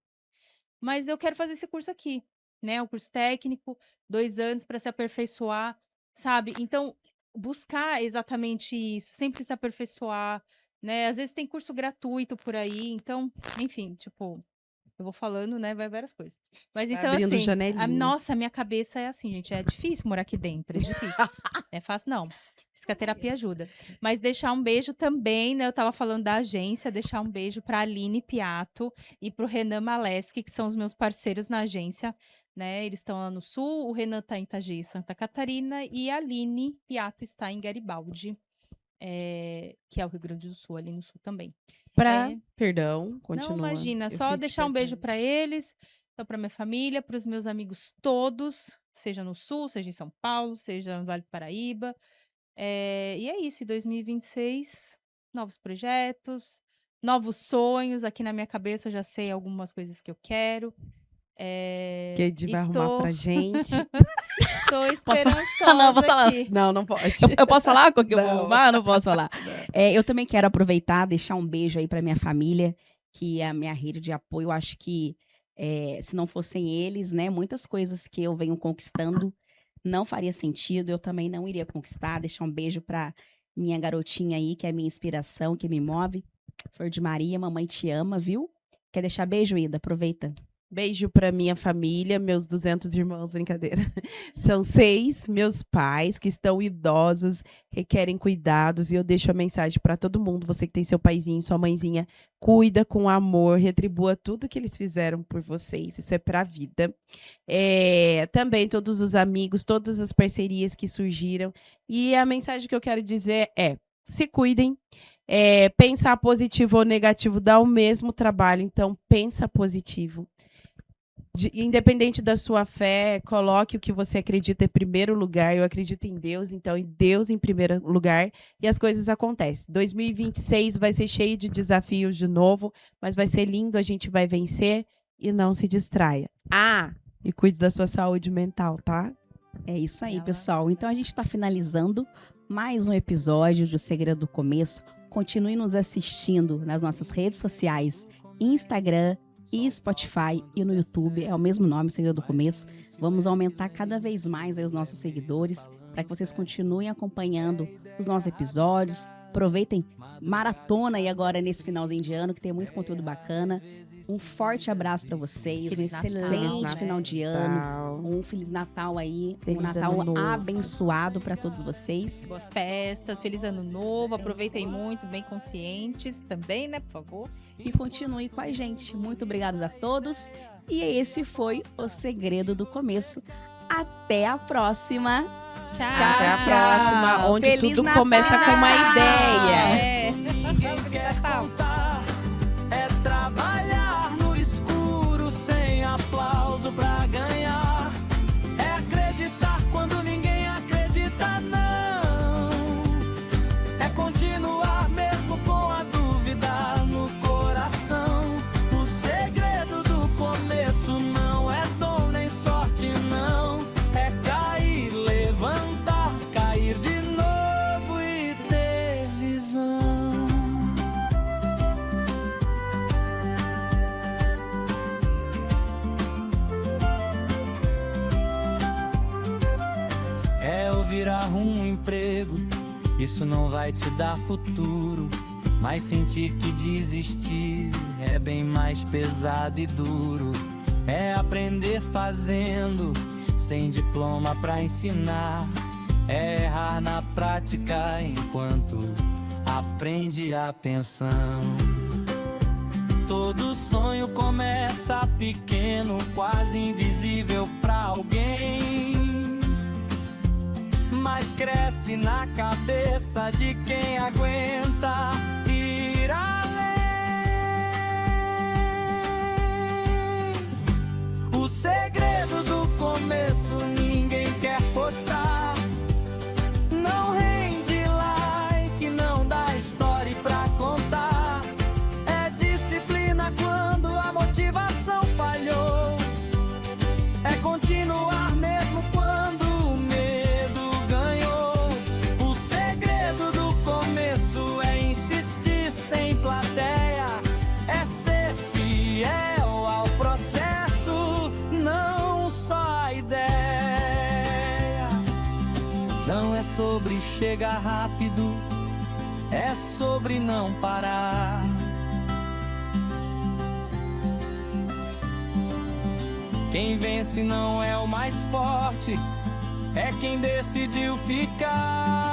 Mas eu quero fazer esse curso aqui, né? O curso técnico, 2 anos para se aperfeiçoar, sabe? Então, buscar exatamente isso, sempre se aperfeiçoar, né? Às vezes tem curso gratuito por aí, então, enfim, tipo, eu vou falando, né? Vai várias coisas. Mas Vai então, abrindo assim, janelinhas. nossa, a minha cabeça é assim, gente, é difícil morar aqui dentro, é difícil. Não é fácil, não. Por isso que a terapia ajuda. Mas deixar um beijo também, né? Eu tava falando da agência, deixar um beijo pra Aline Piato e pro Renan Maleski, que são os meus parceiros na agência, né? Eles estão lá no Sul, o Renan tá em Itajaí, Santa Catarina, e a Aline Piato está em Garibaldi, que é o Rio Grande do Sul, ali no Sul também. Perdão, continua. Não, imagina, Eu só fui deixar um beijo cortando. pra eles, então pra minha família, pros meus amigos todos, seja no Sul, seja em São Paulo, seja no Vale do Paraíba. E é isso, em 2026, novos projetos, novos sonhos. Aqui na minha cabeça eu já sei algumas coisas que eu quero. Que a Edi vai arrumar pra gente. Tô Posso falar? esperançosa Não, posso falar? aqui. Não pode. Eu posso falar com que eu vou Não. arrumar? Não posso falar. Eu também quero aproveitar, deixar um beijo aí pra minha família, que é a minha rede de apoio. Eu acho que se não fossem eles, né, muitas coisas que eu venho conquistando não faria sentido. Eu também não iria conquistar. Deixar um beijo pra minha garotinha aí, que é a minha inspiração, que me move. Flor de Maria, mamãe te ama, viu? Quer deixar beijo, Ida? Aproveita. Beijo pra minha família, meus 200 irmãos, brincadeira. São 6, meus pais, que estão idosos, requerem cuidados. E eu deixo a mensagem pra todo mundo, você que tem seu paizinho, sua mãezinha, cuida com amor, retribua tudo que eles fizeram por vocês. Isso é pra vida. Também todos os amigos, todas as parcerias que surgiram. E a mensagem que eu quero dizer é, se cuidem. Pensar positivo ou negativo dá o mesmo trabalho, então pensa positivo. Independente da sua fé, coloque o que você acredita em primeiro lugar. Eu acredito em Deus, então em Deus em primeiro lugar, e as coisas acontecem. 2026 vai ser cheio de desafios de novo, mas vai ser lindo, a gente vai vencer e não se distraia. E cuide da sua saúde mental, tá? É isso aí, pessoal. Então a gente está finalizando mais um episódio do Segredo do Começo. Continue nos assistindo nas nossas redes sociais, Instagram e Spotify, e no YouTube, é o mesmo nome, Segredo do Começo. Vamos aumentar cada vez mais aí os nossos seguidores, para que vocês continuem acompanhando os nossos episódios. Aproveitem, maratona aí agora nesse finalzinho de ano, que tem muito conteúdo bacana. Um forte abraço para vocês, Feliz um Natal. excelente final de ano, um Feliz Natal aí, Feliz um Natal Ano Novo. abençoado para todos vocês. Boas festas, feliz ano novo, aproveitem muito, bem conscientes também, né, por favor. E continue com a gente. Muito obrigada a todos. E esse foi o Segredo do Começo. Até a próxima. Tchau. Até a próxima, onde Feliz tudo Natal. começa com uma ideia. Ninguém quer contar, é trabalhar no escuro sem aplauso pra ganhar. É acreditar quando ninguém acredita, não. É continuar mesmo com a dúvida no coração. O segredo do começo não é dom nem sorte, não. É cair, levantar, cair de novo e ter visão. arruma um emprego, isso não vai te dar futuro. Mas sentir que desistir é bem mais pesado e duro. É aprender fazendo, sem diploma pra ensinar. É errar na prática enquanto aprende a pensão. Todo sonho começa pequeno, quase invisível pra alguém, mas cresce na cabeça de quem aguenta ir além. O segredo do começo ninguém quer postar. Não rende like, não dá story pra contar. É disciplina quando a motivação falhou. É continuar mesmo quando o medo ganhou. O segredo do começo é insistir sem plateia. É ser fiel ao processo, não só a ideia. Não é sobre chegar rápido, é sobre não parar. Quem vence não é o mais forte, é quem decidiu ficar.